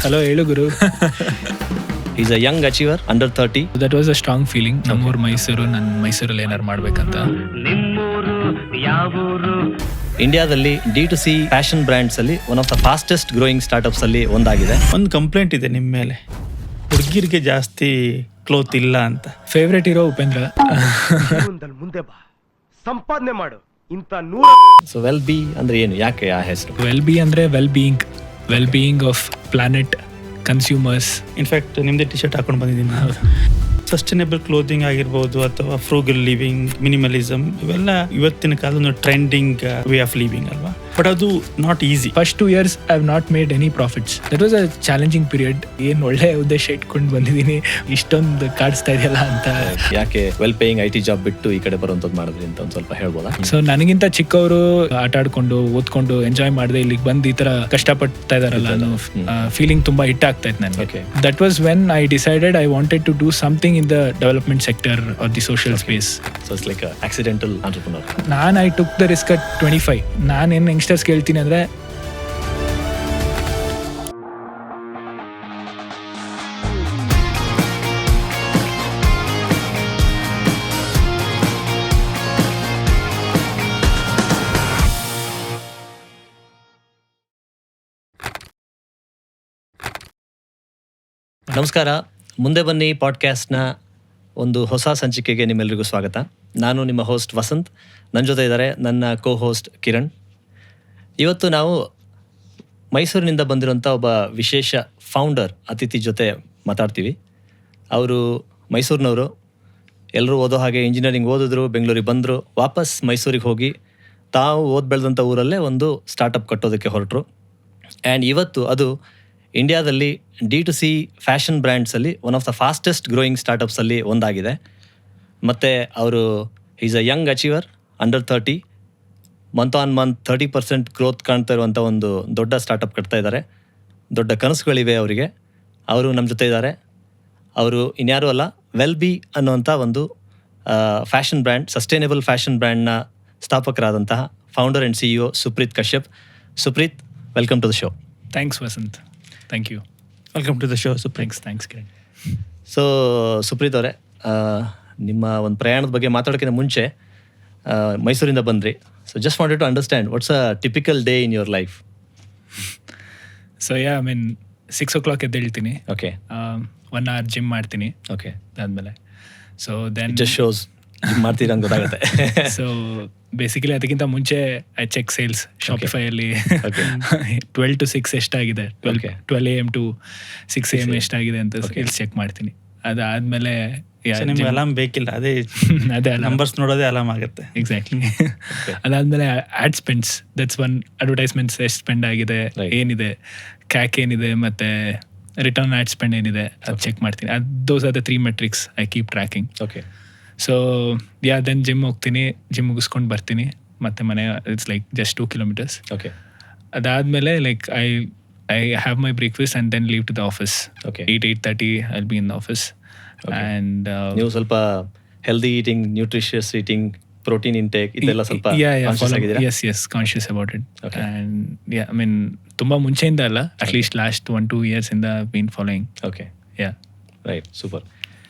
Hello ಹೇಳು ಗುರು. Is a young achiever under 30. That was a strong feeling. ನಮ್ಮೂರು ಮೈಸೂರು, ನನ್ನ ಮೈಸೂರಲ್ಲಿ ಏನಾರು ಮಾಡ್ಬೇಕಂತ. ಇಂಡಿಯಾದಲ್ಲಿ D2C ಫ್ಯಾಷನ್ ಬ್ರ್ಯಾಂಡ್ಸ್ ಅಲ್ಲಿ one of the fastest growing startups ಅಲ್ಲಿ ಒಂದಾಗಿದೆ. ಒಂದು ಕಂಪ್ಲೇಂಟ್ ಇದೆ ನಿಮ್ಮ ಮೇಲೆ, ಹುಡುಗಿರಿಗೆ ಜಾಸ್ತಿ ಕ್ಲೋತ್ ಇಲ್ಲ ಅಂತ. Favourite hero Upendra. ಮುಂದೆ ಬಾ, ಸಂಪಾದನೆ ಮಾಡು. ಇಂಥ ಸೊ ವೆಲ್ ಬಿ ಅಂದ್ರೆ ಏನು, ಯಾಕೆ ಆ ಹೆಸರು? ವೆಲ್ ಬಿ ಅಂದ್ರೆ well being of planet, consumers. In fact ನಿಮ್ಮದೇ ಟಿ ಶರ್ಟ್ ಹಾಕೊಂಡು ಬಂದಿದ್ದೀನಿ ನಾನು. ಸಸ್ಟೈನಬಲ್ ಕ್ಲೋದಿಂಗ್ ಆಗಿರ್ಬೋದು ಅಥವಾ ಫ್ರೂಗಲ್ ಲಿವಿಂಗ್, ಮಿನಿಮಲಿಸಮ್, ಇವೆಲ್ಲ ಇವತ್ತಿನ ಕಾಲದ ಟ್ರೆಂಡಿಂಗ್ ವೇ ಆಫ್ ಲಿವಿಂಗ್ ಅಲ್ವಾ. ಬಟ್ ಅದು not easy. First 2 years I have not made any profits. That was a challenging period. ಏನು ಒಳ್ಳೆ ಉದ್ದೇಶ ಇಟ್ಕೊಂಡು ಬಂದಿದ್ದೀನಿ, ಇಷ್ಟೊಂದು ಕಾಡಿಸ್ತಾ ಇದೆಯಲ್ಲ ಅಂತ. ಯಾಕೆ ವೆಲ್ ಪೇಯಿಂಗ್ IT ಜಾಬ್ ಬಿಟ್ಟು ಈ ಕಡೆ ಬರುವಂಥದ್ದು ಮಾಡಿದ್ರಿ ಅಂತ ಒಂದು ಸ್ವಲ್ಪ ಹೇಳ್ಬೋದಾ? ಸೊ ನನಗಿಂತ ಚಿಕ್ಕವರು ಆಟ ಆಡ್ಕೊಂಡು ಓದ್ಕೊಂಡು ಎಂಜಾಯ್ ಮಾಡದೆ ಇಲ್ಲಿಗೆ ಬಂದು ಈ ತರ ಕಷ್ಟಪಡ್ತಾ ಇದಾರಲ್ಲ ಅನ್ನೋ ಫೀಲಿಂಗ್ ತುಂಬಾ ಹಿಟ್ ಆಗ್ತಾ ಇತ್ತು ನನಗೆ. That was when I decided I wanted to do something in the development sector or the social space. So it's like accidental entrepreneur. I took the risk at 25. ನಾನೇನು ಯಂಗ್ಸ್ಟರ್ಸ್ ಕೇಳ್ತೀನಿ ಅಂದ್ರೆ, ನಮಸ್ಕಾರ, ಮುಂದೆ ಬನ್ನಿ ಪಾಡ್ಕಾಸ್ಟ್ನ ಒಂದು ಹೊಸ ಸಂಚಿಕೆಗೆ ನಿಮ್ಮೆಲ್ಲರಿಗೂ ಸ್ವಾಗತ. ನಾನು ನಿಮ್ಮ ಹೋಸ್ಟ್ ವಸಂತ್. ನನ್ನ ಜೊತೆ ಇದ್ದಾರೆ ನನ್ನ ಕೋ ಹೋಸ್ಟ್ ಕಿರಣ್. ಇವತ್ತು ನಾವು ಮೈಸೂರಿನಿಂದ ಬಂದಿರೋಂಥ ಒಬ್ಬ ವಿಶೇಷ ಫೌಂಡರ್ ಅತಿಥಿ ಜೊತೆ ಮಾತಾಡ್ತೀವಿ. ಅವರು ಮೈಸೂರಿನವರು, ಎಲ್ಲರೂ ಓದೋ ಹಾಗೆ ಇಂಜಿನಿಯರಿಂಗ್ ಓದಿದ್ರು, ಬೆಂಗಳೂರಿಗೆ ಬಂದರು, ವಾಪಸ್ ಮೈಸೂರಿಗೆ ಹೋಗಿ ತಾವು ಬೆಳೆದಂಥ ಊರಲ್ಲೇ ಒಂದು ಸ್ಟಾರ್ಟಪ್ ಕಟ್ಟೋದಕ್ಕೆ ಹೊರಟರು. ಆ್ಯಂಡ್ ಇವತ್ತು ಅದು ಇಂಡಿಯಾದಲ್ಲಿ D2C ಫ್ಯಾಷನ್ ಬ್ರ್ಯಾಂಡ್ಸಲ್ಲಿ one of the fastest growing ಸ್ಟಾರ್ಟಪ್ಸಲ್ಲಿ ಒಂದಾಗಿದೆ. ಮತ್ತು ಅವರು is a young achiever under 30. Month on month 30% growth ಕಾಣ್ತಾ ಇರುವಂಥ ಒಂದು ದೊಡ್ಡ ಸ್ಟಾರ್ಟಪ್ ಕಟ್ತಾ ಇದ್ದಾರೆ. ದೊಡ್ಡ ಕನಸುಗಳಿವೆ ಅವರಿಗೆ. ಅವರು ನಮ್ಮ ಜೊತೆ ಇದ್ದಾರೆ. ಅವರು ಇನ್ಯಾರೂ ಅಲ್ಲ, ವೆಲ್ ಬಿ ಅನ್ನುವಂಥ ಒಂದು ಫ್ಯಾಷನ್ ಬ್ರ್ಯಾಂಡ್, ಸಸ್ಟೈನೇಬಲ್ ಫ್ಯಾಷನ್ ಬ್ರ್ಯಾಂಡ್ನ ಸ್ಥಾಪಕರಾದಂತಹ founder and CEO Supreeth Kashyap. Supreeth, welcome to the show. Thanks Vasanth. Thank you. Welcome to the show. Thanks Kiran. So Supreeth ಅವರೇ, ನಿಮ್ಮ ಒಂದು ಪ್ರಯಾಣದ ಬಗ್ಗೆ ಮಾತಾಡೋಕ್ಕಿಂತ ಮುಂಚೆ ಮೈಸೂರಿಂದ ಬಂದ್ರಿ. So just wanted to understand what's a typical day in your life. So I mean 6 o'clock ಎದ್ದೇಳ್ತೀನಿ. ಓಕೆ. 1 hour ಜಿಮ್ ಮಾಡ್ತೀನಿ. ಓಕೆ. ಅದಾದಮೇಲೆ ಸೊ ದೆನ್ ಜಸ್ಟ್ ಶೋಸ್ ಮಾಡ್ತೀರಾ ಅಂತ ಗೊತ್ತಾಗುತ್ತೆ. ಸೊ ಬೇಸಿಕಲಿ ಅದಕ್ಕಿಂತ ಮುಂಚೆ ಐ ಚೆಕ್ ಸೇಲ್ಸ್ ಶಾಪಿಫೈಯಲ್ಲಿ. 12 to 6 ಎಷ್ಟಾಗಿದೆ, 12 AM to 6 AM ಎಷ್ಟಾಗಿದೆ ಅಂತ ಸೇಲ್ಸ್ ಚೆಕ್ ಮಾಡ್ತೀನಿ. ಅದಾದಮೇಲೆ ನಿಮ್ಗೆ ಅಲಾರ್ಮ್ ಬೇಕಿಲ್ಲ, ಅದೇ ನಂಬರ್ಸ್ ನೋಡೋದೇ ಅಲಾರ್ಮ್ ಆಗುತ್ತೆ. ಎಕ್ಸಾಕ್ಟ್ಲಿ. ಅದಾದಮೇಲೆ add spends, that's one. Advertisements ಎಷ್ಟು ಸ್ಪೆಂಡ್ ಆಗಿದೆ, ಏನಿದೆ, ಕ್ಯಾಕ್ ಏನಿದೆ, ಮತ್ತು ರಿಟರ್ನ್ ಆ್ಯಡ್ ಸ್ಪೆಂಡ್ ಏನಿದೆ, ಅದು ಚೆಕ್ ಮಾಡ್ತೀನಿ. Those are the 3 metrics I keep tracking. Okay. So then gym ಹೋಗ್ತೀನಿ, ಜಿಮ್ ಮುಗಿಸ್ಕೊಂಡು ಬರ್ತೀನಿ, ಮತ್ತು ಮನೆ it's like just 2 kilometers. Okay. ಅದಾದಮೇಲೆ like I have my breakfast and then leave to the office. Okay. 8:30 I will be in the office. And ನೀವು ಸ್ವಲ್ಪ healthy eating, nutritious eating, protein intake ಇದೆಲ್ಲ ಸ್ವಲ್ಪ conscious ಆಗಿದ್ದೀರಾ? Yes conscious about it. And I mean ತುಂಬ ಮುಂಚೆಯಿಂದ ಅಲ್ಲ, at least last 1-2 years ಇಂದ been following. Okay. Right, super.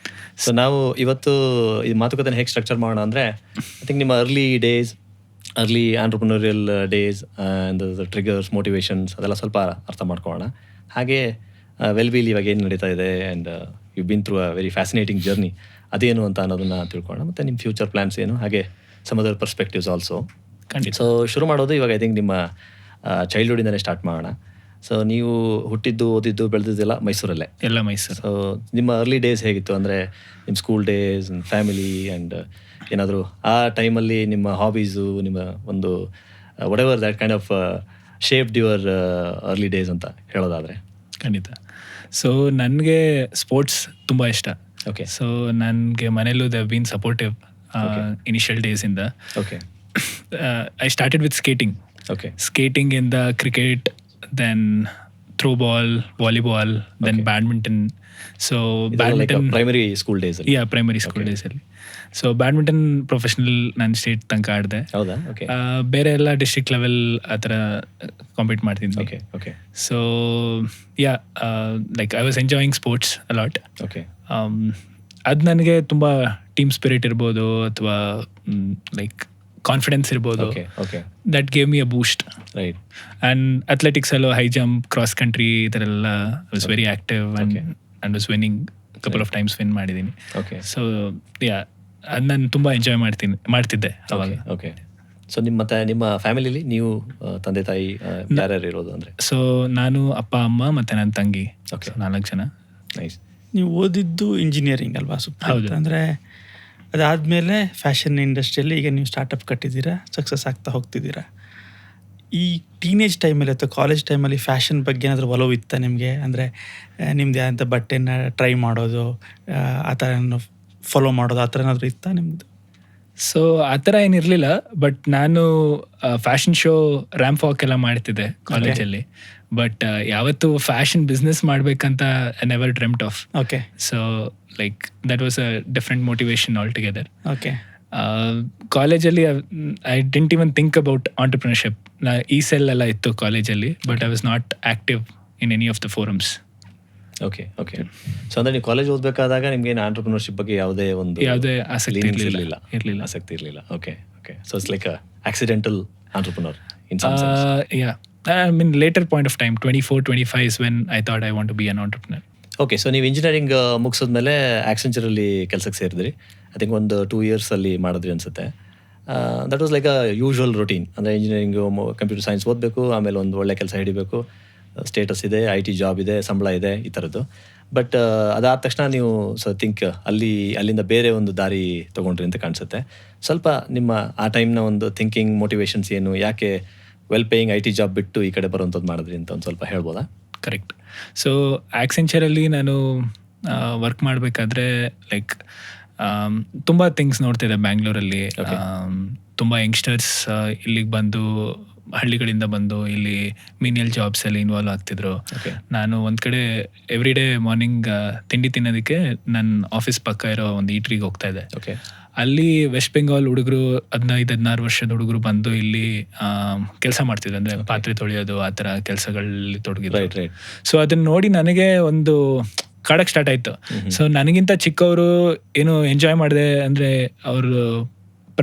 So ನಾವು ಇವತ್ತು ಈ ಮಾತುಕತೆನ ಹೇಗೆ ಸ್ಟ್ರಕ್ಚರ್ ಮಾಡೋಣ ಅಂದರೆ, ಐ ಥಿಂಕ್ ನಿಮ್ಮ early entrepreneurial days and triggers, motivations ಅದೆಲ್ಲ ಸ್ವಲ್ಪ ಅರ್ಥ ಮಾಡ್ಕೊಳ್ಳೋಣ. ಹಾಗೆ ವೆಲ್ ಬಿಲ್ ಇವಾಗ ಏನು ನಡೀತಾ ಇದೆ and you been through a very fascinating journey, ಅದೇನು ಅಂತ ಅನ್ನೋದನ್ನು ತಿಳ್ಕೊಳ್ಳೋಣ. ಮತ್ತು ನಿಮ್ಮ ಫ್ಯೂಚರ್ ಪ್ಲ್ಯಾನ್ಸ್ ಏನು, ಹಾಗೆ ಸಮ್ ಅದರ್ ಪರ್ಸ್ಪೆಕ್ಟಿವ್ಸ್ ಆಲ್ಸೋ. ಖಂಡಿತ. ಸೊ ಶುರು ಮಾಡೋದು ಇವಾಗ ಐ ಥಿಂಕ್ ನಿಮ್ಮ ಚೈಲ್ಡ್ಹುಡ್ಡಿಂದನೇ ಸ್ಟಾರ್ಟ್ ಮಾಡೋಣ. ಸೊ ನೀವು ಹುಟ್ಟಿದ್ದು, ಓದಿದ್ದು, ಬೆಳೆದಿದ್ದೆಲ್ಲ ಮೈಸೂರಲ್ಲೇ? ಎಲ್ಲ ಮೈಸೂರು. ಸೊ ನಿಮ್ಮ ಅರ್ಲಿ ಡೇಸ್ ಹೇಗಿತ್ತು? ಅಂದರೆ ನಿಮ್ಮ ಸ್ಕೂಲ್ ಡೇಸ್, ಫ್ಯಾಮಿಲಿ ಆ್ಯಂಡ್ ಏನಾದರೂ ಆ ಟೈಮಲ್ಲಿ ನಿಮ್ಮ ಹಾಬೀಸು, ನಿಮ್ಮ ಒಂದು what ever that kind of shaped your early days ಅಂತ ಹೇಳೋದಾದರೆ? ಖಂಡಿತ. ಸೊ ನನಗೆ ಸ್ಪೋರ್ಟ್ಸ್ ತುಂಬ ಇಷ್ಟ. ಓಕೆ. ಸೊ ನನಗೆ ಮನೇಲೂ ದೇ ಬೀನ್ ಸಪೋರ್ಟಿವ್ ಇನಿಷಿಯಲ್ ಡೇಸಿಂದ. Okay. I started with skating. Okay. ಸ್ಕೇಟಿಂಗಿಂದ cricket, then throw ball, volleyball, then badminton. So badminton primary school days primary school ಡೇಸಲ್ಲಿ. ಸೊ ಬ್ಯಾಡ್ಮಿಂಟನ್ ಪ್ರೊಫೆಷನಲ್ ನಾನು state ತನಕ ಆಡಿದೆ. ಹೌದಾ? ಓಕೆ. ಬೇರೆ ಎಲ್ಲ ಡಿಸ್ಟ್ರಿಕ್ಟ್ ಲೆವೆಲ್ ಆ ಥರ ಕಾಂಪೀಟ್ ಮಾಡ್ತಿದ್ವಿ. Okay okay so like I was enjoying sports a lot. Okay. ಅದು ನನಗೆ ತುಂಬ ಟೀಮ್ ಸ್ಪಿರಿಟ್ ಇರ್ಬೋದು ಅಥವಾ ಲೈಕ್ ಕಾನ್ಫಿಡೆನ್ಸ್ ಇರ್ಬೋದು. Okay okay. That gave me a boost. Right. And athletics ಅಲ್ಲೂ ಹೈ ಜಂಪ್, ಕ್ರಾಸ್ ಕಂಟ್ರಿ ಈ ಥರ ಎಲ್ಲ was very active and was winning couple of times win ಮಾಡಿದ್ದೀನಿ. ಓಕೆ. ಸೊ ಅದು ನಾನು ತುಂಬ ಎಂಜಾಯ್ ಮಾಡ್ತಿದ್ದೆ ಅವಾಗ. ಓಕೆ. ಸೊ ನಿಮ್ಮ ಫ್ಯಾಮಿಲಿಲಿ ನೀವು ತಂದೆ ತಾಯಿ ಯಾರ್ಯಾರು ಇರೋದು ಅಂದರೆ? ಸೊ ನಾನು, ಅಪ್ಪ, ಅಮ್ಮ ಮತ್ತು ನನ್ನ ತಂಗಿ. ಓಕೆ. 4 ಜನ. ನೈಸ್. ನೀವು ಓದಿದ್ದು ಇಂಜಿನಿಯರಿಂಗ್ ಅಲ್ವಾ? ಹೌದು. ಅಂದರೆ ಅದಾದಮೇಲೆ ಫ್ಯಾಷನ್ ಇಂಡಸ್ಟ್ರಿಯಲ್ಲಿ ಈಗ ನೀವು ಸ್ಟಾರ್ಟಪ್ ಕಟ್ಟಿದ್ದೀರಾ, ಸಕ್ಸಸ್ ಆಗ್ತಾ ಹೋಗ್ತಿದ್ದೀರಾ. ಈ ಟೀನೇಜ್ ಟೈಮಲ್ಲಿ ಅಥವಾ ಕಾಲೇಜ್ ಟೈಮಲ್ಲಿ ಫ್ಯಾಷನ್ ಬಗ್ಗೆ ಏನಾದರೂ ಒಲವು ಇತ್ತಾ ನಿಮಗೆ? ಅಂದರೆ ನಿಮ್ದು ಯಾವಂಥ ಬಟ್ಟೆನ ಟ್ರೈ ಮಾಡೋದು, ಆ ಥರ ಫಾಲೋ ಮಾಡೋದು, ಆ ಥರ ಏನಾದರೂ ಇತ್ತಾ ನಿಮ್ಮದು? ಸೊ ಆ ಥರ ಏನಿರಲಿಲ್ಲ. ಬಟ್ ನಾನು ಫ್ಯಾಷನ್ ಶೋ, ರ್ಯಾಂಪ್ ವಾಕ್ ಎಲ್ಲ ಮಾಡ್ತಿದ್ದೆ ಕಾಲೇಜಲ್ಲಿ. ಬಟ್ ಯಾವತ್ತು ಫ್ಯಾಷನ್ ಬಿಸ್ನೆಸ್ ಮಾಡಬೇಕಂತ I never dreamed of. Okay. So like that was a different motivation altogether. Okay. ಕಾಲೇಜಲ್ಲಿ I didn't even think about entrepreneurship. ಈ ಸೆಲ್ ಎಲ್ಲ ಇತ್ತು ಕಾಲೇಜಲ್ಲಿ, but I was not active in any of the forums. Okay okay. So ಅಂದರೆ ನೀವು college ಓದಬೇಕಾದಾಗ ನಿಮ್ಗೆ entrepreneurship ಬಗ್ಗೆ ಯಾವುದೇ ಆಸಕ್ತಿ ಇರಲಿಲ್ಲ. ಆಸಕ್ತಿ ಇರಲಿಲ್ಲ. Okay okay. So it's like accidental entrepreneur in some sense. I mean later point of time, 24-25 is when I thought I want to be an entrepreneur. Okay. So ನೀವು ಇಂಜಿನಿಯರಿಂಗ್ ಮುಗಿಸಿದ್ಮೇಲೆ ಆಕ್ಸೆಂಚರಲ್ಲಿ ಕೆಲಸಕ್ಕೆ ಸೇರಿದ್ರಿ. I think ಒಂದು 2 years ಅಲ್ಲಿ ಮಾಡಿದ್ರಿ ಅನಿಸುತ್ತೆ. That was like a usual routine. ಅಂದರೆ engineering, computer science ಓದಬೇಕು, ಆಮೇಲೆ ಒಂದು ಒಳ್ಳೆ ಕೆಲಸ ಹಿಡಿಬೇಕು, ಸ್ಟೇಟಸ್ ಇದೆ, IT ಜಾಬ್ ಇದೆ, ಸಂಬಳ ಇದೆ, ಈ ಥರದ್ದು. ಬಟ್ ಅದಾದ ತಕ್ಷಣ ನೀವು ಅಲ್ಲಿಂದ ಬೇರೆ ಒಂದು ದಾರಿ ತೊಗೊಂಡ್ರಿ ಅಂತ ಕಾಣಿಸುತ್ತೆ. ಸ್ವಲ್ಪ ನಿಮ್ಮ ಆ ಟೈಮ್ನ ಒಂದು ಥಿಂಕಿಂಗ್, ಮೋಟಿವೇಶನ್ಸ್ ಏನು, ಯಾಕೆ ವೆಲ್ ಪೇಯಿಂಗ್ IT ಜಾಬ್ ಬಿಟ್ಟು ಈ ಕಡೆ ಬರುವಂಥದ್ದು ಮಾಡಿದ್ರಿ ಅಂತ ಒಂದು ಸ್ವಲ್ಪ ಹೇಳ್ಬೋದಾ? ಕರೆಕ್ಟ್. ಸೊ ಆಕ್ಸೆಂಚರಲ್ಲಿ ನಾನು ವರ್ಕ್ ಮಾಡಬೇಕಾದ್ರೆ ಲೈಕ್ ತುಂಬ ಥಿಂಗ್ಸ್ ನೋಡ್ತಿದ್ದೆ ಬ್ಯಾಂಗ್ಳೂರಲ್ಲಿ. ತುಂಬ ಯಂಗ್ಸ್ಟರ್ಸ್ ಇಲ್ಲಿಗೆ ಬಂದು, ಹಳ್ಳಿಗಳಿಂದ ಬಂದು ಇಲ್ಲಿ ಮೀನಿಯಲ್ ಜಾಬ್ಸಲ್ಲಿ ಇನ್ವಾಲ್ವ್ ಆಗ್ತಿದ್ರು. ನಾನು ಒಂದು ಕಡೆ ಎವ್ರಿ ಡೇ ಮಾರ್ನಿಂಗ್ ತಿಂಡಿ ತಿನ್ನೋದಕ್ಕೆ ನನ್ನ ಆಫೀಸ್ ಪಕ್ಕ ಇರೋ ಒಂದು ಈಟ್ರಿಗೆ ಹೋಗ್ತಾ ಇದ್ದೆ. ಓಕೆ. ಅಲ್ಲಿ ವೆಸ್ಟ್ ಬೆಂಗಾಲ್ ಹುಡುಗರು 15-16 ವರ್ಷದ ಹುಡುಗರು ಬಂದು ಇಲ್ಲಿ ಕೆಲಸ ಮಾಡ್ತಿದ್ರು. ಅಂದರೆ ಪಾತ್ರೆ ತೊಳೆಯೋದು, ಆ ಥರ ಕೆಲಸಗಳಲ್ಲಿ ತೊಡಗಿದ್ರು. ಸೊ ಅದನ್ನ ನೋಡಿ ನನಗೆ ಒಂದು ಕಾಡಕ್ಕೆ ಸ್ಟಾರ್ಟ್ ಆಯಿತು. ಸೊ ನನಗಿಂತ ಚಿಕ್ಕವರು ಏನು ಎಂಜಾಯ್ ಮಾಡಿದೆ ಅಂದರೆ ಅವರು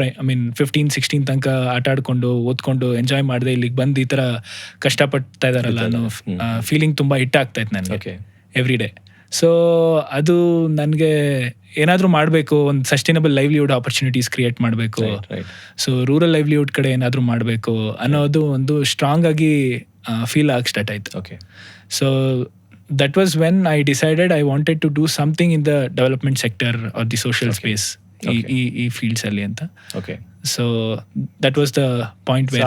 ಐ ಮೀನ್ 15-16 ತನಕ ಆಟ ಆಡ್ಕೊಂಡು, ಓದ್ಕೊಂಡು ಎಂಜಾಯ್ ಮಾಡಿದೆ ಇಲ್ಲಿಗೆ ಬಂದು ಈ ಥರ ಕಷ್ಟಪಡ್ತಾ ಇದ್ದಾರಲ್ಲ ಅನ್ನೋ ಫೀಲಿಂಗ್ ತುಂಬ ಹಿಟ್ಟಾಗ್ತಾ ಇತ್ತು ನನಗೆ ಎವ್ರಿ ಡೇ. ಸೊ ಅದು ನನಗೆ ಏನಾದರೂ ಮಾಡಬೇಕು, ಒಂದು ಸಸ್ಟೈನಬಲ್ ಲೈವ್ಲಿಹುಡ್ ಆಪರ್ಚುನಿಟೀಸ್ ಕ್ರಿಯೇಟ್ ಮಾಡಬೇಕು, ಸೊ ರೂರಲ್ ಲೈವ್ಲಿಹುಡ್ ಕಡೆ ಏನಾದರೂ ಮಾಡಬೇಕು ಅನ್ನೋದು ಒಂದು ಸ್ಟ್ರಾಂಗ್ ಆಗಿ ಫೀಲ್ ಆಗಿ ಸ್ಟಾರ್ಟ್ ಆಯಿತು. Okay. So that was when I decided I wanted to do something in the development sector or the social space ಈ ಫೀಲ್ಡ್ಸ್ ಅಲ್ಲಿ ಅಂತ. Okay. So that was the point where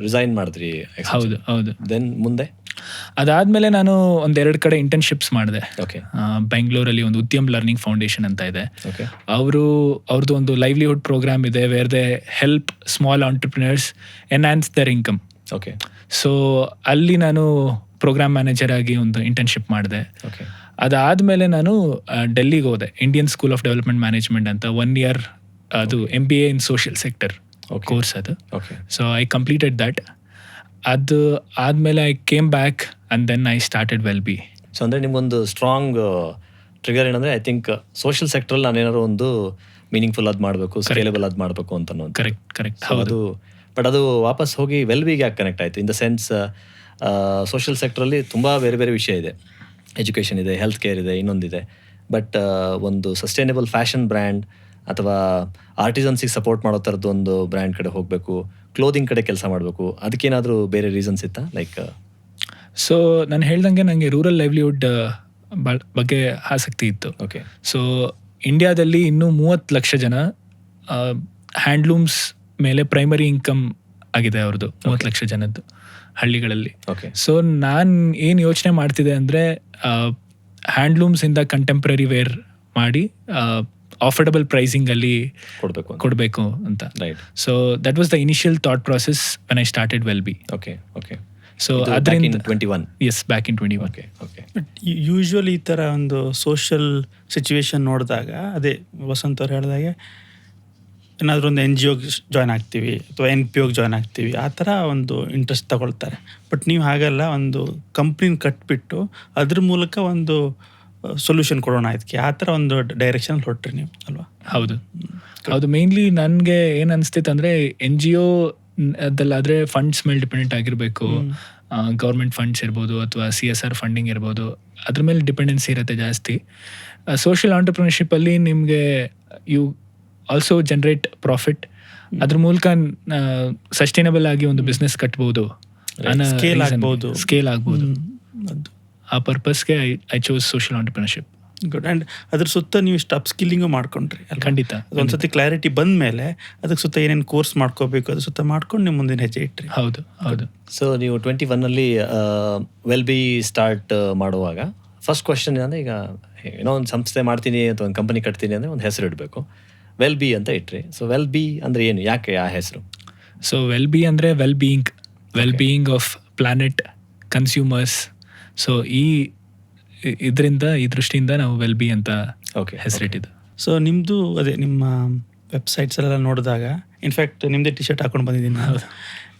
resign ಮಾಡಿದ್ರಿ? ಹೌದು ಹೌದು. Then ಮುಂದೆ ಅದಾದ್ಮೇಲೆ ನಾನು 1-2 ಕಡೆ ಇಂಟರ್ನ್ಶಿಪ್ಸ್ ಮಾಡಿದೆ. ಓಕೆ. ಬೆಂಗಳೂರಲ್ಲಿ ಒಂದು ಉದ್ಯಮ್ ಲರ್ನಿಂಗ್ ಫೌಂಡೇಶನ್ ಅಂತ ಇದೆ. ಅವ್ರದ್ದು ಒಂದು ಲೈವ್ಲಿಹುಡ್ ಪ್ರೋಗ್ರಾಮ್ ಇದೆ where they help small entrepreneurs enhance their income. Okay. So ಅಲ್ಲಿ ನಾನು ಪ್ರೋಗ್ರಾಮ್ ಮ್ಯಾನೇಜರ್ ಆಗಿ ಒಂದು ಇಂಟರ್ನ್ಶಿಪ್ ಮಾಡಿದೆ. ಓಕೆ. ಅದಾದಮೇಲೆ ನಾನು ಡೆಲ್ಲಿಗೆ ಹೋದೆ. Indian school of development management ಅಂತ 1 year ಅದು MBA in social sector course ಅದು. So I completed that. ಅದು ಆದಮೇಲೆ I came back and then I started well be. So ಅಂದರೆ ನಿಮ್ಗೊಂದು ಸ್ಟ್ರಾಂಗ್ ಟ್ರಿಗರ್ ಏನಂದರೆ ಐ ಥಿಂಕ್ ಸೋಷಿಯಲ್ ಸೆಕ್ಟ್ರಲ್ಲಿ ನಾನೇನಾದ್ರು ಒಂದು ಮೀನಿಂಗ್ಫುಲ್ ಅದು ಮಾಡಬೇಕು, ಸ್ಕೇಲೆಬಲ್ ಅದು ಮಾಡಬೇಕು ಅಂತ. ಕರೆಕ್ಟ್. ಹೌದು. ಬಟ್ ಅದು ವಾಪಸ್ ಹೋಗಿ ವೆಲ್ ಬಿಗೆ ಯಾಕೆ ಕನೆಕ್ಟ್ ಆಯಿತು? ಇನ್ ದ ಸೆನ್ಸ್ ಸೋಷಿಯಲ್ ಸೆಕ್ಟ್ರಲ್ಲಿ ತುಂಬ ಬೇರೆ ಬೇರೆ ವಿಷಯ ಇದೆ. ಎಜುಕೇಷನ್ ಇದೆ, ಹೆಲ್ತ್ ಕೇರ್ ಇದೆ, ಇನ್ನೊಂದಿದೆ. ಬಟ್ ಒಂದು ಸಸ್ಟೈನಬಲ್ ಫ್ಯಾಷನ್ ಬ್ರ್ಯಾಂಡ್ ಅಥವಾ ಆರ್ಟಿಸನ್ಸಿಗೆ ಸಪೋರ್ಟ್ ಮಾಡೋ ಥರದ್ದು ಒಂದು ಬ್ರ್ಯಾಂಡ್ ಕಡೆ ಹೋಗಬೇಕು, ಕ್ಲೋದಿಂಗ್ ಕಡೆ ಕೆಲಸ ಮಾಡಬೇಕು, ಅದಕ್ಕೇನಾದರೂ ಬೇರೆ ರೀಸನ್ಸ್ ಇತ್ತಾ? ಲೈಕ್ ಸೊ ನಾನು ಹೇಳ್ದಂಗೆ ನನಗೆ ರೂರಲ್ ಲೈವ್ಲಿಹುಡ್ ಬಗ್ಗೆ ಆಸಕ್ತಿ ಇತ್ತು. ಓಕೆ. ಸೊ ಇಂಡಿಯಾದಲ್ಲಿ ಇನ್ನೂ 30 ಲಕ್ಷ ಜನ ಹ್ಯಾಂಡ್ಲೂಮ್ಸ್ ಮೇಲೆ ಪ್ರೈಮರಿ ಇನ್ಕಮ್ ಆಗಿದೆ ಅವ್ರದ್ದು, 30 ಲಕ್ಷ ಜನದ್ದು ಹಳ್ಳಿಗಳಲ್ಲಿ. ಓಕೆ. ಸೊ ನಾನು ಏನು ಯೋಚನೆ ಮಾಡ್ತಿದ್ದೆ ಅಂದರೆ ಹ್ಯಾಂಡ್ಲೂಮ್ಸಿಂದ ಕಂಟೆಂಪ್ರರಿ ವೇರ್ ಮಾಡಿ ಆಫರ್ಡಬಲ್ ಪ್ರೈಸಿಂಗಲ್ಲಿ ಕೊಡಬೇಕು ಅಂತ. Right. So that was the initial thought process when I started well be. Okay. Okay. So ಇದು back in ಅದರಿಂದ 21. Yes back in 21. Okay okay but usually ಈ ಥರ ಒಂದು ಸೋಷಲ್ ಸಿಚುವೇಶನ್ ನೋಡಿದಾಗ ಅದೇ ವಸಂತ್ ಅವ್ರು ಹೇಳಿದಾಗೆ ಏನಾದರೂ ಒಂದು NGO ಜಾಯ್ನ್ ಆಗ್ತೀವಿ ಅಥವಾ NPO ಜಾಯ್ನ್ ಆಗ್ತೀವಿ, ಆ ಥರ ಒಂದು ಇಂಟ್ರೆಸ್ಟ್ ತಗೊಳ್ತಾರೆ. ಬಟ್ ನೀವು ಹಾಗಲ್ಲ, ಒಂದು ಕಂಪ್ನಿನ ಕಟ್ಬಿಟ್ಟು ಅದ್ರ ಮೂಲಕ ಒಂದು ಸೊಲ್ಯೂಷನ್ ಕೊಡೋಣ ಇದಕ್ಕೆ, ಆ ಥರ ಒಂದು ಡೈರೆಕ್ಷನ್ ಹೊರಟ್ರಿ ನೀವು ಅಲ್ವಾ? ಹೌದು ಮೇನ್ಲಿ ನನಗೆ ಏನು ಅನಿಸ್ತಿತ್ತು ಅಂದರೆ NGO ಅದಲ್ಲಾದರೆ ಫಂಡ್ಸ್ ಮೇಲೆ ಡಿಪೆಂಡೆಂಟ್ ಆಗಿರಬೇಕು. ಗೌರ್ಮೆಂಟ್ ಫಂಡ್ಸ್ ಇರ್ಬೋದು ಅಥವಾ CSR ಫಂಡಿಂಗ್ ಇರ್ಬೋದು, ಅದ್ರ ಮೇಲೆ ಡಿಪೆಂಡೆನ್ಸಿ ಇರುತ್ತೆ ಜಾಸ್ತಿ. ಸೋಷಿಯಲ್ ಆಂಟರ್ಪ್ರಿನರ್ಶಿಪ್ಪಲ್ಲಿ ನಿಮಗೆ ಯು ಆಲ್ಸೋ ಜನರೇಟ್ ಪ್ರಾಫಿಟ್, ಅದ್ರ ಮೂಲಕ ಸಸ್ಟೈನಬಲ್ ಆಗಿ ಒಂದು ಬಿಸ್ನೆಸ್ ಕಟ್ಬೋದು, ಸ್ಕೇಲ್ ಆಗ್ಬೋದು. ಆ ಪರ್ಪಸ್ಗೆ I chose social entrepreneurship. Good. And ಅದ್ರ ಸುತ್ತ ನೀವು ಇಷ್ಟು ಅಪ್ಸ್ಕಿಲ್ಲಿಂಗು ಮಾಡ್ಕೊಂಡ್ರಿ ಅಲ್ವಾ? ಖಂಡಿತ. ಒಂದ್ಸತಿ ಕ್ಲಾರಿಟಿ ಬಂದ ಮೇಲೆ ಅದಕ್ಕೆ ಸುತ್ತ ಏನೇನು ಕೋರ್ಸ್ ಮಾಡ್ಕೋಬೇಕು ಅದ್ರ ಸುತ್ತ ಮಾಡ್ಕೊಂಡು ನೀವು ಮುಂದಿನ ಹೆಜ್ಜೆ ಇಟ್ರಿ. ಹೌದು. ಸೊ ನೀವು 21ನಲ್ಲಿ ವೆಲ್ ಬಿ ಸ್ಟಾರ್ಟ್ ಮಾಡುವಾಗ ಫಸ್ಟ್ ಕ್ವಶನ್ ಏನಂದರೆ, ಈಗ ಏನೋ ಒಂದು ಸಂಸ್ಥೆ ಮಾಡ್ತೀನಿ ಅಥವಾ ಒಂದು ಕಂಪನಿ ಕಟ್ತೀನಿ ಅಂದರೆ ಒಂದು ಹೆಸರು ಇಡಬೇಕು. ವೆಲ್ ಬಿ ಅಂತ ಇಟ್ರಿ. ಸೊ ವೆಲ್ ಬಿ ಅಂದರೆ ಏನು, ಯಾಕೆ ಆ ಹೆಸರು? ಸೊ ವೆಲ್ ಬಿ ಅಂದರೆ well being of planet, consumers. So ಈ ದೃಷ್ಟಿಯಿಂದ ನಾವು ವೆಲ್ ಬಿ ಅಂತ ಹೆಸರಿಟ್ಟಿದ್ದು. ಸೊ ನಿಮ್ಮದು ಅದೇ ನಿಮ್ಮ ವೆಬ್ಸೈಟ್ಸಲ್ಲೆಲ್ಲ ನೋಡಿದಾಗ, ಇನ್ಫ್ಯಾಕ್ಟ್ ನಿಮ್ಮದೇ ಟಿ ಶರ್ಟ್ ಹಾಕೊಂಡು ಬಂದಿದ್ದೀನಿ ನಾನು.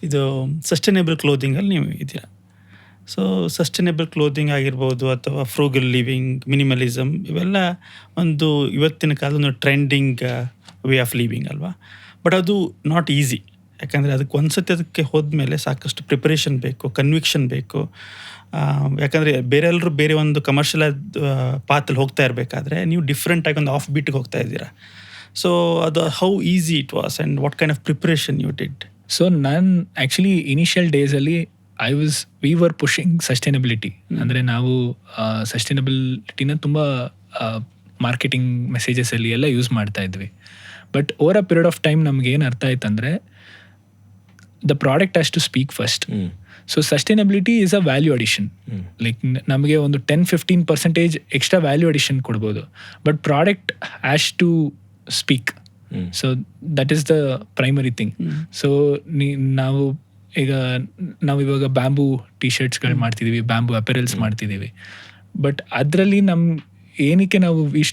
ಇದು ಸಸ್ಟೈನೇಬಲ್ ಕ್ಲೋದಿಂಗಲ್ಲಿ ನೀವು ಇದ್ದೀರಾ. ಸೊ ಸಸ್ಟೈನೇಬಲ್ ಕ್ಲೋದಿಂಗ್ ಆಗಿರ್ಬೋದು ಅಥವಾ ಫ್ರೂಗಲ್ ಲಿವಿಂಗ್, ಮಿನಿಮಲಿಸಮ್, ಇವೆಲ್ಲ ಒಂದು ಇವತ್ತಿನ ಕಾಲದ ಒಂದು ಟ್ರೆಂಡಿಂಗ್ ವೇ ಆಫ್ ಲಿವಿಂಗ್ ಅಲ್ವಾ? ಬಟ್ ಅದು ನಾಟ್ ಈಸಿ. ಯಾಕಂದರೆ ಅದಕ್ಕೆ ಹೋದ್ಮೇಲೆ ಸಾಕಷ್ಟು ಪ್ರಿಪರೇಷನ್ ಬೇಕು, ಕನ್ವಿಕ್ಷನ್ ಬೇಕು. ಯಾಕಂದರೆ ಬೇರೆಲ್ಲರೂ ಬೇರೆ ಒಂದು ಕಮರ್ಷಿಯಲ್ ಪಾತಲ್ಲಿ ಹೋಗ್ತಾ ಇರಬೇಕಾದ್ರೆ ನೀವು ಡಿಫ್ರೆಂಟಾಗಿ ಒಂದು ಆಫ್ ಬೀಟ್ಗೆ ಹೋಗ್ತಾ ಇದ್ದೀರಾ. ಸೊ ಅದು how easy it was and what kind of preparation you did? So ನಾನು ಆ್ಯಕ್ಚುಲಿ ಇನಿಷಿಯಲ್ ಡೇಸಲ್ಲಿ ವಿ ವರ್ ಪುಷಿಂಗ್ ಸಸ್ಟೈನಬಿಲಿಟಿ. ಅಂದರೆ ನಾವು ಸಸ್ಟೈನಬಿಲಿಟಿನ ತುಂಬ ಮಾರ್ಕೆಟಿಂಗ್ ಮೆಸೇಜಸಲ್ಲಿ ಎಲ್ಲ ಯೂಸ್ ಮಾಡ್ತಾ ಇದ್ವಿ. But over a period of time ನಮ್ಗೆ ಏನು ಅರ್ಥ ಆಯ್ತು ಅಂದರೆ, the product has to speak first. So sustainability is a value addition. Like ನಮಗೆ ಒಂದು 10-15% ಎಕ್ಸ್ಟ್ರಾ ವ್ಯಾಲ್ಯೂ ಅಡಿಷನ್ ಕೊಡ್ಬೋದು, but product has to speak. So that is the primary thing. So ನಾವು ಇವಾಗ ಬ್ಯಾಂಬೂ ಟಿ ಶರ್ಟ್ಸ್ಗಳು ಮಾಡ್ತಿದ್ದೀವಿ, ಬ್ಯಾಂಬೂ ಅಪೆರಲ್ಸ್ ಮಾಡ್ತಿದ್ದೀವಿ. But ಅದರಲ್ಲಿ ಏನಕ್ಕೆ ನಾವು ವಿ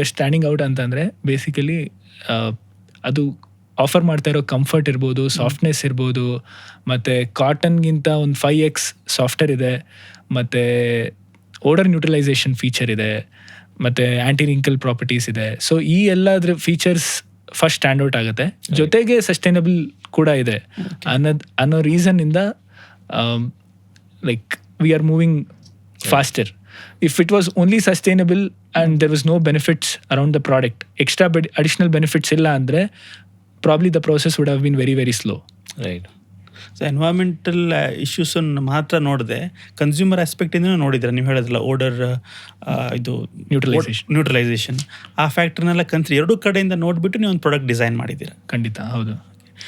ಆರ್ ಸ್ಟ್ಯಾಂಡಿಂಗ್ ಔಟ್ ಅಂತಂದರೆ, ಬೇಸಿಕಲಿ ಅದು ಆಫರ್ ಮಾಡ್ತಾ ಇರೋ ಕಂಫರ್ಟ್ ಇರ್ಬೋದು, ಸಾಫ್ಟ್ನೆಸ್ ಇರ್ಬೋದು, ಮತ್ತು ಕಾಟನ್ಗಿಂತ ಒಂದು 5x ಸಾಫ್ಟರ್ ಇದೆ, ಮತ್ತು ಓಡರ್ ನ್ಯೂಟ್ರಲೈಸೇಷನ್ ಫೀಚರ್ ಇದೆ, ಮತ್ತು ಆ್ಯಂಟಿ ರಿಂಕಲ್ ಪ್ರಾಪರ್ಟೀಸ್ ಇದೆ. ಸೊ ಈ ಎಲ್ಲದ್ರ ಫೀಚರ್ಸ್ ಫಸ್ಟ್ ಸ್ಟ್ಯಾಂಡ್ ಔಟ್ ಆಗುತ್ತೆ. ಜೊತೆಗೆ ಸಸ್ಟೈನಬಲ್ ಕೂಡ ಇದೆ ಅನ್ನೋ ರೀಸನ್ನಿಂದ like we are moving faster. If it was only sustainable and there was no benefits around the product, extra additional benefits illa andre probably the process would have been very very slow. Right. So environmental ಇಶ್ಯೂಸನ್ನು ಮಾತ್ರ ನೋಡಿದೆ, consumer ಆಸ್ಪೆಕ್ಟಿಂದ ನೋಡಿದ್ರೆ ನೀವು ಹೇಳಿದ್ರಲ್ಲ odour ಇದು neutralisation, ಆ ಫ್ಯಾಕ್ಟ್ರಿನೆಲ್ಲ ಎರಡೂ ಕಡೆಯಿಂದ ನೋಡಿಬಿಟ್ಟು ನೀವು ಒಂದು ಪ್ರಾಡಕ್ಟ್ ಡಿಸೈನ್ ಮಾಡಿದ್ದೀರಾ. ಖಂಡಿತ ಹೌದು.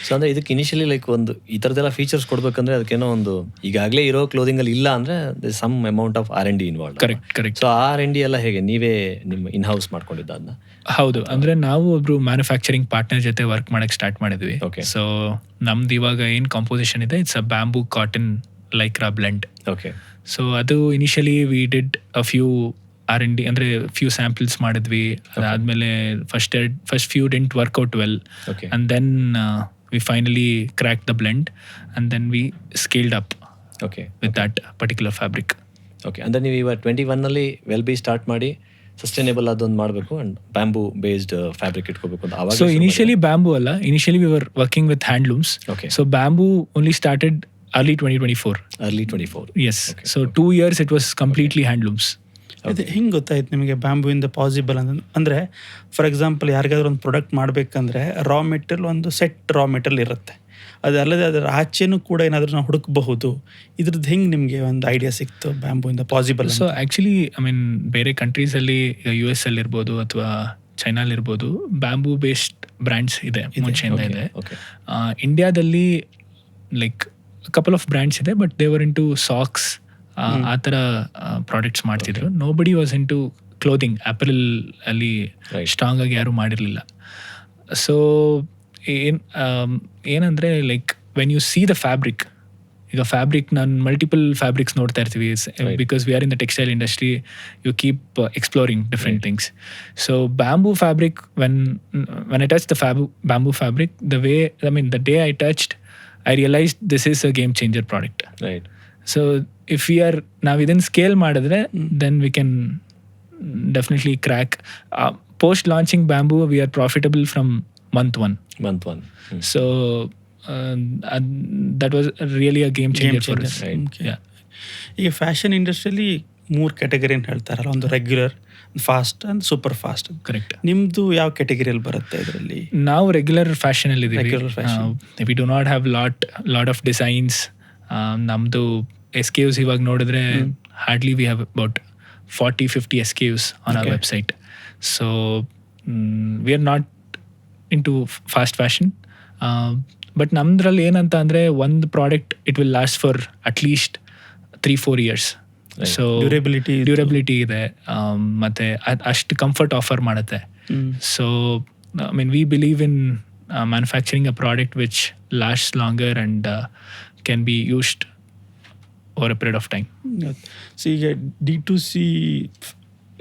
ಸೊ ಅಂದರೆ ಇದಕ್ಕೆ ಇನಿಷಿಯಲಿ ಲೈಕ್ ಒಂದು ಈ ಥರದ್ದೆಲ್ಲ ಫೀಚರ್ಸ್ ಕೊಡಬೇಕಂದ್ರೆ ಅದಕ್ಕೇನೋ ಒಂದು ಈಗಾಗಲೇ ಇರೋ ಕ್ಲೋದಿಂಗಲ್ಲಿ ಇಲ್ಲ ಅಂದರೆ some amount of R&D involve. Correct. So R&D ಎಲ್ಲ ಹೇಗೆ ನೀವೇ ನಿಮ್ಮ ಇನ್ ಹೌಸ್ ಮಾಡ್ಕೊಂಡಿದ್ದ ಅದನ್ನ? ಹೌದು, ಅಂದರೆ ನಾವು ಒಬ್ರು ಮ್ಯಾನುಫ್ಯಾಕ್ಚರಿಂಗ್ ಪಾರ್ಟ್ನರ್ ಜೊತೆ ವರ್ಕ್ ಮಾಡಕ್ಕೆ ಸ್ಟಾರ್ಟ್ ಮಾಡಿದ್ವಿ. ಸೊ ನಮ್ದು ಇವಾಗ ಏನು ಕಾಂಪೋಸಿಷನ್ ಇದೆ, it's a bamboo cotton Lycra blend. Okay. So ಅದು initially we did a few R&D, ಅಂದರೆ ಫ್ಯೂ ಸ್ಯಾಂಪಲ್ಸ್ ಮಾಡಿದ್ವಿ. ಅದಾದಮೇಲೆ first few didn't work out well, and then we finally cracked the blend and then we scaled up with that particular fabric. Okay. And then ನೀವು 21ನಲ್ಲಿ well B start ಮಾಡಿ sustainable ಅದೊಂದು ಮಾಡಬೇಕು and bamboo based fabric ಇಟ್ಕೋಬೇಕು ಅಂತ ಆವಾಗ. So initially bamboo ಅಲ್ಲ, initially we were working with handlooms. So bamboo only started early 2024. Yes. So 2 years it was completely handlooms. ಅದು ಹಿಂಗೆ ಗೊತ್ತಾಯ್ತು ನಿಮಗೆ ಬ್ಯಾಂಬೂಯಿಂದ ಪಾಸಿಬಲ್ ಅಂದರೆ ಫಾರ್ ಎಕ್ಸಾಂಪಲ್ ಯಾರಿಗಾದ್ರೂ ಒಂದು ಪ್ರಾಡಕ್ಟ್ ಮಾಡಬೇಕಂದ್ರೆ ರಾ ಮೆಟೀರಿಯಲ್ ಒಂದು ಸೆಟ್ ರಾ ಮೆಟೀರಿಯಲ್ ಇರುತ್ತೆ, ಅದಲ್ಲದೆ ಅದರ ಆಚೆನೂ ಕೂಡ ಏನಾದರೂ ನಾವು ಹುಡುಕಬಹುದು. ಇದ್ರದ್ದು ಹೆಂಗೆ ನಿಮಗೆ ಒಂದು ಐಡಿಯಾ ಸಿಕ್ತು ಬ್ಯಾಂಬೂಯಿಂದ ಪಾಸಿಬಲ್? ಸೊ ಆ್ಯಕ್ಚುಲಿ ಬೇರೆ ಕಂಟ್ರೀಸಲ್ಲಿ US ಅಲ್ಲಿ ಇರ್ಬೋದು ಅಥವಾ ಚೈನಾಲಿರ್ಬೋದು ಬ್ಯಾಂಬೂ ಬೇಸ್ಡ್ ಬ್ರ್ಯಾಂಡ್ಸ್ ಇದೆ, ಮುಂಚೆಯಿಂದ ಇದೆ. ಇಂಡಿಯಾದಲ್ಲಿ ಲೈಕ್ ಕಪಲ್ ಆಫ್ ಬ್ರ್ಯಾಂಡ್ಸ್ ಇದೆ, but they were into socks, ಆ ಥರ ಪ್ರಾಡಕ್ಟ್ಸ್ ಮಾಡ್ತಿದ್ರು. Nobody was into clothing, apparel ಅಲ್ಲಿ ಸ್ಟ್ರಾಂಗ್ ಆಗಿ ಯಾರೂ ಮಾಡಿರಲಿಲ್ಲ. ಸೊ ಏನಂದರೆ like when you see the fabric, ಈಗ ಫ್ಯಾಬ್ರಿಕ್ ನಾನು ಮಲ್ಟಿಪಲ್ ಫ್ಯಾಬ್ರಿಕ್ಸ್ ನೋಡ್ತಾ ಇರ್ತೀವಿ because we are in the textile industry, you keep exploring different things. So bamboo fabric, when I touch the bamboo fabric, the day I touched, I realized this is a game changer product. Right. So if ನಾವು ಇದನ್ನು scale ಮಾಡಿದ್ರೆ then we can definitely crack. Post launching bamboo, we are profitable from month one. So that was really a game changer for us. Right. Okay. Yeah. ಈಗ fashion ಇಂಡಸ್ಟ್ರಿಯಲ್ಲಿ 3 category ಅಂತ ಹೇಳ್ತಾರಲ್ಲ, ಒಂದು regular, fast and super fast. Correct. ನಿಮ್ದು ಯಾವ ಕ್ಯಾಟಗರಿಯಲ್ಲಿ ಬರುತ್ತೆ ಇದರಲ್ಲಿ? ನಾವು ರೆಗ್ಯುಲರ್ ಫ್ಯಾಷನ್ ಅಲ್ಲಿ ಇದೀವಿ. Regular fashion. We do not have lot of designs. ನಮ್ದು SKUs ಇವಾಗ ನೋಡಿದ್ರೆ hardly we have about 40-50 SKUs on our website. So we are not into fast fashion. But ನಮ್ದ್ರಲ್ಲಿ ಏನಂತ ಅಂದರೆ ಒಂದು product it will last for at least 3-4 years. So durability ಇದೆ, ಮತ್ತು ಅಷ್ಟು ಕಂಫರ್ಟ್ ಆಫರ್ ಮಾಡುತ್ತೆ. So I mean we believe in manufacturing a product which last longer and can be used over a period of time. So ಈಗ D2C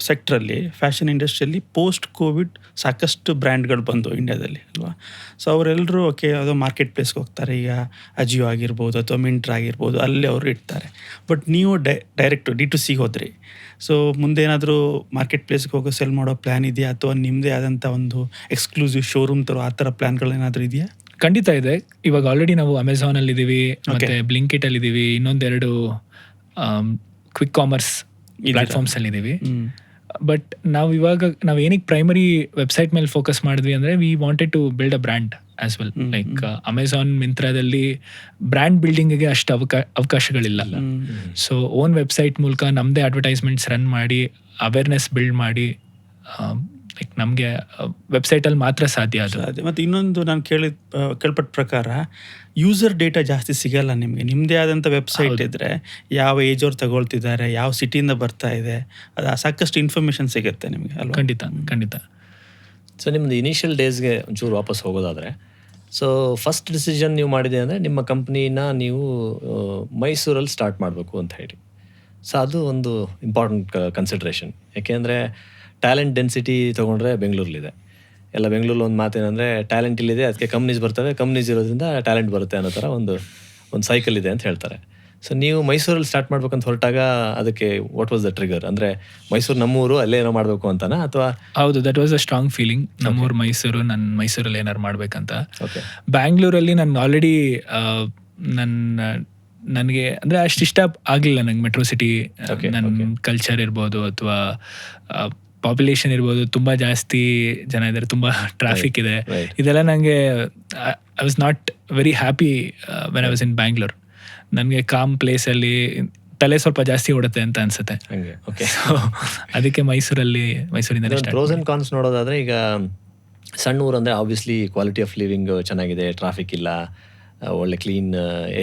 ಸೆಕ್ಟ್ರಲ್ಲಿ, fashion ಇಂಡಸ್ಟ್ರಿಯಲ್ಲಿ post Covid ಸಾಕಷ್ಟು ಬ್ರ್ಯಾಂಡ್ಗಳು ಬಂದು ಇಂಡಿಯಾದಲ್ಲಿ ಅಲ್ವಾ. ಸೊ ಅವರೆಲ್ಲರೂ ಯಾವುದೋ ಮಾರ್ಕೆಟ್ ಪ್ಲೇಸ್ಗೆ ಹೋಗ್ತಾರೆ. ಈಗ ಅಜಿಯೋ ಆಗಿರ್ಬೋದು ಅಥವಾ ಮಿಂಟ್ರಾ ಆಗಿರ್ಬೋದು, ಅಲ್ಲಿ ಅವರು ಇಡ್ತಾರೆ. ಬಟ್ ನೀವು ಡೈರೆಕ್ಟು D2C ಹೋದ್ರಿ. ಸೊ ಮುಂದೆ ಏನಾದರೂ ಮಾರ್ಕೆಟ್ ಪ್ಲೇಸ್ಗೆ ಹೋಗೋ ಸೆಲ್ ಮಾಡೋ ಪ್ಲ್ಯಾನ್ ಇದೆಯಾ, ಅಥವಾ ನಿಮ್ಮದೇ ಆದಂಥ ಒಂದು ಎಕ್ಸ್ಕ್ಲೂಸಿವ್ ಶೋರೂಮ್ ಥರ ಆ ಥರ ಪ್ಲ್ಯಾನ್ಗಳೇನಾದರೂ ಇದೆಯಾ? ಖಂಡಿತ ಇದೆ. ಇವಾಗ ಆಲ್ರೆಡಿ ನಾವು ಅಮೆಝಾನಲ್ಲಿ ಇದ್ದೀವಿ, ಮತ್ತು ಬ್ಲಿಂಕಿಟಲ್ಲಿ ಇದ್ದೀವಿ, ಇನ್ನೊಂದೆರಡು ಕ್ವಿಕ್ ಕಾಮರ್ಸ್ ಪ್ಲಾಟ್ಫಾರ್ಮ್ಸಲ್ಲಿ ಇದ್ದೀವಿ. ಬಟ್ ನಾವು ಏನಕ್ಕೆ ಪ್ರೈಮರಿ ವೆಬ್ಸೈಟ್ ಮೇಲೆ ಫೋಕಸ್ ಮಾಡಿದ್ವಿ ಅಂದರೆ we wanted to build a brand as well. Like Amazon, ಮಿಂತ್ರಾದಲ್ಲಿ ಬ್ರ್ಯಾಂಡ್ ಬಿಲ್ಡಿಂಗಿಗೆ ಅಷ್ಟು ಅವಕಾಶಗಳಿಲ್ಲ. ಸೊ ಓನ್ ವೆಬ್ಸೈಟ್ ಮೂಲಕ ನಮ್ಮದೇ ಅಡ್ವರ್ಟೈಸ್ಮೆಂಟ್ಸ್ ರನ್ ಮಾಡಿ ಅವೇರ್ನೆಸ್ ಬಿಲ್ಡ್ ಮಾಡಿ ಲೈಕ್ ನಮಗೆ ವೆಬ್ಸೈಟಲ್ಲಿ ಮಾತ್ರ ಸಾಧ್ಯ ಅದು. ಮತ್ತು ಇನ್ನೊಂದು ನಾನು ಕೇಳ್ಪಟ್ಟ ಪ್ರಕಾರ ಯೂಸರ್ ಡೇಟಾ ಜಾಸ್ತಿ ಸಿಗಲ್ಲ ನಿಮಗೆ. ನಿಮ್ಮದೇ ಆದಂಥ ವೆಬ್ಸೈಟ್ ಇದ್ದರೆ ಯಾವ ಏಜ್ ಅವ್ರು ತಗೊಳ್ತಿದ್ದಾರೆ, ಯಾವ ಸಿಟಿಯಿಂದ ಬರ್ತಾ ಇದೆ, ಅದು ಸಾಕಷ್ಟು ಇನ್ಫಾರ್ಮೇಷನ್ ಸಿಗುತ್ತೆ ನಿಮಗೆ ಅಲ್ವಾ? ಖಂಡಿತ. ಸೊ ನಿಮ್ಮದು ಇನಿಷಿಯಲ್ ಡೇಸ್ಗೆ ಒಂಚೂರು ವಾಪಸ್ ಹೋಗೋದಾದರೆ, ಸೊ ಫಸ್ಟ್ ಡಿಸಿಷನ್ ನೀವು ಮಾಡಿದೆ ಅಂದರೆ ನಿಮ್ಮ ಕಂಪ್ನಿನ ನೀವು ಮೈಸೂರಲ್ಲಿ ಸ್ಟಾರ್ಟ್ ಮಾಡಬೇಕು ಅಂತ ಹೇಳಿ. ಸೊ ಅದು ಒಂದು ಇಂಪಾರ್ಟೆಂಟ್ ಕನ್ಸಿಡ್ರೇಷನ್. ಯಾಕೆಂದರೆ ಟ್ಯಾಲೆಂಟ್ ಡೆನ್ಸಿಟಿ ತೊಗೊಂಡ್ರೆ ಬೆಂಗಳೂರಲ್ಲಿದೆ. ಎಲ್ಲ ಬೆಂಗಳೂರಲ್ಲಿ ಒಂದು ಮಾತೇನೆಂದರೆ ಟ್ಯಾಲೆಂಟ್ ಇಲ್ಲಿದೆ, ಅದಕ್ಕೆ ಕಂಪ್ನೀಸ್ ಬರ್ತವೆ, ಕಂಪ್ನೀಸ್ ಇರೋದ್ರಿಂದ ಟ್ಯಾಲೆಂಟ್ ಬರುತ್ತೆ ಅನ್ನೋ ಥರ ಒಂದು ಸೈಕಲ್ ಇದೆ ಅಂತ ಹೇಳ್ತಾರೆ. ಸೊ ನೀವು ಮೈಸೂರಲ್ಲಿ ಸ್ಟಾರ್ಟ್ ಮಾಡ್ಬೇಕಂತ ಹೊರಟಾಗ ಅದಕ್ಕೆ ವಾಟ್ ವಾಸ್ ದ ಟ್ರಿಗರ್? ಅಂದರೆ ಮೈಸೂರು ನಮ್ಮೂರು, ಅಲ್ಲೇ ಏನೋ ಮಾಡಬೇಕು ಅಂತನಾ, ಅಥವಾ? ಹೌದು, that was a strong feeling. ನಮ್ಮೂರು ಮೈಸೂರು, ನಾನು ಮೈಸೂರಲ್ಲಿ ಏನಾರು ಮಾಡ್ಬೇಕಂತ. ಓಕೆ. ಬ್ಯಾಂಗ್ಳೂರಲ್ಲಿ ನಾನು ಆಲ್ರೆಡಿ ನನಗೆ ಅಂದರೆ ಅಷ್ಟು ಇಷ್ಟ ಆಗಲಿಲ್ಲ ನಂಗೆ ಮೆಟ್ರೋ ಸಿಟಿ. ನನ್ನ ಕಲ್ಚರ್ ಇರ್ಬೋದು ಅಥವಾ ಪಾಪ್ಯುಲೇಷನ್ ಇರ್ಬೋದು, ತುಂಬ ಜಾಸ್ತಿ ಜನ ಇದ್ದಾರೆ, ತುಂಬ ಟ್ರಾಫಿಕ್ ಇದೆ, ಇದೆಲ್ಲ ನನಗೆ I was not very happy when I was in Bangalore. ನನಗೆ ಕಾಮ್ ಪ್ಲೇಸಲ್ಲಿ ತಲೆ ಸ್ವಲ್ಪ ಜಾಸ್ತಿ ಓಡುತ್ತೆ ಅಂತ ಅನ್ಸುತ್ತೆ. ಅದಕ್ಕೆ ಮೈಸೂರಿಂದ ಪ್ರೋಸ್ ಆ್ಯಂಡ್ ಕಾನ್ಸ್ ನೋಡೋದಾದರೆ, ಈಗ ಸಣ್ಣ ಊರು ಅಂದರೆ ಆಬ್ವಿಯಸ್ಲಿ ಕ್ವಾಲಿಟಿ ಆಫ್ ಲಿವಿಂಗ್ ಚೆನ್ನಾಗಿದೆ, ಟ್ರಾಫಿಕ್ ಇಲ್ಲ, ಒಳ್ಳೆ ಕ್ಲೀನ್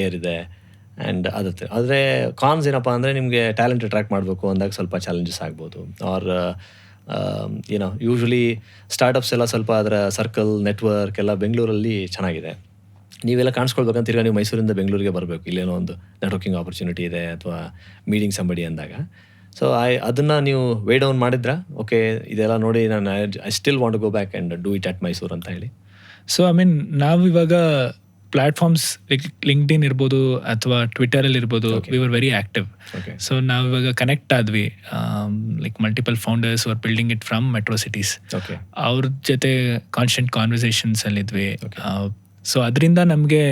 ಏರ್ ಇದೆ ಆ್ಯಂಡ್ ಅದತ್ತೆ. ಆದರೆ ಕಾನ್ಸ್ ಏನಪ್ಪ ಅಂದರೆ ನಿಮಗೆ ಟ್ಯಾಲೆಂಟ್ ಅಟ್ರಾಕ್ಟ್ ಮಾಡಬೇಕು ಅಂದಾಗ ಸ್ವಲ್ಪ ಚಾಲೆಂಜಸ್ ಆಗ್ಬೋದು. ಆರ್ ಯೂಶ್ವಲಿ ಸ್ಟಾರ್ಟಪ್ಸ್ ಎಲ್ಲ ಸ್ವಲ್ಪ ಅದರ ಸರ್ಕಲ್ ನೆಟ್ವರ್ಕ್ ಎಲ್ಲ ಬೆಂಗಳೂರಲ್ಲಿ ಚೆನ್ನಾಗಿದೆ. ನೀವೆಲ್ಲ ಕಾಣಿಸ್ಕೊಳ್ಬೇಕಂತ ತಿರ್ಗಾ ನೀವು ಮೈಸೂರಿಂದ ಬೆಂಗಳೂರಿಗೆ ಬರಬೇಕು, ಇಲ್ಲೇನೋ ಒಂದು ನೆಟ್ವರ್ಕಿಂಗ್ ಆಪರ್ಚುನಿಟಿ ಇದೆ ಅಥವಾ ಮೀಟಿಂಗ್ ಸಂಬಡಿ ಅಂದಾಗ. ಸೊ ಅದನ್ನು ನೀವು ವೇ ಡೌನ್ ಮಾಡಿದ್ರಾ? ಓಕೆ, ಇದೆಲ್ಲ ನೋಡಿ ನಾನು I still want to go back and do it at Mysuru ಅಂತ ಹೇಳಿ. ಸೊ ಐ ಮೀನ್ ನಾವಿವಾಗ ಪ್ಲಾಟ್ಫಾರ್ಮ್ಸ್ ಲಿಂಕ್ಡ್ಇನ್ ಇರ್ಬೋದು ಅಥವಾ ಟ್ವಿಟರಲ್ಲಿ ಇರ್ಬೋದು, we were very active. So ನಾವಿವಾಗ ಕನೆಕ್ಟ್ ಆದ್ವಿ, like multiple founders are building it from metro cities. ಅವ್ರ ಜೊತೆ ಕಾನ್ಸ್ಟೆಂಟ್ ಕಾನ್ವರ್ಸೇಷನ್ಸ್ ಅಲ್ಲಿದ್ವಿ. ಸೊ ಅದರಿಂದ ನಮಗೆ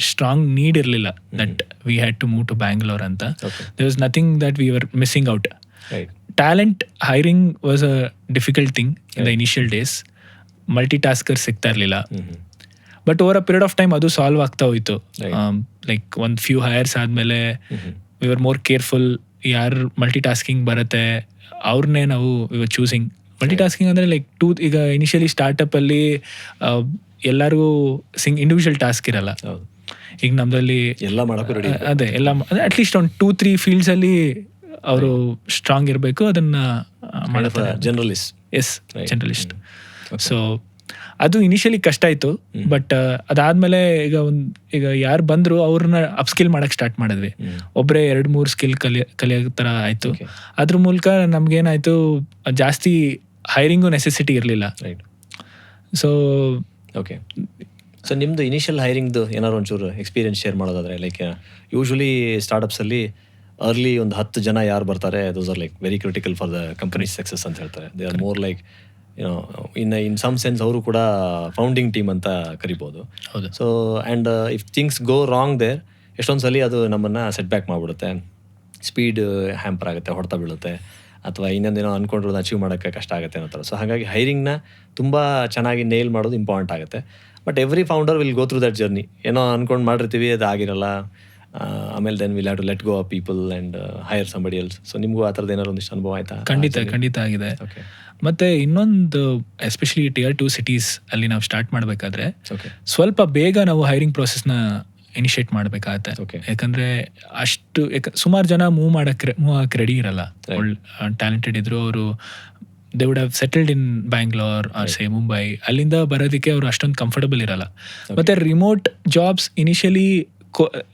ಸ್ಟ್ರಾಂಗ್ ನೀಡ್ ಇರಲಿಲ್ಲ that we had to move to Bangalore ಅಂತ. There was nothing that we were missing out. Talent hiring was a difficult thing in the initial days. Multitasker ಸಿಗ್ತಾ ಇರಲಿಲ್ಲ. But over a period of time ಅದು solve ಆಗ್ತಾ ಹೋಯ್ತು. Like ಒಂದು few hires ಆದಮೇಲೆ we are more careful. ಯಾರು multi tasking ಬರುತ್ತೆ ಅವ್ರನ್ನೇ ನಾವು we are choosing. Multi tasking ಅಂದರೆ ಲೈಕ್ ಈಗ ಇನಿಷಿಯಲಿ ಸ್ಟಾರ್ಟಪ್ಪಲ್ಲಿ ಎಲ್ಲರಿಗೂ ಇಂಡಿವಿಜುವಲ್ ಟಾಸ್ಕ್ ಇರಲ್ಲ. ಈಗ ನಮ್ಮದಲ್ಲಿ ಎಲ್ಲ ಮಾಡೋಕ್ಕೂ ರೆಡಿ, ಅದೇ ಎಲ್ಲ ಅಟ್ಲೀಸ್ಟ್ ಒಂದು 2-3 ಫೀಲ್ಡ್ಸಲ್ಲಿ ಅವರು ಸ್ಟ್ರಾಂಗ್ ಇರಬೇಕು. ಅದನ್ನು ಮಾಡ್ತಾರೆ. ಜನರಲಿಸ್ಟ್. Yes, generalist. ಸೊ ಅದು ಇನಿಷಿಯಲಿ ಕಷ್ಟ ಆಯಿತು. ಬಟ್ ಅದಾದಮೇಲೆ ಈಗ ಯಾರು ಬಂದರು ಅವ್ರನ್ನ ಅಪ್ಸ್ಕಿಲ್ ಮಾಡೋಕ್ಕೆ ಸ್ಟಾರ್ಟ್ ಮಾಡಿದ್ವಿ. ಒಬ್ಬರೇ 2-3 ಸ್ಕಿಲ್ ಕಲಿಯೋ ಥರ ಆಯಿತು. ಅದ್ರ ಮೂಲಕ ನಮ್ಗೇನಾಯಿತು, ಜಾಸ್ತಿ ಹೈರಿಂಗು ನೆಸೆಸಿಟಿ ಇರಲಿಲ್ಲ. So okay. ಸೊ ನಿಮ್ಮದು ಇನಿಷಿಯಲ್ ಹೈರಿಂಗ್ದು ಏನಾದ್ರು ಒಂಚೂರು ಎಕ್ಸ್ಪೀರಿಯನ್ಸ್ ಶೇರ್ ಮಾಡೋದಾದರೆ, ಲೈಕ್ ಯೂಶ್ವಲಿ ಸ್ಟಾರ್ಟಪ್ಸಲ್ಲಿ ಅರ್ಲಿ ಒಂದು 10 ಜನ ಯಾರು ಬರ್ತಾರೆ, those are like very critical for the company success ಅಂತ ಹೇಳ್ತಾರೆ. They are more like in some sense ಅವರು ಕೂಡ ಫೌಂಡಿಂಗ್ ಟೀಮ್ ಅಂತ ಕರಿಬೋದು. So and if things go wrong there, ಎಷ್ಟೊಂದು ಸಲ ಅದು ನಮ್ಮನ್ನು ಸೆಟ್ ಬ್ಯಾಕ್ ಮಾಡಿಬಿಡುತ್ತೆ, ಸ್ಪೀಡ್ ಹ್ಯಾಂಪರ್ ಆಗುತ್ತೆ, ಹೊಡೆತ ಬೀಳುತ್ತೆ, ಅಥವಾ ಇನ್ನೊಂದೇನೋ ಅಂದ್ಕೊಂಡಿರೋದು ಅಚೀವ್ ಮಾಡೋಕ್ಕೆ ಕಷ್ಟ ಆಗುತ್ತೆ ಅನ್ನೋ ಥರ. ಸೊ ಹಾಗಾಗಿ ಹೈರಿಂಗ್ನ ತುಂಬ ಚೆನ್ನಾಗಿ ನೇಲ್ ಮಾಡೋದು ಇಂಪಾರ್ಟೆಂಟ್ ಆಗುತ್ತೆ. But every founder will go through that journey. ಏನೋ ಅಂದ್ಕೊಂಡು ಮಾಡಿರ್ತೀವಿ, ಅದು ಆಗಿರಲ್ಲ. ಆಮೇಲೆ then will have to let go of people and hire somebody else. So ನಿಮಗೂ ಆ ಥರದ್ದು ಏನಾದ್ರು ಒಂದಿಷ್ಟು ಅನುಭವ ಆಯ್ತಾ? ಖಂಡಿತ ಆಗಿದೆ. ಮತ್ತು ಇನ್ನೊಂದು ಎಸ್ಪೆಷಲಿ Tier 2 ಸಿಟೀಸ್ ಅಲ್ಲಿ ನಾವು ಸ್ಟಾರ್ಟ್ ಮಾಡಬೇಕಾದ್ರೆ ಸ್ವಲ್ಪ ಬೇಗ ನಾವು ಹೈರಿಂಗ್ ಪ್ರೊಸೆಸ್ನ ಇನಿಷಿಯೇಟ್ ಮಾಡಬೇಕಾಗತ್ತೆ. ಯಾಕಂದರೆ ಸುಮಾರು ಜನ ಮೂವ್ ಆಗಕ್ಕೆ ರೆಡಿ ಇರಲ್ಲ. ಟ್ಯಾಲೆಂಟೆಡ್ ಇದ್ರು ಅವರು they would have settled in Bangalore or say Mumbai. ಅಲ್ಲಿಂದ ಬರೋದಕ್ಕೆ ಅವರು ಅಷ್ಟೊಂದು ಕಂಫರ್ಟಬಲ್ ಇರಲ್ಲ. ಮತ್ತು remote jobs initially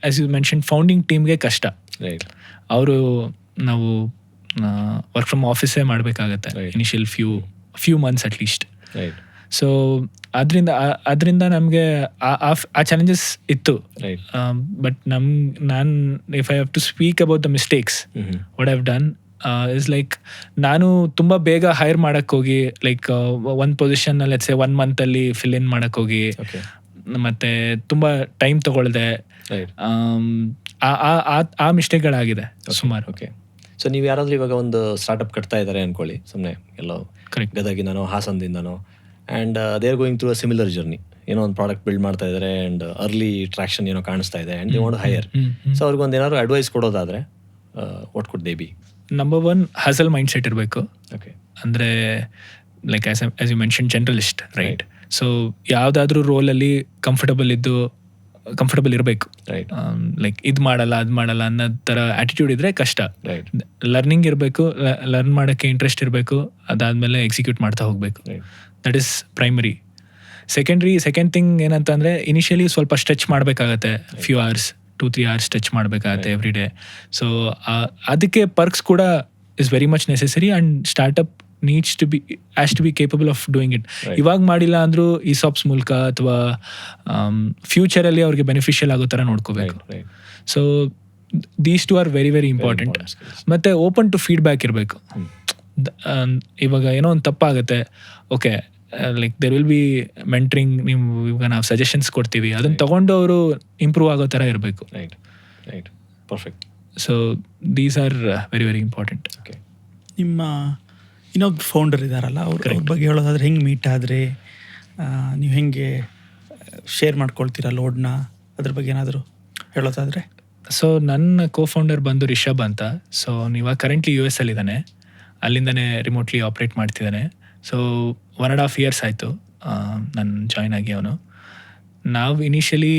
as you mention founding ಟೀಮ್ಗೆ ಕಷ್ಟ. ಅವರು ನಾವು ವರ್ಕ್ ಫ್ರಮ್ ಆಫೀಸೇ ಮಾಡಬೇಕಾಗತ್ತೆ initial few months at least. So ಅದರಿಂದ ನಮಗೆ ಆ ಚಾಲೆಂಜಸ್ ಇತ್ತು. ಬಟ್ ನಾನು if I have to speak about the mistakes what I have done is like, ನಾನು ತುಂಬ ಬೇಗ ಹೈರ್ ಮಾಡಕ್ಕೆ ಹೋಗಿ, ಲೈಕ್ ಒಂದು ಪೊಸಿಷನ್ ಲೆಟ್ಸ್ ಸೇ 1 ಮಂತಲ್ಲಿ ಫಿಲ್ ಇನ್ ಮಾಡಕ್ಕೆ ಹೋಗಿ, ಮತ್ತೆ ತುಂಬ ಟೈಮ್ ತಗೊಳ್ದೆ. ಆ ಮಿಸ್ಟೇಕ್ಗಳಾಗಿದೆ ಸುಮಾರು. ಓಕೆ. ಸೊ ನೀವು ಯಾರಾದರೂ ಇವಾಗ ಒಂದು ಸ್ಟಾರ್ಟಪ್ ಕಟ್ತಾ ಇದ್ದಾರೆ ಅಂದ್ಕೊಳ್ಳಿ, ಸುಮ್ಮನೆ ಎಲ್ಲೋ ಗದಗಿಂದನೋ ಹಾಸನದಿಂದನೋ, and they are going through a similar journey. ಏನೋ ಒಂದು ಪ್ರಾಡಕ್ಟ್ ಬಿಲ್ಡ್ ಮಾಡ್ತಾ ಇದ್ದಾರೆ ಆ್ಯಂಡ್ ಅರ್ಲಿ ಟ್ರಾಕ್ಷನ್ ಏನೋ ಕಾಣಿಸ್ತಾ ಇದೆ and they want higher. So ಅವ್ರಿಗೊಂದು ಏನಾದ್ರು ಅಡ್ವೈಸ್ ಕೊಡೋದಾದರೆ what could they be? Number 1, hustle mind set ಇರಬೇಕು. ಓಕೆ. ಅಂದರೆ like as you mention generalist, right? So ಯಾವುದಾದ್ರೂ ರೋಲಲ್ಲಿ ಕಂಫರ್ಟಬಲ್ ಇರಬೇಕು. ಲೈಕ್ ಇದು ಮಾಡಲ್ಲ ಅದು ಮಾಡಲ್ಲ ಅನ್ನೋ ಥರ ಆ್ಯಟಿಟ್ಯೂಡ್ ಇದ್ದರೆ ಕಷ್ಟ. ಲರ್ನಿಂಗ್ ಇರಬೇಕು, ಲರ್ನ್ ಮಾಡೋಕ್ಕೆ ಇಂಟ್ರೆಸ್ಟ್ ಇರಬೇಕು, ಅದಾದಮೇಲೆ ಎಕ್ಸಿಕ್ಯೂಟ್ ಮಾಡ್ತಾ ಹೋಗಬೇಕು. That is primary. Second thing ಏನಂತಂದರೆ, ಇನಿಷಿಯಲಿ ಸ್ವಲ್ಪ ಸ್ಟ್ರೆಚ್ ಮಾಡಬೇಕಾಗತ್ತೆ. ಫ್ಯೂ ಅವರ್ಸ್ 2-3 hours ಸ್ಟ್ರೆಚ್ ಮಾಡಬೇಕಾಗತ್ತೆ ಎವ್ರಿ ಡೇ. ಸೊ ಅದಕ್ಕೆ ಪರ್ಕ್ಸ್ ಕೂಡ is very much necessary and startup needs to be capable of doing it. ಇವಾಗ ಮಾಡಿಲ್ಲ ಅಂದರೂ ESOPs ಮೂಲಕ ಅಥವಾ ಫ್ಯೂಚರಲ್ಲಿ ಅವ್ರಿಗೆ ಬೆನಿಫಿಷಿಯಲ್ ಆಗೋ ಥರ ನೋಡ್ಕೋಬೇಕು. So these two are very very important. ಮತ್ತು ಓಪನ್ ಟು ಫೀಡ್ಬ್ಯಾಕ್ ಇರಬೇಕು. ಇವಾಗ ಏನೋ ಒಂದು ತಪ್ಪಾಗುತ್ತೆ, okay, like there will be mentoring. ಇವಾಗ ನಾವು ಸಜೆಷನ್ಸ್ ಕೊಡ್ತೀವಿ, ಅದನ್ನು ತಗೊಂಡು ಅವರು ಇಂಪ್ರೂವ್ ಆಗೋ ಥರ ಇರಬೇಕು. Right. Perfect. So these R very very important. Okay. ನಿಮ್ಮ ಇನ್ನೊಬ್ಬ ಫೌಂಡರ್ ಇದ್ದಾರಲ್ಲ, ಅವ್ರ ಬಗ್ಗೆ ಹೇಳೋದಾದ್ರೆ, ಹೆಂಗೆ ಮೀಟ್ ಆದರೆ, ನೀವು ಹೆಂಗೆ ಶೇರ್ ಮಾಡ್ಕೊಳ್ತೀರಾ ಲೋಡ್ನ, ಅದ್ರ ಬಗ್ಗೆ ಏನಾದರೂ ಹೇಳೋದಾದರೆ? ಸೊ ನನ್ನ ಕೋ-ಫೌಂಡರ್ ಬಂದು ರಿಷಬ್ ಅಂತ. ಸೊ ಇವಾಗ ಕರೆಂಟ್ಲಿ US ಅಲ್ಲಿದ್ದಾನೆ, ಅಲ್ಲಿಂದನೇ ರಿಮೋಟ್ಲಿ ಆಪ್ರೇಟ್ ಮಾಡ್ತಿದ್ದಾನೆ. ಸೊ 1.5 years ಆಯಿತು ನಾನು ಜಾಯ್ನ್ ಆಗಿ. ನಾವು ಇನಿಷಿಯಲಿ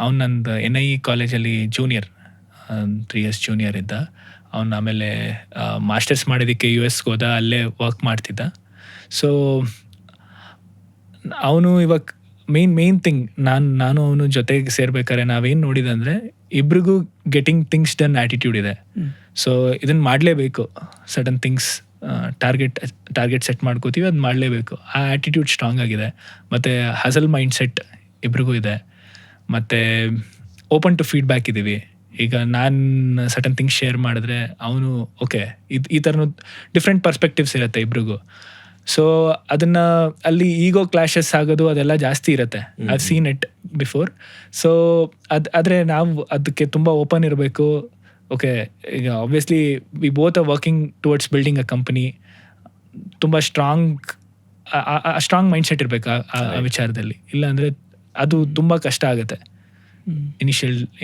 ಅವ್ನು ನಂದು NIE ಕಾಲೇಜಲ್ಲಿ ಜೂನಿಯರ್, 3 years ಜೂನಿಯರ್ ಇದ್ದ. ಅವನು ಆಮೇಲೆ ಮಾಸ್ಟರ್ಸ್ ಮಾಡೋದಕ್ಕೆ US ಹೋದ, ಅಲ್ಲೇ ವರ್ಕ್ ಮಾಡ್ತಿದ್ದ. ಸೊ ಅವನು ಇವಾಗ ಮೇನ್ ಥಿಂಗ್, ನಾನು ಅವನು ಜೊತೆಗೆ ಸೇರ್ಬೇಕಾದ್ರೆ ನಾವೇನು ನೋಡಿದಂದರೆ, ಇಬ್ರಿಗೂ ಗೆಟಿಂಗ್ ಥಿಂಗ್ಸ್ ಡನ್ ಆ್ಯಟಿಟ್ಯೂಡ್ ಇದೆ. ಸೊ ಇದನ್ನು ಮಾಡಲೇಬೇಕು, ಸಡನ್ ಥಿಂಗ್ಸ್ ಟಾರ್ಗೆಟ್ ಸೆಟ್ ಮಾಡ್ಕೋತೀವಿ, ಅದು ಮಾಡಲೇಬೇಕು. ಆ ಆ್ಯಟಿಟ್ಯೂಡ್ ಸ್ಟ್ರಾಂಗ್ ಆಗಿದೆ. ಮತ್ತು ಹಸಲ್ ಮೈಂಡ್ ಸೆಟ್ ಇಬ್ರಿಗೂ ಇದೆ. ಮತ್ತು ಓಪನ್ ಟು ಫೀಡ್ಬ್ಯಾಕ್ ಇದ್ದೀವಿ. ಈಗ ನಾನು ಸಟನ್ ಥಿಂಗ್ಸ್ ಶೇರ್ ಮಾಡಿದ್ರೆ ಅವನು ಓಕೆ, ಈ ಥರನೂ ಡಿಫ್ರೆಂಟ್ ಪರ್ಸ್ಪೆಕ್ಟಿವ್ಸ್ ಇರುತ್ತೆ ಇಬ್ರಿಗೂ. ಸೊ ಅದನ್ನು ಅಲ್ಲಿ ಈಗೋ ಕ್ಲಾಶಸ್ ಆಗೋದು ಅದೆಲ್ಲ ಜಾಸ್ತಿ ಇರುತ್ತೆ. I seen it before. So ಆದರೆ ನಾವು ಅದಕ್ಕೆ ತುಂಬ ಓಪನ್ ಇರಬೇಕು. ಓಕೆ, ಈಗ obviously we both are working towards building a company. ತುಂಬ ಸ್ಟ್ರಾಂಗ್ ಮೈಂಡ್ ಸೆಟ್ ಇರಬೇಕು ಆ ವಿಚಾರದಲ್ಲಿ. ಇಲ್ಲಾಂದರೆ ಅದು ತುಂಬ ಕಷ್ಟ ಆಗುತ್ತೆ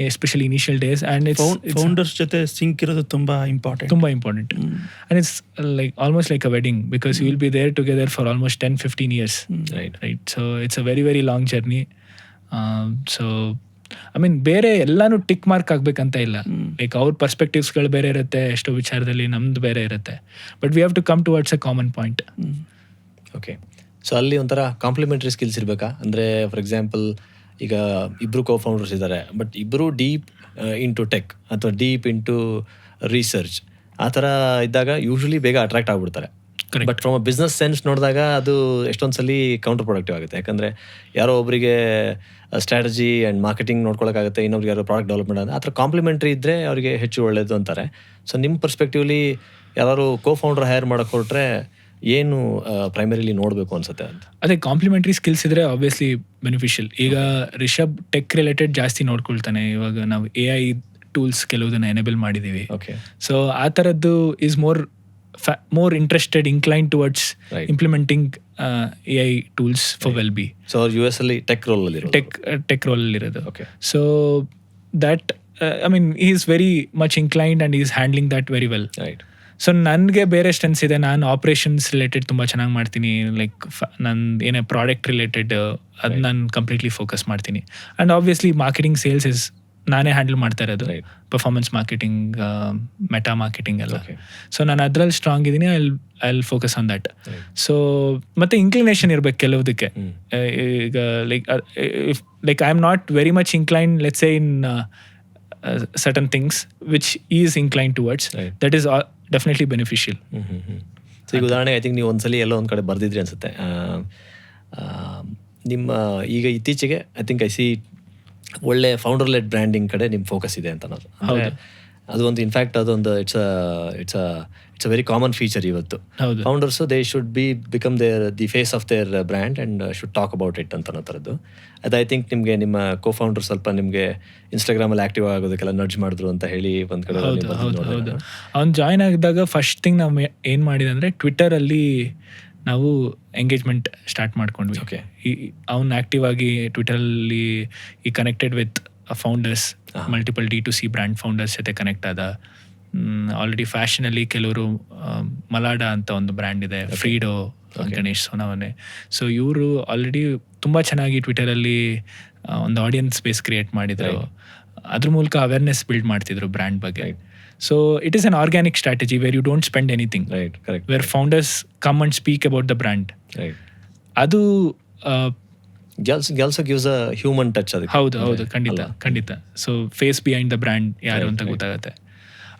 especially initial days. And founders ಜೊತೆ ಸಿಂಕ್ ಇರೋದು ತುಂಬ important. And it's like almost like a wedding, because you will be there together for almost 10-15 years. Right. So it's a very very long journey. So I ಮೀನ್ ಬೇರೆ ಎಲ್ಲಾನು tick mark ಆಗ್ಬೇಕಂತ ಇಲ್ಲ. Like ಅವ್ರ ಪರ್ಸ್ಪೆಕ್ಟಿವ್ಸ್ಗಳು ಬೇರೆ ಇರುತ್ತೆ, ಎಷ್ಟೋ ವಿಚಾರದಲ್ಲಿ ನಮ್ದು ಬೇರೆ ಇರುತ್ತೆ. But we have to come towards a common point. Okay. So ಅಲ್ಲಿ ಒಂಥರ ಕಾಂಪ್ಲಿಮೆಂಟ್ರಿ ಸ್ಕಿಲ್ಸ್ ಇರಬೇಕಾ? ಅಂದರೆ ಫಾರ್ ಎಕ್ಸಾಂಪಲ್ ಈಗ ಇಬ್ಬರು ಫೌಂಡರ್ಸ್ ಇದ್ದಾರೆ, ಬಟ್ ಇಬ್ಬರು ಡೀಪ್ ಇಂಟು ಟೆಕ್ ಅಥವಾ ಡೀಪ್ ಇಂಟು ರಿಸರ್ಚ್ ಆ ಥರ ಇದ್ದಾಗ ಯೂಶ್ವಲಿ ಬೇಗ ಅಟ್ರಾಕ್ಟ್ ಆಗ್ಬಿಡ್ತಾರೆ. But from a business sense ನೋಡಿದಾಗ ಅದು ಎಷ್ಟೊಂದು ಸಲ ಕೌಂಟರ್ ಪ್ರೊಡಕ್ಟಿವ್ ಆಗುತ್ತೆ. ಯಾಕಂದರೆ ಯಾರೋ ಒಬ್ಬರಿಗೆ ಸ್ಟ್ರಾಟಜಿ ಆ್ಯಂಡ್ ಮಾರ್ಕೆಟಿಂಗ್ ನೋಡ್ಕೊಳ್ಳೋಕ್ಕಾಗುತ್ತೆ, ಇನ್ನೊಬ್ರಿಗೆ ಯಾರೋ ಪ್ರಾಡಕ್ಟ್ ಡೆವಲಪ್ಮೆಂಟ್ ಅಂದರೆ ಆ ಥರ ಕಾಂಪ್ಲಿಮೆಂಟ್ರಿ ಇದ್ದರೆ ಅವರಿಗೆ ಹೆಚ್ಚು ಒಳ್ಳೆಯದು ಅಂತಾರೆ. ಸೊ ನಿಮ್ಮ ಪರ್ಸ್ಪೆಕ್ಟಿವ್ಲಿ ಯಾರು ಫೌಂಡರ್ ಹೈರ್ ಮಾಡೋಕೆ ಹೊರಟ್ರೆ ಏನು ಪ್ರೈಮರಿಲಿ ನೋಡಬೇಕು ಅನ್ಸುತ್ತೆ ಅಂತ? ಅದೇ ಕಾಂಪ್ಲಿಮೆಂಟ್ರಿ ಸ್ಕಿಲ್ಸ್ ಇದ್ರೆ ಆಬ್ವಿಯಸ್ಲಿ ಬೆನಿಫಿಷಿಯಲ್. ಈಗ ರಿಷಬ್ ಟೆಕ್ ರಿಲೇಟೆಡ್ ಜಾಸ್ತಿ ನೋಡ್ಕೊಳ್ತಾನೆ. ಇವಾಗ ನಾವು AI ಟೂಲ್ಸ್ ಕೆಲವುದನ್ನ ಎನೇಬಲ್ ಮಾಡಿದ್ದೀವಿ. ಓಕೆ. ಸೊ ಆ ಥರದ್ದು is more interested, inclined towards implementing AI tools for well-be. So ಅವ್ರು US ಅಲ್ಲಿ ಟೆಕ್ ರೋಲಲ್ಲಿ ಟೆಕ್ ರೋಲಲ್ಲಿ ಇರೋದು. Okay. So that I mean he is very much inclined and he is handling that very well. Right. So ನನಗೆ ಬೇರೆ strengths ಇದೆ. ನಾನು operations related ತುಂಬ ಚೆನ್ನಾಗಿ ಮಾಡ್ತೀನಿ. ಲೈಕ್ ನನ್ನ ಏನೇ ಪ್ರಾಡಕ್ಟ್ ರಿಲೇಟೆಡ್ ಅದು ನಾನು ಕಂಪ್ಲೀಟ್ಲಿ ಫೋಕಸ್ ಮಾಡ್ತೀನಿ. And obviously marketing sales is ನಾನೇ ಹ್ಯಾಂಡಲ್ ಮಾಡ್ತಾ ಇರೋದು. ಪರ್ಫಾರ್ಮೆನ್ಸ್ ಮಾರ್ಕೆಟಿಂಗ್, ಮೆಟಾ ಮಾರ್ಕೆಟಿಂಗ್ ಎಲ್ಲ. ಸೊ ನಾನು ಅದ್ರಲ್ಲಿ ಸ್ಟ್ರಾಂಗ್ ಇದ್ದೀನಿ. I will focus on that. So ಮತ್ತೆ ಇನ್ಕ್ಲಿನೇಷನ್ ಇರ್ಬೇಕು ಕೆಲವುದಕ್ಕೆ. ಈಗ like I am not very much incline let's say in certain things which he is inclined towards. That is definitely beneficial. So ಈಗ ಉದಾಹರಣೆ I think ನೀವು ಒಂದ್ಸಲಿ ಎಲ್ಲೋ ಒಂದು ಕಡೆ ಬರ್ದಿದ್ರಿ ಅನ್ಸುತ್ತೆ. ನಿಮ್ಮ ಈಗ ಇತ್ತೀಚೆಗೆ ಐ ಥಿಂಕ್ ಐ ಸಿ ಒಳ್ಳೆ ಫೌಂಡರ್ ಲೆಡ್ ಬ್ರ್ಯಾಂಡಿಂಗ್ ಕಡೆ ನಿಮ್ಮ ಫೋಕಸ್ ಇದೆ ಅಂತ ಅನ್ನೋದು. ಅದು ಒಂದು ಇನ್ಫ್ಯಾಕ್ಟ್ ಅದೊಂದು it's a very common feature ಇವತ್ತು. Founders they should become the face of their brand and should talk about it ಅಂತ ಅನ್ನೋ ಥರದ್ದು. ಅದು ಐ ಥಿಂಕ್ ನಿಮಗೆ ನಿಮ್ಮ ಫೌಂಡರ್ ಸ್ವಲ್ಪ ನಿಮಗೆ ಇನ್ಸ್ಟಾಗ್ರಾಮಲ್ಲಿ ಆಕ್ಟಿವ್ ಆಗೋದಕ್ಕೆಲ್ಲ ನಡ್ಜ್ ಮಾಡಿದ್ರು ಅಂತ ಹೇಳಿ ಒಂದು ಕಡೆ. ಹೌದು. ಅವ್ನು ಜಾಯ್ನ್ ಆಗಿದಾಗ ಫಸ್ಟ್ ಥಿಂಗ್ ನಾವು ಏನು ಮಾಡಿದೆ ಅಂದರೆ ಟ್ವಿಟರಲ್ಲಿ ನಾವು ಎಂಗೇಜ್ಮೆಂಟ್ ಸ್ಟಾರ್ಟ್ ಮಾಡ್ಕೊಂಡ್ವಿ. ಓಕೆ. ಅವ್ನು ಆ್ಯಕ್ಟಿವ್ ಆಗಿ ಟ್ವಿಟರಲ್ಲಿ ಈ connected with founders, multiple D2C brand founders ಜೊತೆ ಕನೆಕ್ಟ್ ಆದ. ಆಲ್ರೆಡಿ ಫ್ಯಾಷನಲ್ಲಿ ಕೆಲವರು ಮಲಾಡ ಅಂತ ಒಂದು ಬ್ರ್ಯಾಂಡ್ ಇದೆ, ಫ್ರೀಡೋ, ಗಣೇಶ್ ಸೋನಾವನೆ. ಸೊ ಇವರು ಆಲ್ರೆಡಿ ತುಂಬ ಚೆನ್ನಾಗಿ ಟ್ವಿಟರಲ್ಲಿ ಒಂದು ಆಡಿಯನ್ಸ್ ಬೇಸ್ ಕ್ರಿಯೇಟ್ ಮಾಡಿದ್ರು. ಅದ್ರ ಮೂಲಕ ಅವೇರ್ನೆಸ್ ಬಿಲ್ಡ್ ಮಾಡ್ತಿದ್ರು ಬ್ರ್ಯಾಂಡ್ ಬಗ್ಗೆ. So it is an organic strategy where you don't spend anything. Right, correct. Where founders come and speak about the brand. Right. Adu also gives a human touch ಅದಕ್ಕೆ. ಹೌದು ಖಂಡಿತ. So face behind the brand ಯಾರು ಅಂತ ಗೊತ್ತಾಗುತ್ತೆ.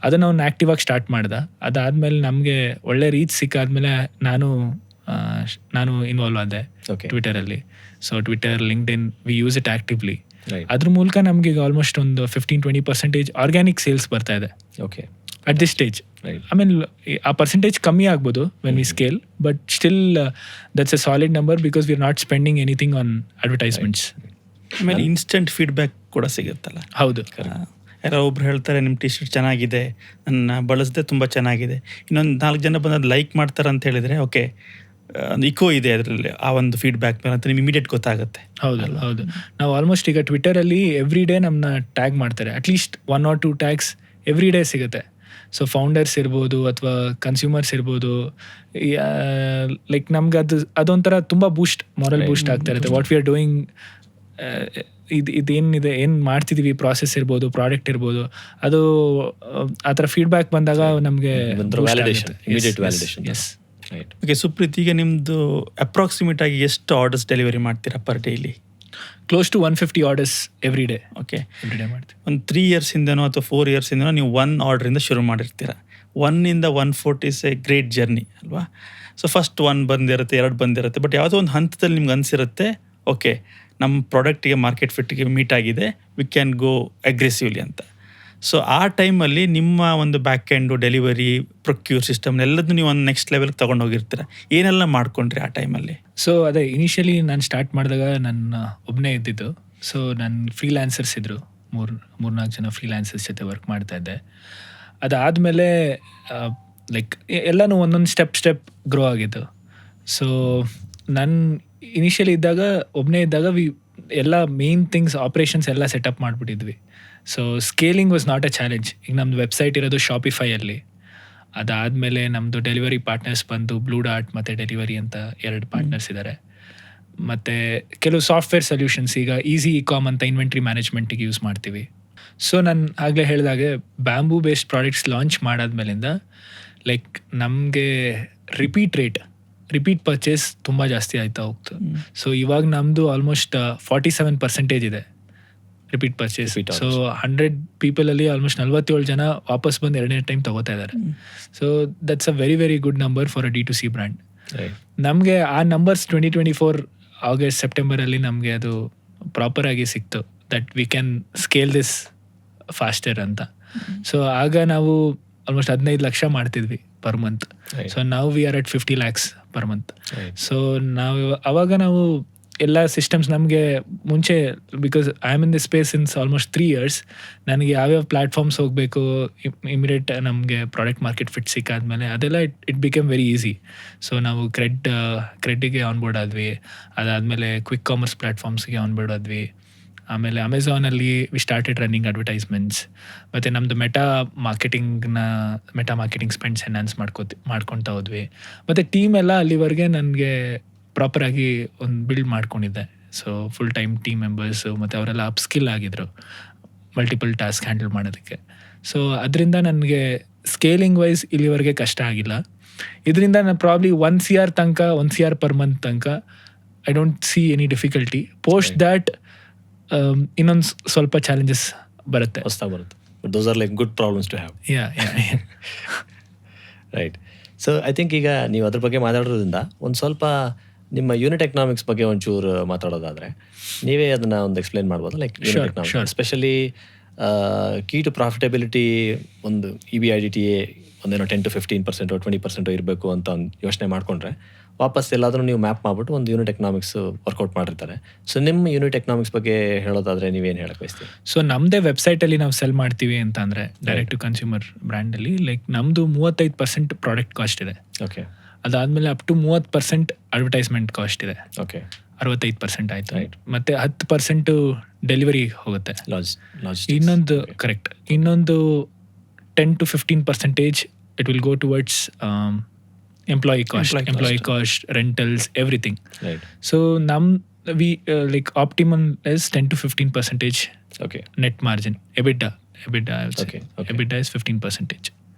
ಅದನ್ನ ಅವ್ನು active ಆಗಿ start ಮಾಡ್ದ. ಅದಾದ್ಮೇಲೆ ನಮಗೆ ಒಳ್ಳೆ ರೀಚ್ ಸಿಕ್ಕಾದ್ಮೇಲೆ ನಾನು ಇನ್ವಾಲ್ವ್ ಆದೆ ಟ್ವಿಟರಲ್ಲಿ. So Twitter, LinkedIn, we use it actively. ಅದ್ರ ಮೂಲಕ ನಮ್ಗೆ ಈಗ ಆಲ್ಮೋಸ್ಟ್ ಒಂದು 15-20% ಆರ್ಗ್ಯಾನಿಕ್ ಸೇಲ್ಸ್ ಬರ್ತಾ ಇದೆ. ಓಕೆ. At this stage. ಆಮೇಲೆ ಆ ಪರ್ಸೆಂಟೇಜ್ ಕಮ್ಮಿ ಆಗ್ಬೋದು when we scale, but still that's A solid number because we are not spending anything on advertisements. ಆಮೇಲೆ ಇನ್ಸ್ಟೆಂಟ್ ಫೀಡ್ಬ್ಯಾಕ್ ಕೂಡ ಸಿಗುತ್ತಲ್ಲ. ಹೌದು. ಯಾರೋ ಒಬ್ರು ಹೇಳ್ತಾರೆ ನಿಮ್ಮ ಟಿ ಶರ್ಟ್ ಚೆನ್ನಾಗಿದೆ, ನನ್ನ ಬಳಸದೆ ತುಂಬ ಚೆನ್ನಾಗಿದೆ, ಇನ್ನೊಂದು 4 ಜನ ಬಂದು ಲೈಕ್ ಮಾಡ್ತಾರೆ ಅಂತ ಹೇಳಿದರೆ ಓಕೆ, ಒಂದು ಇಕೋ ಇದೆ ಅದರಲ್ಲಿ, ಆ ಒಂದು ಫೀಡ್ಬ್ಯಾಕ್ ಮೇಲೆ ಅಂತ ನಿಮ್ಗೆ ಇಮಿಡಿಯೇಟ್ ಗೊತ್ತಾಗುತ್ತೆ. ಹೌದು. ನಾವು ಆಲ್ಮೋಸ್ಟ್ ಈಗ ಟ್ವಿಟರಲ್ಲಿ ಎವ್ರಿ ಡೇ ನಮ್ಮನ್ನ ಟ್ಯಾಗ್ ಮಾಡ್ತಾರೆ. At least 1 or 2 tags every day ಸಿಗುತ್ತೆ. ಸೊ ಫೌಂಡರ್ಸ್ ಇರ್ಬೋದು ಅಥವಾ ಕನ್ಸ್ಯೂಮರ್ಸ್ ಇರ್ಬೋದು, ಲೈಕ್ ನಮ್ಗೆ ಅದೊಂಥರ ತುಂಬ ಮಾರಲ್ ಬೂಸ್ಟ್ ಆಗ್ತಾ ಇರುತ್ತೆ. ವಾಟ್ ವಿ ಆರ್ ಡೂಯಿಂಗ್, ಇದೇನಿದೆ, ಏನು ಮಾಡ್ತಿದ್ದೀವಿ, ಪ್ರಾಸೆಸ್ ಇರ್ಬೋದು, ಪ್ರಾಡಕ್ಟ್ ಇರ್ಬೋದು, ಅದು ಆ ಥರ ಫೀಡ್ಬ್ಯಾಕ್ ಬಂದಾಗ ನಮಗೆ immediate validation. Yes. Okay Supreeth, ಈಗ ನಿಮ್ಮದು ಅಪ್ರಾಕ್ಸಿಮೇಟ್ ಆಗಿ ಎಷ್ಟು ಆರ್ಡರ್ಸ್ ಡೆಲಿವರಿ ಮಾಡ್ತೀರಾ per daily? Close to 150 orders every day. Okay, every day ಮಾಡ್ತೀವಿ. ಒಂದು 3 ಇಯರ್ಸಿಂದನೋ ಅಥವಾ 4 ಇಯರ್ಸಿಂದನೋ ನೀವು 1 ಆರ್ಡ್ರಿಂದ ಶುರು ಮಾಡಿರ್ತೀರ. 1 to 140 is A great journey ಅಲ್ವಾ? ಸೊ ಫಸ್ಟ್ 1 ಬಂದಿರುತ್ತೆ, 2 ಬಂದಿರುತ್ತೆ, ಬಟ್ ಯಾವುದೋ ಒಂದು ಹಂತದಲ್ಲಿ ನಿಮ್ಗೆ ಅನಿಸಿರುತ್ತೆ ಓಕೆ ನಮ್ಮ ಪ್ರಾಡಕ್ಟಿಗೆ ಮಾರ್ಕೆಟ್ ಫಿಟ್ಟಿಗೆ ಮೀಟ್ ಆಗಿದೆ, ವಿ ಕ್ಯಾನ್ ಗೋ ಅಗ್ರೆಸಿವ್ಲಿ ಅಂತ. ಸೊ ಆ ಟೈಮಲ್ಲಿ ನಿಮ್ಮ ಒಂದು back end, delivery, procure system ಎಲ್ಲದನ್ನು ನೀವು ಒಂದು ನೆಕ್ಸ್ಟ್ ಲೆವೆಲ್ಗೆ ತೊಗೊಂಡು ಹೋಗಿರ್ತೀರ. ಏನೆಲ್ಲ ಮಾಡ್ಕೊಂಡ್ರಿ ಆ ಟೈಮಲ್ಲಿ? ಸೊ ಅದೇ ಇನಿಷಿಯಲಿ ನಾನು ಸ್ಟಾರ್ಟ್ ಮಾಡಿದಾಗ ನನ್ನ ಒಬ್ಬನೇ ಇದ್ದಿದ್ದು. ಸೊ ನನ್ನ ಫ್ರೀಲ್ಯಾನ್ಸರ್ಸ್ ಇದ್ದರು, 3-4 ಜನ ಫ್ರೀಲ್ಯಾನ್ಸರ್ಸ್ ಜೊತೆ ವರ್ಕ್ ಮಾಡ್ತಾ ಇದ್ದೆ. ಅದಾದಮೇಲೆ ಲೈಕ್ ಎಲ್ಲನೂ ಒಂದೊಂದು ಸ್ಟೆಪ್ ಗ್ರೋ ಆಗಿದ್ದು. ಸೊ ನನ್ನ ಇನಿಷಿಯಲಿ ಇದ್ದಾಗ ಒಬ್ಬನೇ ಇದ್ದಾಗ ಎಲ್ಲ ಮೇನ್ ಥಿಂಗ್ಸ್, ಆಪ್ರೇಷನ್ಸ್ ಎಲ್ಲ ಸೆಟಪ್ ಮಾಡಿಬಿಟ್ಟಿದ್ವಿ. So scaling was not a challenge. ಈಗ ನಮ್ಮದು ವೆಬ್ಸೈಟ್ ಇರೋದು ಶಾಪಿಫೈಯಲ್ಲಿ. ಅದಾದಮೇಲೆ ನಮ್ಮದು ಡೆಲಿವರಿ ಪಾರ್ಟ್ನರ್ಸ್ ಬಂದು ಬ್ಲೂ ಡಾರ್ಟ್ ಮತ್ತು ಡೆಲಿವರಿ ಅಂತ 2 ಪಾರ್ಟ್ನರ್ಸ್ ಇದ್ದಾರೆ. ಮತ್ತು ಕೆಲವು ಸಾಫ್ಟ್ವೇರ್ ಸೊಲ್ಯೂಷನ್ಸ್, ಈಗ ಈಸಿ ಇಕಾಮ್ ಅಂತ ಇನ್ವೆಂಟ್ರಿ ಮ್ಯಾನೇಜ್ಮೆಂಟಿಗೆ ಯೂಸ್ ಮಾಡ್ತೀವಿ. ಸೊ ನಾನು ಆಗಲೇ ಹೇಳಿದಾಗೆ ಬ್ಯಾಂಬೂ ಬೇಸ್ಡ್ ಪ್ರಾಡಕ್ಟ್ಸ್ ಲಾಂಚ್ ಮಾಡಾದ್ಮೇಲಿಂದ ಲೈಕ್ ನಮಗೆ ರಿಪೀಟ್ ರೇಟ್ ರಿಪೀಟ್ ಪರ್ಚೇಸ್ ತುಂಬ ಜಾಸ್ತಿ ಆಯ್ತಾ ಹೋಗ್ತು. ಸೊ ಇವಾಗ ನಮ್ಮದು ಆಲ್ಮೋಸ್ಟ್ 47% ಇದೆ ರಿಪೀಟ್ ಪರ್ಚೇಸ್. ಸೊ 100 ಪೀಪಲಲ್ಲಿ ಆಲ್ಮೋಸ್ಟ್ 47 ಜನ ವಾಪಸ್ ಬಂದು 2ನೇ ಟೈಮ್ ತಗೋತಾ ಇದ್ದಾರೆ. So that's a very very good number for a D2C brand. ನಮಗೆ ಆ ನಂಬರ್ಸ್ 2024 ಆಗಸ್ಟ್ ಸೆಪ್ಟೆಂಬರಲ್ಲಿ ನಮಗೆ ಅದು ಪ್ರಾಪರ್ ಆಗಿ ಸಿಕ್ತು, that we can scale this faster ಅಂತ. ಸೊ ಆಗ ನಾವು ಆಲ್ಮೋಸ್ಟ್ 15 ಲಕ್ಷ ಮಾಡ್ತಿದ್ವಿ ಪರ್ ಮಂತ್. ಸೊ ನಾವು we are at 50 lakhs per month. So ನಾವು ಎಲ್ಲ ಸಿಸ್ಟಮ್ಸ್ ನಮಗೆ ಮುಂಚೆ, because I am in the space since almost 3 years, ನನಗೆ ಯಾವ್ಯಾವ ಪ್ಲ್ಯಾಟ್ಫಾರ್ಮ್ಸ್ ಹೋಗಬೇಕು, ಇಮಿಡಿಯೇಟ್ ನಮಗೆ ಪ್ರಾಡಕ್ಟ್ ಮಾರ್ಕೆಟ್ ಫಿಟ್ ಸಿಕ್ಕಾದ್ಮೇಲೆ ಅದೆಲ್ಲ it become very easy. So ನಾವು ಕ್ರೆಡ್ಡಿಗೆ ಆನ್ಬೋರ್ಡ್ ಆದ್ವಿ, ಅದಾದಮೇಲೆ ಕ್ವಿಕ್ ಕಾಮರ್ಸ್ ಪ್ಲ್ಯಾಟ್ಫಾರ್ಮ್ಸ್ಗೆ ಆನ್ಬೋರ್ಡ್ ಆದ್ವಿ. ಆಮೇಲೆ ಅಮೆಝಾನಲ್ಲಿ ವಿ ಸ್ಟಾರ್ಟೆಡ್ ರನ್ನಿಂಗ್ ಅಡ್ವರ್ಟೈಸ್ಮೆಂಟ್ಸ್. ಮತ್ತು ನಮ್ಮದು ಮೆಟಾ ಮಾರ್ಕೆಟಿಂಗ್ ಸ್ಪೆಂಡ್ಸ್ ಎನ್ಹಾನ್ಸ್ ಮಾಡ್ಕೊತಾ ಹೋದ್ವಿ. ಮತ್ತು ಟೀಮ್ ಎಲ್ಲ ಅಲ್ಲಿವರೆಗೆ ನನಗೆ ಪ್ರಾಪರಾಗಿ ಒಂದು ಬಿಲ್ಡ್ ಮಾಡ್ಕೊಂಡಿದ್ದೆ. So full time team members ಮತ್ತು ಅವರೆಲ್ಲ ಅಪ್ ಸ್ಕಿಲ್ ಆಗಿದ್ರು ಮಲ್ಟಿಪಲ್ ಟಾಸ್ಕ್ ಹ್ಯಾಂಡಲ್ ಮಾಡೋದಕ್ಕೆ. ಸೊ ಅದರಿಂದ ನನಗೆ ಸ್ಕೇಲಿಂಗ್ ವೈಸ್ ಇಲ್ಲಿವರೆಗೆ ಕಷ್ಟ ಆಗಿಲ್ಲ. ಇದರಿಂದ ನಾನು ಪ್ರಾಬ್ಲಿ 1 CR ಪರ್ ಮಂತ್ ತನಕ I don't see any difficulty. Post that ಇನ್ನೊಂದು ಸ್ವಲ್ಪ ಚಾಲೆಂಜಸ್ ಬರುತ್ತೆ, ಹೊಸದಾಗಿ ಬರುತ್ತೆ. But those are like good problems to have. Right. So I think ಈಗ ನೀವು ಅದ್ರ ಬಗ್ಗೆ ಮಾತಾಡೋದ್ರಿಂದ ಒಂದು ಸ್ವಲ್ಪ ನಿಮ್ಮ ಯೂನಿಟ್ ಎಕನಾಮಿಕ್ಸ್ ಬಗ್ಗೆ ಒಂಚೂರು ಮಾತಾಡೋದಾದರೆ ನೀವೇ ಅದನ್ನು ಒಂದು ಎಕ್ಸ್ಪ್ಲೇನ್ ಮಾಡ್ಬೋದು. Like unit economics especially key to profitability, ಒಂದು EBITDA ಒಂದೇನೋ 10 to 15% 20% ಇರಬೇಕು ಅಂತ ಒಂದು ಯೋಚನೆ ಮಾಡಿಕೊಂಡ್ರೆ ವಾಪಸ್ ಎಲ್ಲಾದರೂ ನೀವು ಮ್ಯಾಪ್ ಮಾಡಿಬಿಟ್ಟು ಒಂದು ಯೂನಿಟ್ ಎಕನಾಮಿಕ್ಸ್ ವರ್ಕೌಟ್ ಮಾಡಿರ್ತಾರೆ. ಸೊ ನಿಮ್ಮ ಯೂನಿಟ್ ಎಕನಾಮಿಕ್ಸ್ ಬಗ್ಗೆ ಹೇಳೋದಾದರೆ ನೀವೇನು ಹೇಳಕ್ಕೆ ಬಯಸ್ತೀವಿ? ಸೊ ನಮ್ಮದೇ ವೆಬ್ಸೈಟಲ್ಲಿ ನಾವು ಸೆಲ್ ಮಾಡ್ತೀವಿ ಅಂತ ಅಂದರೆ ಡೈರೆಕ್ಟ್ ಟು ಕನ್ಸ್ಯೂಮರ್ ಬ್ರ್ಯಾಂಡಲ್ಲಿ ಲೈಕ್ ನಮ್ಮದು 35% ಪ್ರಾಡಕ್ಟ್ ಕಾಸ್ಟ್ ಇದೆ. ಓಕೆ. ಅದಾದಮೇಲೆ ಅಪ್ ಟು 30% ಅಡ್ವರ್ಟೈಸ್ಮೆಂಟ್ ಕಾಸ್ಟ್ ಇದೆ. ಓಕೆ. 65% ಆಯಿತು. ಮತ್ತು 10% ಡೆಲಿವರಿ ಹೋಗುತ್ತೆ. ಇನ್ನೊಂದು ಕರೆಕ್ಟ್, ಇನ್ನೊಂದು 10 to 15% it will go towards employee cost, rentals, everything. So we like optimum is 10 to 15% net margin. EBITDA is 15%.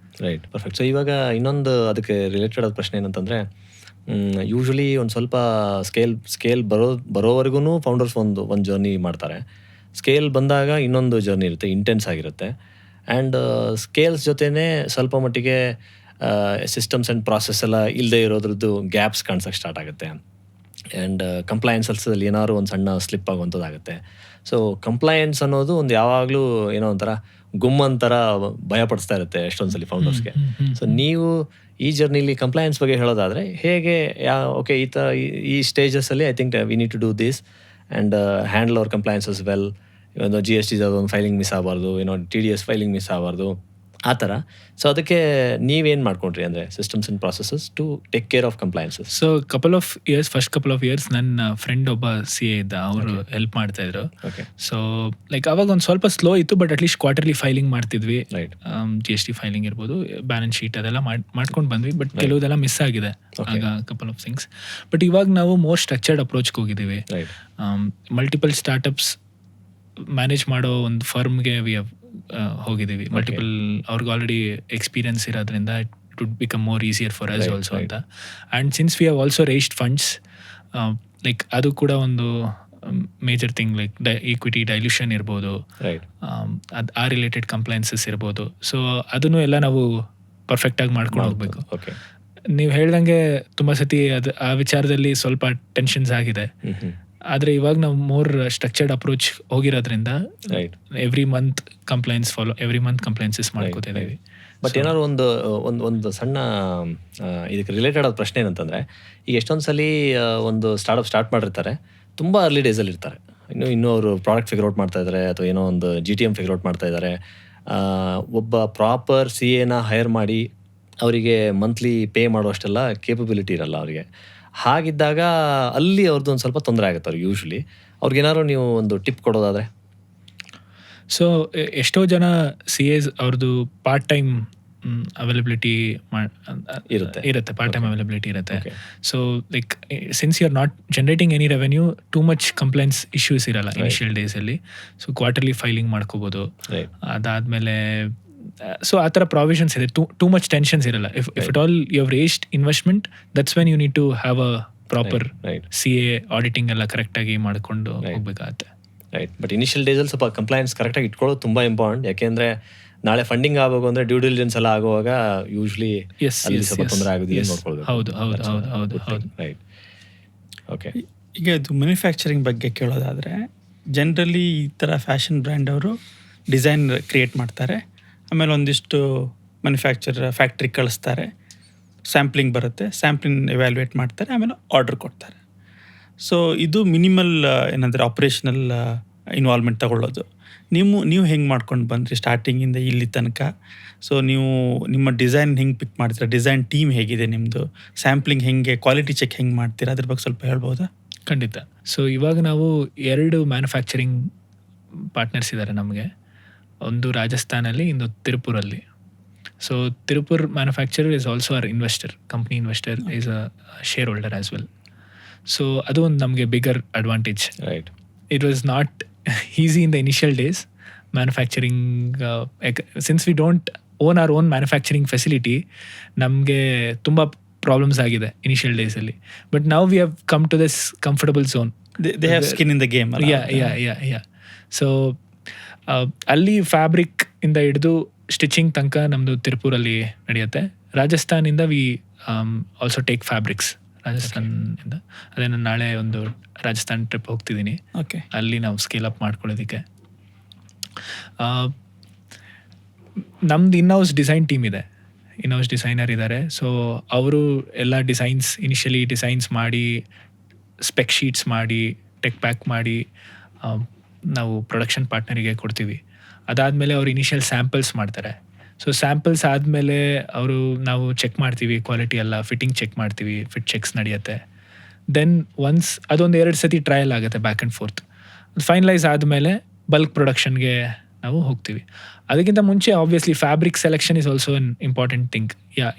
Right, perfect. So ಇವಾಗ ಇನ್ನೊಂದು ಅದಕ್ಕೆ ರಿಲೇಟೆಡ್ ಆದ ಪ್ರಶ್ನೆ ಏನಂತಂದರೆ, ಯೂಶ್ವಲಿ ಒಂದು ಸ್ವಲ್ಪ ಸ್ಕೇಲ್ ಬರೋವರೆಗೂ ಫೌಂಡರ್ಸ್ ಒಂದು ಜರ್ನಿ ಮಾಡ್ತಾರೆ. ಸ್ಕೇಲ್ ಬಂದಾಗ ಇನ್ನೊಂದು ಜರ್ನಿ ಇರುತ್ತೆ, ಇಂಟೆನ್ಸ್ ಆಗಿರುತ್ತೆ. ಆ್ಯಂಡ್ ಸ್ಕೇಲ್ಸ್ ಜೊತೆನೇ ಸ್ವಲ್ಪ ಮಟ್ಟಿಗೆ ಸಿಸ್ಟಮ್ಸ್ ಆ್ಯಂಡ್ ಪ್ರಾಸೆಸ್ ಎಲ್ಲ ಇಲ್ಲದೆ ಇರೋದ್ರದ್ದು ಗ್ಯಾಪ್ಸ್ ಕಾಣಿಸೋಕ್ಕೆ ಸ್ಟಾರ್ಟ್ ಆಗುತ್ತೆ. ಆ್ಯಂಡ್ ಕಂಪ್ಲಯನ್ಸಲ್ಲಿ ಏನಾದ್ರು ಒಂದು ಸಣ್ಣ ಸ್ಲಿಪ್ ಆಗುವಂಥದ್ದಾಗುತ್ತೆ. ಸೊ ಕಂಪ್ಲಯನ್ಸ್ ಅನ್ನೋದು ಒಂದು ಯಾವಾಗಲೂ ಏನೋ ಒಂಥರ ಗುಮ್ಮಂತರ ಭಯಪಡಿಸ್ತಾ ಇರುತ್ತೆ ಎಷ್ಟೊಂದು ಸಲ ಫೌಂಡರ್ಸ್ಗೆ. ಸೊ ನೀವು ಈ ಜರ್ನಿಲಿ ಕಂಪ್ಲಯನ್ಸ್ ಬಗ್ಗೆ ಹೇಳೋದಾದರೆ ಹೇಗೆ, ಓಕೆ ಈ ಥರ ಈ ಸ್ಟೇಜಸಲ್ಲಿ I think we need to do this and handle our compliances well. ಒಂದು GST ಒಂದು ಫೈಲಿಂಗ್ ಮಿಸ್ ಆಗಬಾರ್ದು, ಏನೋ TDS ಫೈಲಿಂಗ್ ಮಿಸ್ ಆಗಬಾರ್ದು, ಆ ಥರ. ಸೊ ಅದಕ್ಕೆ ನೀವೇನು ಮಾಡ್ಕೊಂಡ್ರಿ ಅಂದರೆ systems and processes to take care of compliances? So first couple of years ನನ್ನ ಫ್ರೆಂಡ್ ಒಬ್ಬ CA ಇದ್ದ, ಅವರು ಹೆಲ್ಪ್ ಮಾಡ್ತಾ ಇದ್ರು. ಸೊ ಲೈಕ್ ಅವಾಗ ಒಂದು ಸ್ವಲ್ಪ ಸ್ಲೋ ಇತ್ತು, ಬಟ್ ಅಟ್ಲೀಸ್ಟ್ ಕ್ವಾರ್ಟರ್ಲಿ ಫೈಲಿಂಗ್ ಮಾಡ್ತಿದ್ವಿ. GST ಫೈಲಿಂಗ್ ಇರ್ಬೋದು, ಬ್ಯಾಲೆನ್ಸ್ ಶೀಟ್ ಅದೆಲ್ಲ ಮಾಡ್ಕೊಂಡು ಬಂದ್ವಿ. ಬಟ್ ಕೆಲವುದೆಲ್ಲ ಮಿಸ್ ಆಗಿದೆ ಆಗ ಕಪಲ್ ಆಫ್ ಥಿಂಗ್ಸ್. ಬಟ್ ಇವಾಗ ನಾವು ಮೋರ್ ಸ್ಟ್ರಕ್ಚರ್ಡ್ ಅಪ್ರೋಚ್ಗೆ ಹೋಗಿದ್ದೀವಿ. ಮಲ್ಟಿಪಲ್ ಸ್ಟಾರ್ಟಪ್ಸ್ ಮ್ಯಾನೇಜ್ ಮಾಡೋ ಒಂದು ಫರ್ಮ್ಗೆ ಹೋಗಿದ್ದೀವಿ. ಮಲ್ಟಿಪಲ್ ಅವ್ರಿಗೆ ಆಲ್ರೆಡಿ ಎಕ್ಸ್ಪೀರಿಯನ್ಸ್ ಇರೋದ್ರಿಂದ it would become more easier for us also ಅಂತ. And since we have also raised funds, like ಅದು ಕೂಡ ಒಂದು major thing. Like equity dilution ಇರ್ಬೋದು, ಅದು ಆ ರಿಲೇಟೆಡ್ ಕಂಪ್ಲೈನ್ಸಸ್ ಇರ್ಬೋದು. ಸೊ ಅದನ್ನು ಎಲ್ಲ ನಾವು ಪರ್ಫೆಕ್ಟಾಗಿ ಮಾಡ್ಕೊಂಡು ಹೋಗ್ಬೇಕು. ನೀವು ಹೇಳ್ದಂಗೆ ತುಂಬ ಸತಿ ಅದು ಆ ವಿಚಾರದಲ್ಲಿ ಸ್ವಲ್ಪ ಟೆನ್ಷನ್ಸ್ ಆಗಿದೆ. ಆದರೆ ಇವಾಗ ನಾವು ಮೋರ್ ಸ್ಟ್ರಕ್ಚರ್ಡ್ ಅಪ್ರೋಚ್ ಹೋಗಿರೋದ್ರಿಂದ ಎವ್ರಿ ಮಂತ್ ಕಂಪ್ಲೈನ್ಸಸ್ ಮಾಡ್ಕೋತಿದ್ದೀವಿ. ಬಟ್ ಏನಾದ್ರು ಒಂದು ಸಣ್ಣ ಇದಕ್ಕೆ ರಿಲೇಟೆಡ್ ಆದ ಪ್ರಶ್ನೆ ಏನಂತಂದರೆ, ಈಗ ಎಷ್ಟೊಂದು ಸಲ ಒಂದು ಸ್ಟಾರ್ಟ್ ಮಾಡಿರ್ತಾರೆ, ತುಂಬ ಅರ್ಲಿ ಡೇಸಲ್ಲಿ ಇರ್ತಾರೆ, ಇನ್ನೂ ಅವರು ಪ್ರಾಡಕ್ಟ್ ಫಿಗರ್ ಔಟ್ ಮಾಡ್ತಾ ಇದ್ದಾರೆ ಅಥವಾ ಏನೋ ಒಂದು GTM ಫಿಗರ್ ಔಟ್ ಮಾಡ್ತಾ ಇದ್ದಾರೆ. ಒಬ್ಬ ಪ್ರಾಪರ್ CAನ ಹೈರ್ ಮಾಡಿ ಅವರಿಗೆ ಮಂತ್ಲಿ ಪೇ ಮಾಡೋಷ್ಟೆಲ್ಲ ಕೇಪಬಿಲಿಟಿ ಇರಲ್ಲ ಅವರಿಗೆ. ಹಾಗಿದ್ದಾಗ ಅಲ್ಲಿ ಅವ್ರದ್ದು ಒಂದು ಸ್ವಲ್ಪ ತೊಂದರೆ ಆಗುತ್ತೆ ಅವ್ರಿಗೆ. ಯೂಶ್ವಲಿ ಅವ್ರಿಗೇನಾದ್ರು ನೀವು ಒಂದು ಟಿಪ್ ಕೊಡೋದಾದರೆ? ಸೊ ಎಷ್ಟೋ ಜನ CAs ಅವ್ರದ್ದು ಪಾರ್ಟ್ ಟೈಮ್ ಅವೈಲಬಿಲಿಟಿ ಇರುತ್ತೆ, ಪಾರ್ಟ್ ಟೈಮ್ ಅವೈಲಬಿಲಿಟಿ ಇರುತ್ತೆ. So like since you are not generating any revenue, too much compliance issues ಇರಲ್ಲ ಇನಿಷಿಯಲ್ ಡೇಸಲ್ಲಿ. ಸೊ ಕ್ವಾರ್ಟರ್ಲಿ ಫೈಲಿಂಗ್ ಮಾಡ್ಕೋಬೋದು. ಅದಾದಮೇಲೆ ಸೊ ಆ ಥರ ಪ್ರಾವಿಷನ್ಸ್ ಇದೆ, ಟೂ ಮಚ್ ಟೆನ್ಷನ್ಸ್ ಇರಲ್ಲ. If it all you have raised investment, that's when you need to have a proper CA auditing ಎಲ್ಲ ಕರೆಕ್ಟಾಗಿ ಮಾಡಿಕೊಂಡು ಹೋಗ್ಬೇಕಾಗತ್ತೆ. ರೈಟ್. ಬಟ್ ಇನಿಷಿಯಲ್ ಡೇಸಲ್ಲಿ ಸ್ವಲ್ಪ ಕಂಪ್ಲೈಂಟ್ಸ್ ಕರೆಕ್ಟಾಗಿ ಇಟ್ಕೊಳ್ಳೋದು ತುಂಬ ಇಂಪಾರ್ಟೆಂಟ್. ಯಾಕೆಂದರೆ ನಾಳೆ ಫಂಡಿಂಗ್ ಆಗಬೇಕು ಅಂದರೆ ಡ್ಯೂ ಡಿಲಿಜೆನ್ಸ್ ಎಲ್ಲ ಆಗುವಾಗ ಯೂಶ್ವಲಿ ಅಲ್ಲಿ ಸ್ವಲ್ಪ ತೊಂದರೆ ಆಗೋದಿಲ್ಲ ನೋಡ್ಕೊಳ್ಬೇಕು. ಹೌದು. ರೈಟ್. ಓಕೆ. ಈಗ ಇದು ಮ್ಯಾನುಫ್ಯಾಕ್ಚರಿಂಗ್ ಬಗ್ಗೆ ಕೇಳೋದಾದರೆ, ಜನರಲಿ ಈ ಥರ ಫ್ಯಾಷನ್ ಬ್ರ್ಯಾಂಡ್ ಅವರು ಡಿಸೈನ್ ಕ್ರಿಯೇಟ್ ಮಾಡ್ತಾರೆ, ಆಮೇಲೆ ಒಂದಿಷ್ಟು ಫ್ಯಾಕ್ಟ್ರಿ ಕಳಿಸ್ತಾರೆ, ಸ್ಯಾಂಪ್ಲಿಂಗ್ ಬರುತ್ತೆ, ಸ್ಯಾಂಪ್ಲಿಂಗ್ ಎವ್ಯಾಲ್ಯೂಯೇಟ್ ಮಾಡ್ತಾರೆ, ಆಮೇಲೆ ಆರ್ಡರ್ ಕೊಡ್ತಾರೆ. ಸೊ ಇದು ಮಿನಿಮಲ್ ಏನಂದರೆ ಆಪ್ರೇಷನಲ್ ಇನ್ವಾಲ್ವ್ಮೆಂಟ್ ತಗೊಳ್ಳೋದು. ನೀವು ಹೆಂಗೆ ಮಾಡ್ಕೊಂಡು ಬಂದ್ರಿ ಸ್ಟಾರ್ಟಿಂಗಿಂದ ಇಲ್ಲಿ ತನಕ? ಸೊ ನೀವು ನಿಮ್ಮ ಡಿಸೈನ್ ಹೆಂಗೆ ಪಿಕ್ ಮಾಡ್ತೀರಾ, ಡಿಸೈನ್ ಟೀಮ್ ಹೇಗಿದೆ ನಿಮ್ಮದು, ಸ್ಯಾಂಪ್ಲಿಂಗ್ ಹೆಂಗೆ, ಕ್ವಾಲಿಟಿ ಚೆಕ್ ಹೆಂಗೆ ಮಾಡ್ತೀರಾ, ಅದ್ರ ಬಗ್ಗೆ ಸ್ವಲ್ಪ ಹೇಳ್ಬೋದಾ? ಖಂಡಿತ. ಸೊ ಇವಾಗ ನಾವು 2 ಮ್ಯಾನುಫ್ಯಾಕ್ಚರಿಂಗ್ ಪಾರ್ಟ್ನರ್ಸ್ ಇದ್ದಾರೆ ನಮಗೆ. ಒಂದು ರಾಜಸ್ಥಾನಲ್ಲಿ, ಇನ್ನು ತಿರುಪುರಲ್ಲಿ. So Tirupur manufacturer is also our investor, company investor, is a shareholder as well. So ಅದು ಒಂದು ನಮಗೆ bigger advantage. Right. It was not easy in the initial days manufacturing, since we don't own our own manufacturing facility. ನಮಗೆ ತುಂಬ problems ಆಗಿದೆ initial ಡೇಸಲ್ಲಿ. But now we have come to this comfortable zone. They have skin in the game. Yeah. So ಅಲ್ಲಿ fabric ಇಂದ ಹಿಡಿದು stitching ತನಕ ನಮ್ಮದು ತಿರುಪುರಲ್ಲಿ ನಡೆಯುತ್ತೆ. ರಾಜಸ್ಥಾನಿಂದ ವಿ ಆಲ್ಸೋ ಟೇಕ್ ಫ್ಯಾಬ್ರಿಕ್ಸ್ ರಾಜಸ್ಥಾನಿಂದ. ಅದೇ ನಾನು ನಾಳೆ ಒಂದು ರಾಜಸ್ಥಾನ್ ಟ್ರಿಪ್ ಹೋಗ್ತಿದ್ದೀನಿ. ಓಕೆ. ಅಲ್ಲಿ ನಾವು ಸ್ಕೇಲ್ ಅಪ್ ಮಾಡ್ಕೊಳ್ಳೋದಕ್ಕೆ ನಮ್ದು ಇನ್ಹೌಸ್ ಡಿಸೈನ್ ಟೀಮ್ ಇದೆ, ಇನ್ಹೌಸ್ ಡಿಸೈನರ್ ಇದ್ದಾರೆ. ಸೊ ಅವರು ಎಲ್ಲ ಇನಿಷಿಯಲಿ ಡಿಸೈನ್ಸ್ ಮಾಡಿ, ಸ್ಪೆಕ್ ಶೀಟ್ಸ್ ಮಾಡಿ, ಟೆಕ್ ಪ್ಯಾಕ್ ಮಾಡಿ ನಾವು ಪ್ರೊಡಕ್ಷನ್ ಪಾರ್ಟ್ನರಿಗೆ ಕೊಡ್ತೀವಿ. ಅದಾದಮೇಲೆ ಅವ್ರು ಇನಿಷಿಯಲ್ ಸ್ಯಾಂಪಲ್ಸ್ ಮಾಡ್ತಾರೆ. ಸೊ ಸ್ಯಾಂಪಲ್ಸ್ ಆದಮೇಲೆ ನಾವು ಚೆಕ್ ಮಾಡ್ತೀವಿ ಕ್ವಾಲಿಟಿ ಎಲ್ಲ, ಫಿಟ್ಟಿಂಗ್ ಚೆಕ್ ಮಾಡ್ತೀವಿ, ಫಿಟ್ ಚೆಕ್ಸ್ ನಡೆಯುತ್ತೆ. ದೆನ್ ಒನ್ಸ್ ಅದೊಂದು 2 ಸತಿ ಟ್ರಯಲ್ ಆಗುತ್ತೆ, ಬ್ಯಾಕ್ ಆ್ಯಂಡ್ ಫೋರ್ತ್. ಫೈನಲೈಸ್ ಆದಮೇಲೆ ಬಲ್ಕ್ ಪ್ರೊಡಕ್ಷನ್ಗೆ ನಾವು ಹೋಗ್ತೀವಿ. ಅದಕ್ಕಿಂತ ಮುಂಚೆ obviously fabric selection is also an important thing.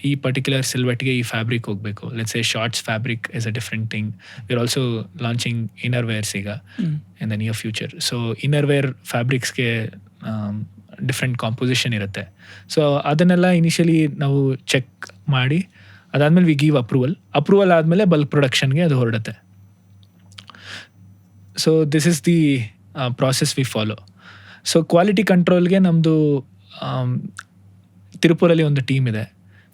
ಈ ಪರ್ಟಿಕ್ಯುಲರ್ ಸಿಲ್ವೆಟ್ಗೆ ಈ ಫ್ಯಾಬ್ರಿಕ್ ಹೋಗಬೇಕು. Let's say shorts fabric is a different thing. We are also launching inner wears ಈಗ in the near future. So inner wear ಫ್ಯಾಬ್ರಿಕ್ಸ್ಗೆ different composition ಇರುತ್ತೆ. So ಅದನ್ನೆಲ್ಲ initially ನಾವು check ಮಾಡಿ, ಅದಾದಮೇಲೆ ವಿ ಗಿವ್ ಅಪ್ರೂವಲ್ ಆದಮೇಲೆ ಬಲ್ಕ್ ಪ್ರೊಡಕ್ಷನ್ಗೆ ಅದು ಹೊರಡುತ್ತೆ. So this is the process we follow. So quality ಕಂಟ್ರೋಲ್ಗೆ ನಮ್ಮದು ತಿರುಪುರಲ್ಲಿ ಒಂದು ಟೀಮ್ ಇದೆ.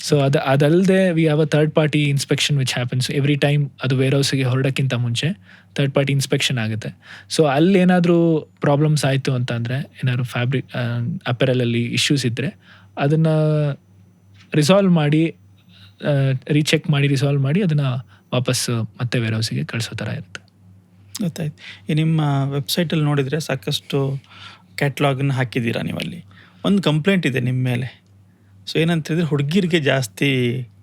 ಸೊ ಅದಲ್ಲದೆ we have a third party inspection which happens every time. ಅದು ವೇರ್ ಹೌಸ್ಗೆ ಹೊರಡೋಕ್ಕಿಂತ ಮುಂಚೆ ಥರ್ಡ್ ಪಾರ್ಟಿ ಇನ್ಸ್ಪೆಕ್ಷನ್ ಆಗುತ್ತೆ. ಸೊ ಅಲ್ಲಿ ಏನಾದರೂ ಪ್ರಾಬ್ಲಮ್ಸ್ ಆಯಿತು ಅಂತಂದರೆ, ಏನಾದ್ರು ಫ್ಯಾಬ್ರಿಕ್ ಅಪೆರಲಲ್ಲಿ ಇಶ್ಯೂಸ್ ಇದ್ದರೆ ಅದನ್ನು ರಿಸಾಲ್ವ್ ಮಾಡಿ, ರೀಚೆಕ್ ಮಾಡಿ ರಿಸಾಲ್ವ್ ಮಾಡಿ ಅದನ್ನು ವಾಪಸ್ ಮತ್ತೆ ವೇರ್ ಹೌಸಿಗೆ ಕಳಿಸೋ ಥರ ಇರುತ್ತೆ. ಗೊತ್ತಾಯ್ತು. ಈ ನಿಮ್ಮ ವೆಬ್ಸೈಟಲ್ಲಿ ನೋಡಿದರೆ ಸಾಕಷ್ಟು ಕ್ಯಾಟ್ಲಾಗನ್ನು ಹಾಕಿದ್ದೀರಾ ನೀವಲ್ಲಿ. ಒಂದು ಕಂಪ್ಲೇಂಟ್ ಇದೆ ನಿಮ್ಮ ಮೇಲೆ. ಸೊ ಏನಂತಂದರೆ ಹುಡುಗಿರಿಗೆ ಜಾಸ್ತಿ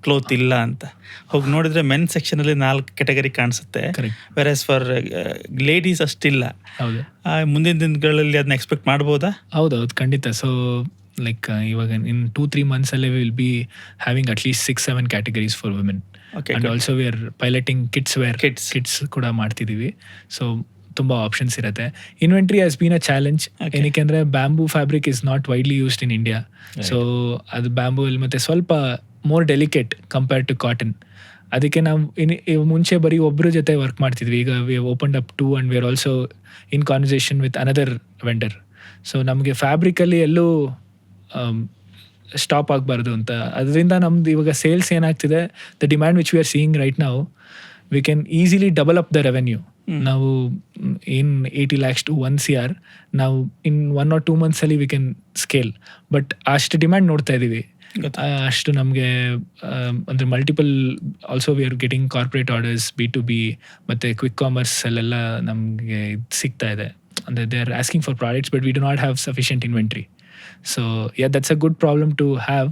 ಕ್ಲೋತ್ ಇಲ್ಲ ಅಂತ. ಹೋಗಿ ನೋಡಿದರೆ ಮೆನ್ ಸೆಕ್ಷನಲ್ಲಿ 4 ಕ್ಯಾಟಗರಿ ಕಾಣಿಸುತ್ತೆ, ವೆರಸ್ ಫಾರ್ ಲೇಡೀಸ್ ಅಷ್ಟಿಲ್ಲ. ಹೌದು. ಮುಂದಿನ ದಿನಗಳಲ್ಲಿ ಅದನ್ನ ಎಕ್ಸ್ಪೆಕ್ಟ್ ಮಾಡ್ಬೋದಾ? ಹೌದೌದು, ಖಂಡಿತ. ಸೊ ಲೈಕ್ ಇವಾಗ ಇನ್ 2-3 ಮಂತ್ಸಲ್ಲಿ will be having at least 6-7 categories for women. And also we are piloting kids ಕೂಡ ಮಾಡ್ತಿದ್ದೀವಿ. ಸೊ ತುಂಬ ಆಪ್ಷನ್ಸ್ ಇರುತ್ತೆ. Inventory has been a challenge. ಏನಕ್ಕೆ ಅಂದರೆ bamboo fabric is not widely used in India. So ಅದು ಬ್ಯಾಂಬೂಲ್ಲಿ ಮತ್ತು ಸ್ವಲ್ಪ more delicate compare to cotton. ಅದಕ್ಕೆ ನಾವು ಮುಂಚೆ ಬರೀ ಒಬ್ಬರ ಜೊತೆ ವರ್ಕ್ ಮಾಡ್ತಿದ್ವಿ. ಈಗ we have opened up 2 and we are also in conversation with another vendor. So ನಮಗೆ ಫ್ಯಾಬ್ರಿಕಲ್ಲಿ ಎಲ್ಲೂ ಸ್ಟಾಪ್ ಆಗಬಾರ್ದು ಅಂತ. ಅದರಿಂದ ನಮ್ದು ಇವಾಗ ಸೇಲ್ಸ್ ಏನಾಗ್ತಿದೆ, the demand which we are seeing right ನಾವು, we can easily double up the revenue. ನಾವು ಇನ್ 80 lakhs to 1 crore ನಾವು ಇನ್ 1 or 2 monthsಲ್ಲಿ ವಿ ಕ್ಯಾನ್ ಸ್ಕೇಲ್. ಬಟ್ ಅಷ್ಟು ಡಿಮ್ಯಾಂಡ್ ನೋಡ್ತಾ ಇದ್ದೀವಿ. ಅಷ್ಟು ನಮಗೆ ಅಂದರೆ multiple also we are getting corporate orders, B2B ಮತ್ತು ಕ್ವಿಕ್ ಕಾಮರ್ಸಲ್ಲೆಲ್ಲ ನಮಗೆ ಸಿಗ್ತಾ ಇದೆ. ಅಂದರೆ they are asking for products but we do not have sufficient inventory. So yeah, that's a good problem to have,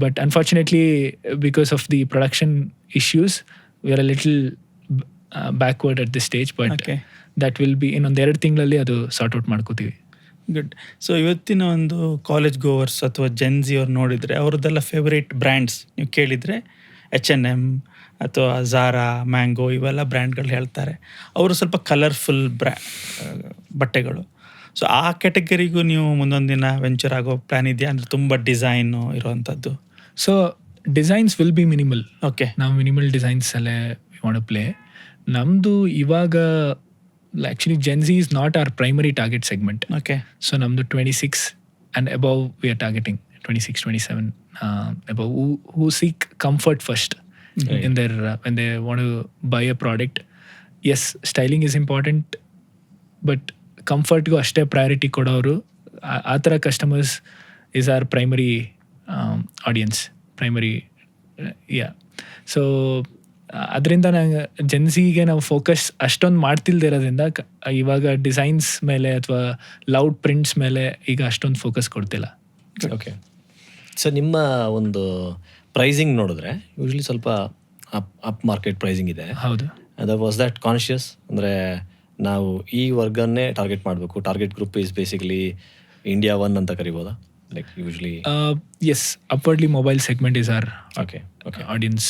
but unfortunately because of the production issues we are a little backward at this stage, but that will be ಇನ್ನೊಂದು 2 ತಿಂಗಳಲ್ಲಿ ಅದು sort out ಮಾಡ್ಕೋತೀವಿ. Good. So ಇವತ್ತಿನ ಒಂದು college goers ಅಥವಾ Gen Z ಅವ್ರು ನೋಡಿದರೆ ಅವ್ರದ್ದೆಲ್ಲ ಫೇವರೇಟ್ ಬ್ರ್ಯಾಂಡ್ಸ್ ನೀವು ಕೇಳಿದರೆ H&M ಅಥವಾ ಝಾರಾ, ಮ್ಯಾಂಗೋ ಇವೆಲ್ಲ ಬ್ರ್ಯಾಂಡ್ಗಳು ಹೇಳ್ತಾರೆ. ಅವರು ಸ್ವಲ್ಪ ಕಲರ್ಫುಲ್ ಬಟ್ಟೆಗಳು. ಸೊ ಆ ಕ್ಯಾಟಗರಿಗೂ ನೀವು ಮುಂದೊಂದು ದಿನ ವೆಂಚರ್ ಆಗೋ ಪ್ಲಾನ್ ಇದೆಯಾ? ಅಂದರೆ ತುಂಬ ಡಿಸೈನು ಇರೋವಂಥದ್ದು. So designs will be minimal. Okay, ನಾವು ಮಿನಿಮಲ್ ಡಿಸೈನ್ಸ್ ಅಲ್ಲೇ ವಾಂಟ್ ಟು ಪ್ಲೇ. ನಮ್ಮದು ಇವಾಗ actually Gen Z is not our primary target segment. Okay. So ನಮ್ಮದು 26 and above we are targeting 26, 27 above who seek comfort first in their when they want to buy a product. Yes, styling is important, but comfort ಗೂ ಅಷ್ಟೇ priority ಕೊಡೋರು. ಆ ಥರ customers is our primary audience, primary so ಅದರಿಂದ ನಂಗೆ ಜೆನ್ಸಿಗೆ ನಾವು focus ಅಷ್ಟೊಂದು ಮಾಡ್ತಿಲ್ದಿರೋದ್ರಿಂದ ಇವಾಗ ಡಿಸೈನ್ಸ್ ಮೇಲೆ ಅಥವಾ ಲೌಡ್ ಪ್ರಿಂಟ್ಸ್ ಮೇಲೆ ಈಗ ಅಷ್ಟೊಂದು ಫೋಕಸ್ ಕೊಡ್ತಿಲ್ಲ. ಓಕೆ. ಸೊ ನಿಮ್ಮ ಒಂದು ಪ್ರೈಸಿಂಗ್ ನೋಡಿದ್ರೆ ಯೂಶ್ವಲಿ ಸ್ವಲ್ಪ ಅಪ್ ಮಾರ್ಕೆಟ್ ಪ್ರೈಸಿಂಗ್ ಇದೆ. ಹೌದು. Was that conscious? ಅಂದರೆ ನಾವು ಈ ವರ್ಗನ್ನೇ ಟಾರ್ಗೆಟ್ ಮಾಡಬೇಕು, target group is basically India 1 ಅಂತ ಕರಿಬೋದಾ? Like usually yes, upwardly mobile segment is our okay audience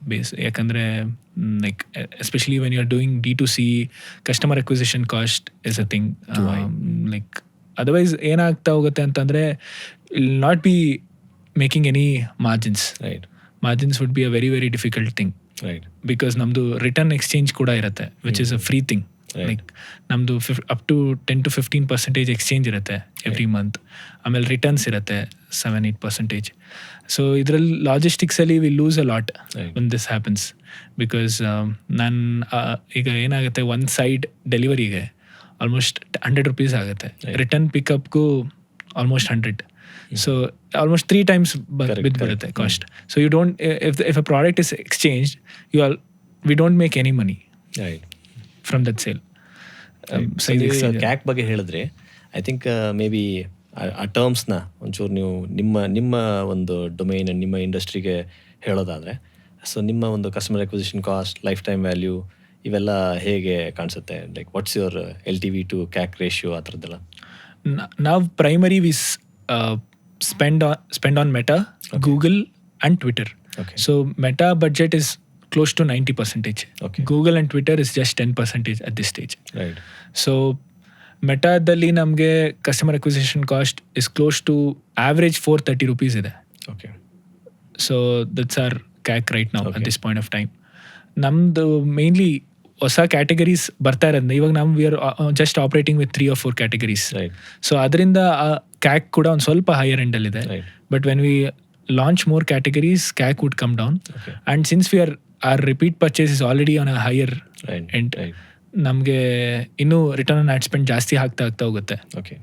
base. ಯಾಕಂದರೆ like especially when you are doing D2C, customer acquisition cost is a thing. Like otherwise ಏನಾಗ್ತಾ ಹೋಗುತ್ತೆ ಅಂತಂದರೆ will not be making any margins. Right. Margins would be a very very difficult thing. Right. Because ನಮ್ಮದು return exchange ಕೂಡ ಇರುತ್ತೆ, which is a free thing. Like ನಮ್ಮದು up to 10 to 15% exchange ಇರುತ್ತೆ every month. ಆಮೇಲೆ returns ಇರುತ್ತೆ 7-8%. So ಇದರಲ್ಲಿ ಲಾಜಿಸ್ಟಿಕ್ಸಲ್ಲಿ we lose a lot when this happens. Because ನಾನು ಈಗ ಏನಾಗುತ್ತೆ, ಒಂದು ಸೈಡ್ ಡೆಲಿವರಿಗೆ ಆಲ್ಮೋಸ್ಟ್ 100 rupees ಆಗುತ್ತೆ, ರಿಟರ್ನ್ ಪಿಕಪ್ಗೂ ಆಲ್ಮೋಸ್ಟ್ 100. ಸೊ ಆಲ್ಮೋಸ್ಟ್ 3 times ಬಿದ್ದುಬಿಡುತ್ತೆ cost. So you don't, if a product is exchanged, we don't make any money right from that sale. ಕ್ಯಾಕ್ ಬಗ್ಗೆ ಹೇಳಿದ್ರೆ ಐ ಥಿಂಕ್ ಮೇ ಬಿ ಆ ಟರ್ಮ್ಸ್ನ ಒಂಚೂರು ನೀವು ನಿಮ್ಮ ಒಂದು ಡೊಮೈನ್, ನಿಮ್ಮ ಇಂಡಸ್ಟ್ರಿಗೆ ಹೇಳೋದಾದರೆ, ಸೊ ನಿಮ್ಮ ಒಂದು customer acquisition cost, life time value ಇವೆಲ್ಲ ಹೇಗೆ ಕಾಣಿಸುತ್ತೆ? Like what's your LTV to CAC ratio ಆ ಥರದ್ದೆಲ್ಲ? ನಾವು primary we spend on Meta, Google and Twitter. Okay. So Meta budget is close to 90%. Okay. Google and Twitter is just 10% at this stage. Right. So ಮೆಟಾದಲ್ಲಿ ನಮಗೆ customer acquisition cost is close to average 430 rupees ಇದೆ. Okay. So that's our CAC right now at this point of time. ನಮ್ಮದು mainly ಹೊಸ categories ಬರ್ತಾ ಇರೋದ್ರಿಂದ ಇವಾಗ ನಾವು we are just operating with 3 or 4 categories. So ಅದರಿಂದ CAC ಕೂಡ ಒಂದು ಸ್ವಲ್ಪ ಹೈಯರ್ ಎಂಡಲ್ಲಿದೆ. But when we launch more categories, CAC would come down. And since we are repeat purchase is already on a higher end, ನಮಗೆ ಇನ್ನೂ return on ad spend ಜಾಸ್ತಿ ಆಗ್ತಾ ಹೋಗುತ್ತೆ. ಓಕೆ.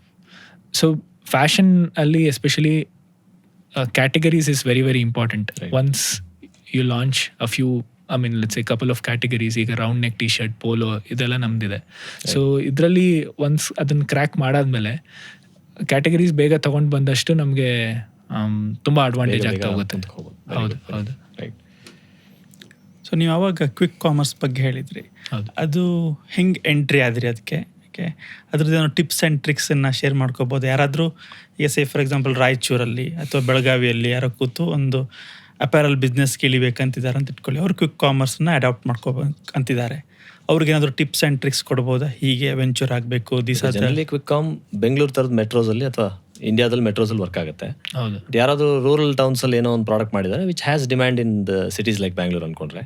ಸೊ ಫ್ಯಾಷನ್ ಅಲ್ಲಿ especially categories is very very important. Once you launch a few, I mean let's say couple of categories, ಈಗ round neck T-shirt, polo ಇದೆಲ್ಲ ನಮ್ದಿದೆ. So ಇದರಲ್ಲಿ ಒನ್ಸ್ ಅದನ್ನು crack ಮಾಡಾದ್ಮೇಲೆ ಕ್ಯಾಟಗರೀಸ್ ಬೇಗ ತಗೊಂಡು ಬಂದಷ್ಟು ನಮಗೆ ತುಂಬ ಅಡ್ವಾಂಟೇಜ್ ಆಗ್ತಾ ಹೋಗುತ್ತೆ. ಹೌದು. ಸೊ ನೀವು ಆವಾಗ ಕ್ವಿಕ್ ಕಾಮರ್ಸ್ ಬಗ್ಗೆ ಹೇಳಿದ್ರಿ, ಅದು ಹೆಂಗೆ ಎಂಟ್ರಿ ಆದ್ರಿ ಅದಕ್ಕೆ? ಅದ್ರದ್ದು ಏನೋ ಟಿಪ್ಸ್ ಆ್ಯಂಡ್ ಟ್ರಿಕ್ಸನ್ನು ಶೇರ್ ಮಾಡ್ಕೋಬೋದು? ಯಾರಾದರೂ ಈಗ ಸೇ ಫಾರ್ ಎಕ್ಸಾಂಪಲ್ ರಾಯಚೂರಲ್ಲಿ ಅಥವಾ ಬೆಳಗಾವಿಯಲ್ಲಿ ಯಾರೋ ಕೂತು ಒಂದು ಅಪ್ಯಾರಲ್ ಬಿಸ್ನೆಸ್ಗೆ ಇಳಿಬೇಕಂತಿದ್ದಾರೆ ಅಂತ ಇಟ್ಕೊಳ್ಳಿ, ಅವ್ರು ಕ್ವಿಕ್ ಕಾಮರ್ಸನ್ನ ಅಡಾಪ್ಟ್ ಮಾಡ್ಕೋಬೇಕು ಅಂತಿದ್ದಾರೆ. ಅವ್ರಿಗೇನಾದರೂ ಟಿಪ್ಸ್ ಆ್ಯಂಡ್ ಟ್ರಿಕ್ಸ್ ಕೊಡ್ಬೋದಾ? ಹೀಗೆ ವೆಂಚೂರ್ ಆಗಬೇಕು ಜನರಲಿ ಕ್ವಿಕ್ ಕಾಮ್ ಬೆಂಗಳೂರು ಥರದ ಮೆಟ್ರೋಸಲ್ಲಿ ಅಥವಾ ಇಂಡಿಯಾದಲ್ಲಿ ಮೆಟ್ರೋಸಲ್ಲಿ ವರ್ಕ್ ಆಗುತ್ತೆ. ಹೌದು. ಯಾರಾದರೂ ರೂರಲ್ ಟೌನ್ಸಲ್ಲಿ ಏನೋ ಒಂದು ಪ್ರಾಡಕ್ಟ್ ಮಾಡಿದ್ದಾರೆ which has demand in the cities like Bangalore ಅಂದ್ಕೊಂಡ್ರೆ,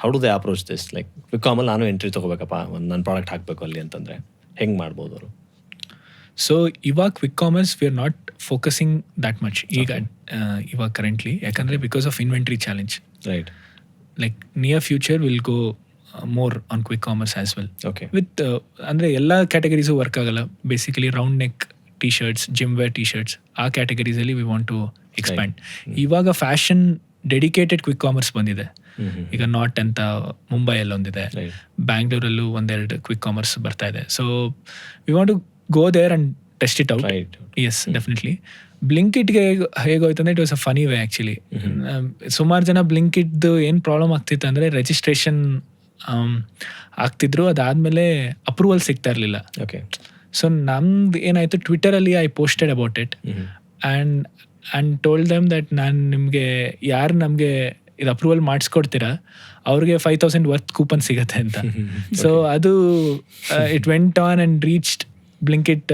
how do they approach this? Like quick ಕಾಮಲ್ಲಿ ನಾನು ಎಂಟ್ರಿ ತೊಗೋಬೇಕಪ್ಪ, ಒಂದು ನನ್ನ ಪ್ರಾಡಕ್ಟ್ ಹಾಕಬೇಕು ಅಲ್ಲಿ ಅಂತಂದರೆ ಹೆಂಗೆ ಮಾಡ್ಬೋದು ಅವರು? ಸೊ ಇವಾಗ quick commerce we are not focusing that much ಇವಾಗ ಕರೆಂಟ್ಲಿ, ಯಾಕಂದರೆ because of inventory challenge. Right. Like near future will go more on quick commerce as well. Okay. With ಅಂದರೆ ಎಲ್ಲ ಕ್ಯಾಟಗರೀಸು ವರ್ಕ್ ಆಗಲ್ಲ. Basically round neck T-shirts, gym wear T-shirts, ಆ ಕ್ಯಾಟಗರೀಸಲ್ಲಿ we want to expand. ಇವಾಗ fashion dedicated quick commerce ಬಂದಿದೆ. ಈಗ not ಅಂತ ಮುಂಬೈಯಲ್ಲಿ ಒಂದಿದೆ, ಬ್ಯಾಂಗ್ಳೂರಲ್ಲೂ 1-2 ಕ್ವಿಕ್ ಕಾಮರ್ಸ್ ಬರ್ತಾ ಇದೆ. So we want to go there and test it out. Yes, definitely. ಬ್ಲಿಂಕಿಟ್ಗೆ ಹೇಗೋಯ್ತು ಅಂದರೆ it was a funny way actually. ಸುಮಾರು ಜನ ಬ್ಲಿಂಕಿಟ್ದು ಏನು ಪ್ರಾಬ್ಲಮ್ ಆಗ್ತಿತ್ತು ಅಂದರೆ ರಿಜಿಸ್ಟ್ರೇಷನ್ ಆಗ್ತಿದ್ರು, ಅದಾದಮೇಲೆ ಅಪ್ರೂವಲ್ ಸಿಗ್ತಾ ಇರಲಿಲ್ಲ. ಓಕೆ. ಸೊ ನಮ್ದು ಏನಾಯಿತು, ಟ್ವಿಟರಲ್ಲಿ I posted about it and told them that ನಾನು ನಿಮಗೆ ಯಾರು ನಮಗೆ ಇದು ಅಪ್ರೂವಲ್ ಮಾಡಿಸ್ಕೊಡ್ತೀರಾ ಅವ್ರಿಗೆ 5,000 ವರ್ತ್ ಕೂಪನ್ ಸಿಗುತ್ತೆ ಅಂತ. ಸೊ ಅದು it went on and reached Blinkit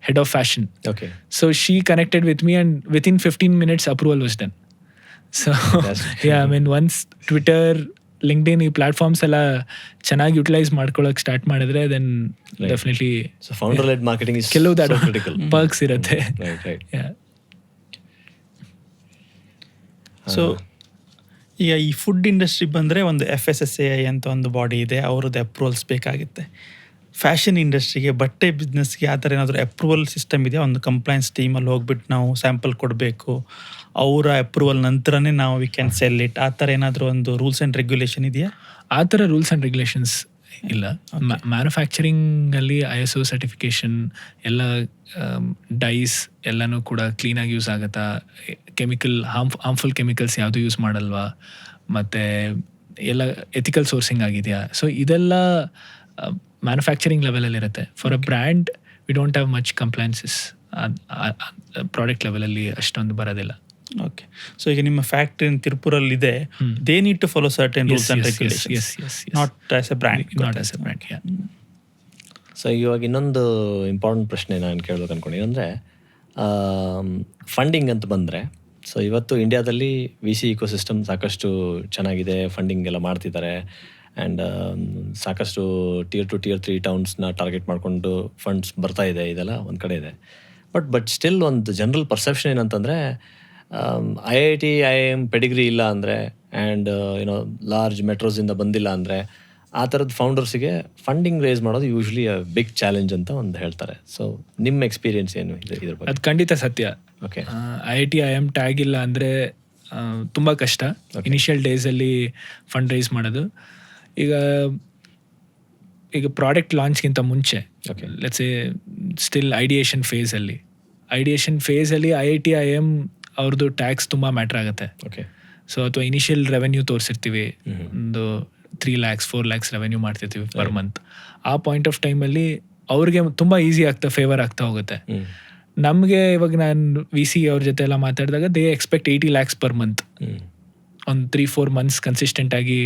head of fashion. Okay. So she connected with me, and within 15 minutes approval was done. So yeah, I mean, once Twitter, LinkedIn ಈ platforms ಎಲ್ಲ ಚೆನ್ನಾಗಿ utilise ಮಾಡ್ಕೊಳಕ್ start ಮಾಡಿದ್ರೆ then definitely So founder led marketing is ಕೆಲವು so critical. Perks ಇರುತ್ತೆ. Right. Yeah. ಸೊ ಈಗ ಈ ಫುಡ್ ಇಂಡಸ್ಟ್ರಿ ಬಂದರೆ ಒಂದು FSSAI ಅಂತ ಒಂದು ಬಾಡಿ ಇದೆ, ಅವ್ರದ್ದು ಅಪ್ರೂವಲ್ಸ್ ಬೇಕಾಗುತ್ತೆ. ಫ್ಯಾಷನ್ ಇಂಡಸ್ಟ್ರಿಗೆ, ಬಟ್ಟೆ ಬಿಸ್ನೆಸ್ಗೆ ಆ ಥರ ಏನಾದರೂ ಅಪ್ರೂವಲ್ ಸಿಸ್ಟಮ್ ಇದೆಯಾ? ಒಂದು ಕಂಪ್ಲೈನ್ಸ್ ಟೀಮಲ್ಲಿ ಹೋಗ್ಬಿಟ್ಟು ನಾವು ಸ್ಯಾಂಪಲ್ ಕೊಡಬೇಕು, ಅವರ ಅಪ್ರೂವಲ್ ನಂತರನೇ ನಾವು ವಿ ಕ್ಯಾನ್ ಸೆಲ್ ಇಟ್, ಆ ಥರ ಏನಾದರೂ ಒಂದು ರೂಲ್ಸ್ ಆ್ಯಂಡ್ ರೆಗ್ಯುಲೇಷನ್ ಇದೆಯಾ? ಆ ಥರ ರೂಲ್ಸ್ ಆ್ಯಂಡ್ ರೆಗ್ಯುಲೇಷನ್ಸ್ ಇಲ್ಲ. ಮ್ಯಾನುಫ್ಯಾಕ್ಚರಿಂಗಲ್ಲಿ ISO ಸರ್ಟಿಫಿಕೇಷನ್ ಎಲ್ಲ, ಡೈಸ್ ಎಲ್ಲನೂ ಕೂಡ ಕ್ಲೀನಾಗಿ ಯೂಸ್ ಆಗುತ್ತಾ, ಹಾರ್ಮ್ಫುಲ್ ಕೆಮಿಕಲ್ಸ್ ಯಾವುದು ಯೂಸ್ ಮಾಡಲ್ವಾ, ಮತ್ತು ಎಲ್ಲ ಎಥಿಕಲ್ ಸೋರ್ಸಿಂಗ್ ಆಗಿದೆಯಾ. ಸೊ ಇದೆಲ್ಲ ಮ್ಯಾನುಫ್ಯಾಕ್ಚರಿಂಗ್ ಲೆವೆಲಲ್ಲಿರುತ್ತೆ. For a brand we don't have much compliances, product ಲೆವೆಲಲ್ಲಿ ಅಷ್ಟೊಂದು ಬರೋದಿಲ್ಲ. ಓಕೆ. ಸೊ ಈಗ ನಿಮ್ಮ ಫ್ಯಾಕ್ಟ್ರಿ ತಿರುಪುರಲ್ಲಿ ಇದೆ, they need to follow certain rules and regulations, not as a brand. So ಇವಾಗ ಇನ್ನೊಂದು ಇಂಪಾರ್ಟೆಂಟ್ ಪ್ರಶ್ನೆ ನಾನು ಕೇಳಬೇಕು ಅನ್ಕೊಂಡು, ಅಂದರೆ ಫಂಡಿಂಗ್ ಅಂತ ಬಂದರೆ, ಸೊ ಇವತ್ತು ಇಂಡಿಯಾದಲ್ಲಿ VC ಇಕೋಸಿಸ್ಟಮ್ ಸಾಕಷ್ಟು ಚೆನ್ನಾಗಿದೆ, ಫಂಡಿಂಗ್ ಎಲ್ಲ ಮಾಡ್ತಿದ್ದಾರೆ, ಆ್ಯಂಡ್ ಸಾಕಷ್ಟು Tier 2 Tier 3 ಟೌನ್ಸ್ನ ಟಾರ್ಗೆಟ್ ಮಾಡಿಕೊಂಡು ಫಂಡ್ಸ್ ಬರ್ತಾ ಇದೆ, ಇದೆಲ್ಲ ಒಂದು ಕಡೆ ಇದೆ. ಬಟ್ ಸ್ಟಿಲ್ ಒಂದು ಜನರಲ್ ಪರ್ಸೆಪ್ಷನ್ ಏನಂತಂದರೆ, IIT IIM ಪೆಡಿಗ್ರಿ ಇಲ್ಲ ಅಂದರೆ, ಆ್ಯಂಡ್ ಏನೋ ಲಾರ್ಜ್ ಮೆಟ್ರೋಸಿಂದ ಬಂದಿಲ್ಲ ಅಂದರೆ, ಆ ಥರದ ಫೌಂಡರ್ಸಿಗೆ ಫಂಡಿಂಗ್ ರೇಸ್ ಮಾಡೋದು ಯೂಶ್ವಲಿ ಬಿಗ್ ಚಾಲೆಂಜ್ ಅಂತ ಒಂದು ಹೇಳ್ತಾರೆ. ಸೊ ನಿಮ್ಮ ಎಕ್ಸ್ಪೀರಿಯನ್ಸ್ ಏನು ಇದ್ರ ಬಗ್ಗೆ? ಅದು ಖಂಡಿತ ಸತ್ಯ. ಓಕೆ. IIT IIM ಟ್ಯಾಗ್ ಇಲ್ಲ ಅಂದರೆ ತುಂಬ ಕಷ್ಟ ಇನಿಷಿಯಲ್ ಡೇಸಲ್ಲಿ ಫಂಡ್ ರೈಸ್ ಮಾಡೋದು. ಈಗ ಪ್ರಾಡಕ್ಟ್ ಲಾಂಚ್ಗಿಂತ ಮುಂಚೆ, ಲೆಟ್ಸ್ ಸೇ ಸ್ಟಿಲ್ ಐಡಿಯೇಷನ್ ಫೇಸಲ್ಲಿ IIT IIM ಅವ್ರದ್ದು ಟ್ಯಾಕ್ಸ್ ತುಂಬ ಮ್ಯಾಟ್ರ್ ಆಗುತ್ತೆ. ಓಕೆ. ಸೊ ಅಥವಾ ಇನಿಷಿಯಲ್ ರೆವೆನ್ಯೂ ತೋರಿಸಿರ್ತೀವಿ, ಒಂದು 3 lakhs 4 lakhs ರೆವೆನ್ಯೂ ಮಾಡ್ತಿರ್ತೀವಿ ಪರ್ ಮಂತ್. ಆ ಪಾಯಿಂಟ್ ಆಫ್ ಟೈಮಲ್ಲಿ ಅವ್ರಿಗೆ ತುಂಬ ಈಸಿ ಫೇವರ್ ಆಗ್ತಾ ಹೋಗುತ್ತೆ. ನಮಗೆ ಇವಾಗ ನಾನು VC ಅವ್ರ ಜೊತೆ ಎಲ್ಲ ಮಾತಾಡಿದಾಗ they expect 80 lakhs per month. ಒಂದು 3-4 months ಕನ್ಸಿಸ್ಟೆಂಟ್ ಆಗಿ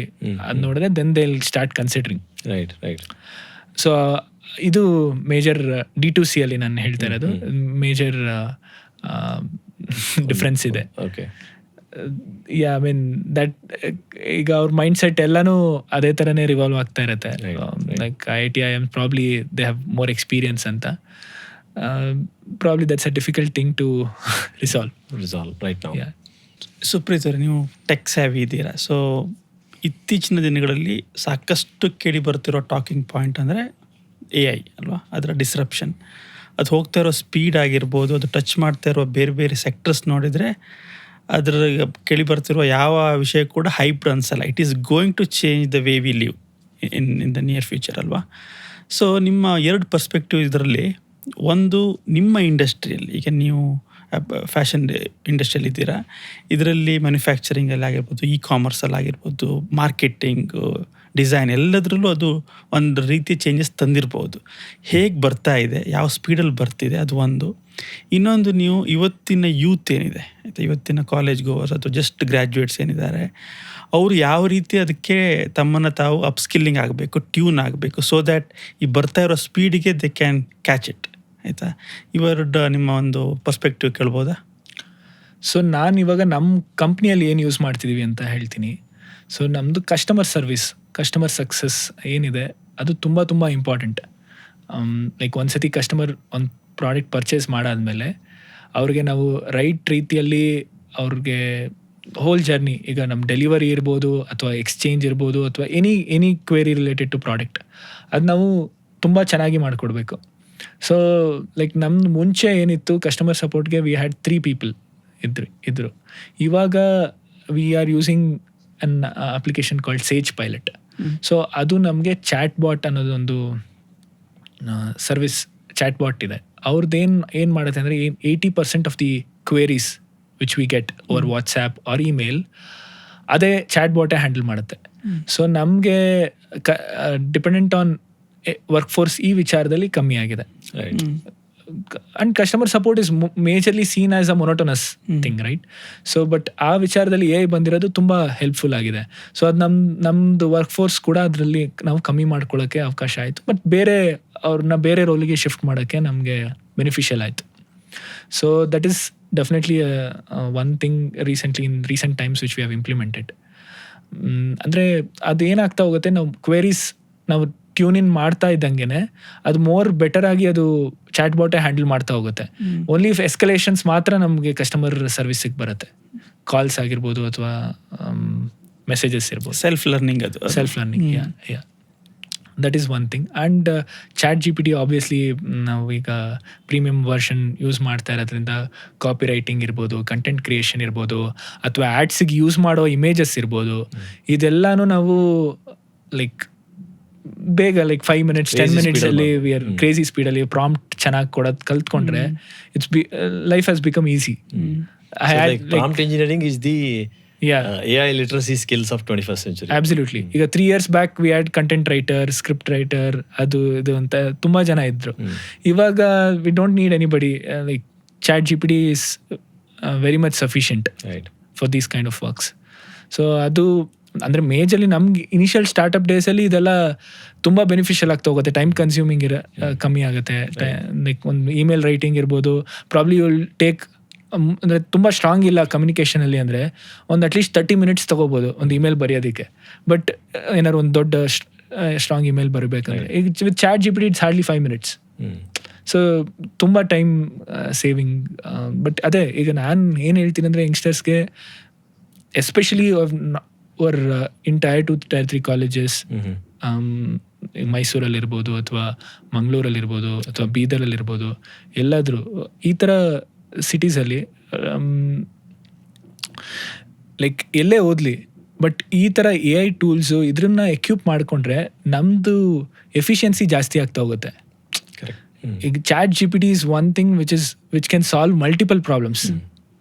ಅದು ನೋಡಿದ್ರೆ then they will start considering. Right. So ಇದು ಮೇಜರ್ D2C ಅಲ್ಲಿ ನಾನು ಹೇಳ್ತಾ ಇರೋದು, ಮೇಜರ್ ಡಿಫ್ರೆನ್ಸ್ ಇದೆ. ಓಕೆ. ಐ ಮೀನ್ ದಟ್ ಈಗ ಅವ್ರ ಮೈಂಡ್ ಸೆಟ್ ಎಲ್ಲನೂ ಅದೇ ಥರನೇ ರಿವಾಲ್ವ್ ಆಗ್ತಾ ಇರುತ್ತೆ. Like IIT IIM probably they have more experience ಅಂತ. Probably that's a difficult thing to resolve right now. Supreeth ಅವರೇ, ನೀವು ಟೆಕ್ ಸ್ಯಾವಿ ಇದ್ದೀರಾ. ಸೊ ಇತ್ತೀಚಿನ ದಿನಗಳಲ್ಲಿ ಸಾಕಷ್ಟು ಕೇಳಿ ಬರ್ತಿರೋ ಟಾಕಿಂಗ್ ಪಾಯಿಂಟ್ ಅಂದರೆ AI ಅಲ್ವಾ, ಅದರ ಡಿಸ್ರಪ್ಷನ್, ಅದು ಹೋಗ್ತಾ ಇರೋ ಸ್ಪೀಡ್ ಆಗಿರ್ಬೋದು, ಅದು ಟಚ್ ಮಾಡ್ತಾ ಇರೋ ಬೇರೆ ಬೇರೆ ಸೆಕ್ಟರ್ಸ್ ನೋಡಿದರೆ ಅದರ ಕೇಳಿ ಬರ್ತಿರುವ ಯಾವ ವಿಷಯ ಕೂಡ ಹೈಪ್ ಅನ್ಸಲ್ಲ. It is going to change the way we live in the near future ಅಲ್ವಾ. ಸೊ ನಿಮ್ಮ 2 ಪರ್ಸ್ಪೆಕ್ಟಿವ್ ಇದರಲ್ಲಿ, ಒಂದು ನಿಮ್ಮ ಇಂಡಸ್ಟ್ರಿಯಲ್ಲಿ, ಈಗ ನೀವು ಫ್ಯಾಷನ್ ಇಂಡಸ್ಟ್ರಿಯಲ್ಲಿ ಇದ್ದೀರಾ, ಇದರಲ್ಲಿ ಮ್ಯಾನುಫ್ಯಾಕ್ಚರಿಂಗಲ್ಲಿ ಆಗಿರ್ಬೋದು, ಕಾಮರ್ಸಲ್ಲಿ ಆಗಿರ್ಬೋದು, ಮಾರ್ಕೆಟಿಂಗು, ಡಿಸೈನ್ ಎಲ್ಲದರಲ್ಲೂ ಅದು ಒಂದು ರೀತಿಯ ಚೇಂಜಸ್ ತಂದಿರ್ಬೋದು. ಹೇಗೆ ಬರ್ತಾ ಇದೆ, ಯಾವ ಸ್ಪೀಡಲ್ಲಿ ಬರ್ತಿದೆ, ಅದು ಒಂದು. ಇನ್ನೊಂದು, ನೀವು ಇವತ್ತಿನ ಯೂತ್ ಏನಿದೆ ಆಯಿತಾ, ಇವತ್ತಿನ ಕಾಲೇಜ್ ಗೋವರ್ಸ್ ಅಥವಾ ಜಸ್ಟ್ ಗ್ರ್ಯಾಜುಯೇಟ್ಸ್ ಏನಿದ್ದಾರೆ, ಅವರು ಯಾವ ರೀತಿ ಅದಕ್ಕೆ ತಮ್ಮನ್ನು ತಾವು ಅಪ್ಸ್ಕಿಲ್ಲಿಂಗ್ ಆಗಬೇಕು, ಟ್ಯೂನ್ ಆಗಬೇಕು, ಸೊ ದ್ಯಾಟ್ ಈ ಬರ್ತಾ ಇರೋ ಸ್ಪೀಡಿಗೆ ದೇ ಕ್ಯಾನ್ ಕ್ಯಾಚ್ ಇಟ್ ಆಯಿತಾ. ಇವೆರಡು ನಿಮ್ಮ ಒಂದು ಪರ್ಸ್ಪೆಕ್ಟಿವ್ ಕೇಳ್ಬೋದಾ? ಸೊ ನಾನು ಇವಾಗ ನಮ್ಮ ಕಂಪ್ನಿಯಲ್ಲಿ ಏನು ಯೂಸ್ ಮಾಡ್ತಿದ್ದೀವಿ ಅಂತ ಹೇಳ್ತೀನಿ. ಸೊ ನಮ್ಮದು ಕಸ್ಟಮರ್ ಸಕ್ಸಸ್ ಏನಿದೆ ಅದು ತುಂಬ ತುಂಬ ಇಂಪಾರ್ಟೆಂಟ್. ಲೈಕ್ ಒಂದ್ಸತಿ ಕಸ್ಟಮರ್ ಒಂದು ಪ್ರಾಡಕ್ಟ್ ಪರ್ಚೇಸ್ ಮಾಡಾದ್ಮೇಲೆ ಅವ್ರಿಗೆ ನಾವು ರೈಟ್ ರೀತಿಯಲ್ಲಿ ಅವ್ರಿಗೆ ಹೋಲ್ ಜರ್ನಿ, ಈಗ ನಮ್ಮ ಡೆಲಿವರಿ ಇರ್ಬೋದು ಅಥವಾ ಎಕ್ಸ್ಚೇಂಜ್ ಇರ್ಬೋದು ಅಥವಾ any query related to product, ಅದು ನಾವು ತುಂಬ ಚೆನ್ನಾಗಿ ಮಾಡಿಕೊಡ್ಬೇಕು. ಸೊ ಲೈಕ್ ನಮ್ದು ಮುಂಚೆ ಏನಿತ್ತು, ಕಸ್ಟಮರ್ ಸಪೋರ್ಟ್ಗೆ ವಿ ಹ್ಯಾಡ್ 3 people ಇದ್ರು. ಇವಾಗ we are using an application called Sage Pilot. So ಅದು ನಮಗೆ ಚಾಟ್ ಬಾಟ್ ಅನ್ನೋದೊಂದು ಸರ್ವಿಸ್ ಚಾಟ್ ಬಾಟ್ ಇದೆ. ಅವ್ರದ್ದೇನು ಮಾಡುತ್ತೆ ಅಂದರೆ 80% of the queries which we get over WhatsApp or email, ಅದೇ ಚಾಟ್ ಬಾಟೇ ಹ್ಯಾಂಡಲ್ ಮಾಡುತ್ತೆ. ಸೊ ನಮಗೆ ಡಿಪೆಂಡೆಂಟ್ ಆನ್ ವರ್ಕ್ ಫೋರ್ಸ್ ಈ ವಿಚಾರದಲ್ಲಿ ಕಮ್ಮಿ ಆಗಿದೆ. And customer support is majorly seen as a monotonous thing, right? So but ಆ ವಿಚಾರದಲ್ಲಿ AI ಬಂದಿರೋದು ತುಂಬ ಹೆಲ್ಪ್ಫುಲ್ ಆಗಿದೆ. ಸೊ ಅದು ನಮ್ಮದು ವರ್ಕ್ ಫೋರ್ಸ್ ಕೂಡ ಅದರಲ್ಲಿ ನಾವು ಕಮ್ಮಿ ಮಾಡ್ಕೊಳ್ಳೋಕ್ಕೆ ಅವಕಾಶ ಆಯಿತು. ಬಟ್ ಅವ್ರನ್ನ ಬೇರೆ ರೋಲಿಗೆ ಶಿಫ್ಟ್ ಮಾಡೋಕ್ಕೆ ನಮಗೆ ಬೆನಿಫಿಷಿಯಲ್ ಆಯಿತು. So that is definitely one thing in recent times which we have implemented. ಅಂದರೆ ಅದೇನಾಗ್ತಾ ಹೋಗುತ್ತೆ, ನಾವು ಕ್ವೆರೀಸ್ ನಾವು ಟ್ಯೂನ್ ಇನ್ ಮಾಡ್ತಾ ಇದ್ದಂಗೆ ಅದು ಮೋರ್ ಬೆಟರ್ ಆಗಿ ಅದು ಚಾಟ್ ಬಾಟೇ ಹ್ಯಾಂಡಲ್ ಮಾಡ್ತಾ ಹೋಗುತ್ತೆ. ಓನ್ಲಿ ಎಸ್ಕಲೇಷನ್ಸ್ ಮಾತ್ರ ನಮಗೆ ಕಸ್ಟಮರ್ ಸರ್ವಿಸಿಗೆ ಬರುತ್ತೆ. ಕಾಲ್ಸ್ ಆಗಿರ್ಬೋದು ಅಥವಾ ಮೆಸೇಜಸ್ ಇರ್ಬೋದು. Self learning yeah that is one thing. And ChatGPT obviously ನಾವು ಈಗ ಪ್ರೀಮಿಯಂ ವರ್ಷನ್ ಯೂಸ್ ಮಾಡ್ತಾ ಇರೋದ್ರಿಂದ ಕಾಪಿ ರೈಟಿಂಗ್ ಇರ್ಬೋದು, ಕಂಟೆಂಟ್ ಕ್ರಿಯೇಷನ್ ಇರ್ಬೋದು, ಅಥವಾ ಆ್ಯಡ್ಸಿಗೆ ಯೂಸ್ ಮಾಡೋ ಇಮೇಜಸ್ ಇರ್ಬೋದು, ಇದೆಲ್ಲಾನು ನಾವು ಲೈಕ್ ಬೇಗ 5 minutes 10 minutes ಅಲ್ಲಿ ವಿ ಆರ್ ಕ್ರೇಜಿ ಸ್ಪೀಡಲ್ಲಿ ಪ್ರಾಂಪ್ಟ್ ಚೆನ್ನಾಗಿ ಕೊಡೋದು ಕಲ್ತ್ಕೊಂಡ್ರೆ life has become easy. Prompt engineering is the AI literacy skills of 21st century. Absolutely. ಈಗ 3 years back we had content writer, script writer, ಅದು ಇದು ಅಂತ ತುಂಬಾ ಜನ ಇದ್ರು. ಇವಾಗ we don't need anybody. Like ChatGPT is very much sufficient for these kind of works. So ಅದು ಅಂದರೆ ಮೇಜರ್ಲಿ ನಮ್ಗೆ ಇನಿಷಿಯಲ್ ಸ್ಟಾರ್ಟಪ್ ಡೇಸಲ್ಲಿ ಇದೆಲ್ಲ ತುಂಬ ಬೆನಿಫಿಷಿಯಲ್ ಆಗ್ತಾ ಹೋಗುತ್ತೆ. ಟೈಮ್ ಕನ್ಸ್ಯೂಮಿಂಗ್ ಕಮ್ಮಿ ಆಗುತ್ತೆ. ಲೈಕ್ ಒಂದು ಇಮೇಲ್ ರೈಟಿಂಗ್ ಇರ್ಬೋದು, ಪ್ರಾಬ್ಲಿ ಯು ವಿಲ್ ಟೇಕ್ ಅಂದರೆ ತುಂಬ ಸ್ಟ್ರಾಂಗ್ ಇಲ್ಲ ಕಮ್ಯುನಿಕೇಷನಲ್ಲಿ ಅಂದರೆ ಒಂದು ಅಟ್ಲೀಸ್ಟ್ 30 minutes ತೊಗೋಬೋದು ಒಂದು ಇಮೇಲ್ ಬರೆಯೋದಕ್ಕೆ. ಬಟ್ ಏನಾದ್ರು ಒಂದು ದೊಡ್ಡ ಸ್ಟ್ರಾಂಗ್ ಇಮೇಲ್ ಬರಬೇಕಂದ್ರೆ ಈಗ with ChatGPT it's hardly 5 minutes. So ತುಂಬ ಟೈಮ್ ಸೇವಿಂಗ್. ಬಟ್ ಅದೇ ಈಗ ನಾನು ಏನು ಹೇಳ್ತೀನಿ ಅಂದರೆ ಯಂಗ್ಸ್ಟರ್ಸ್ಗೆ especially in Tier 2 Tier 3 colleges, ಮೈಸೂರಲ್ಲಿರ್ಬೋದು ಅಥವಾ ಮಂಗಳೂರಲ್ಲಿರ್ಬೋದು ಅಥವಾ ಬೀದರಲ್ಲಿರ್ಬೋದು, ಎಲ್ಲಾದರೂ ಈ ಥರ ಸಿಟೀಸಲ್ಲಿ ಲೈಕ್ ಎಲ್ಲೇ ಓದಲಿ ಬಟ್ ಈ ಥರ AI ಟೂಲ್ಸು ಇದನ್ನ ಎಕ್ಯೂಪ್ ಮಾಡಿಕೊಂಡ್ರೆ ನಮ್ಮದು ಎಫಿಷಿಯನ್ಸಿ ಜಾಸ್ತಿ ಆಗ್ತಾ ಹೋಗುತ್ತೆ. ಈಗ ChatGPT is one thing which can solve multiple problems.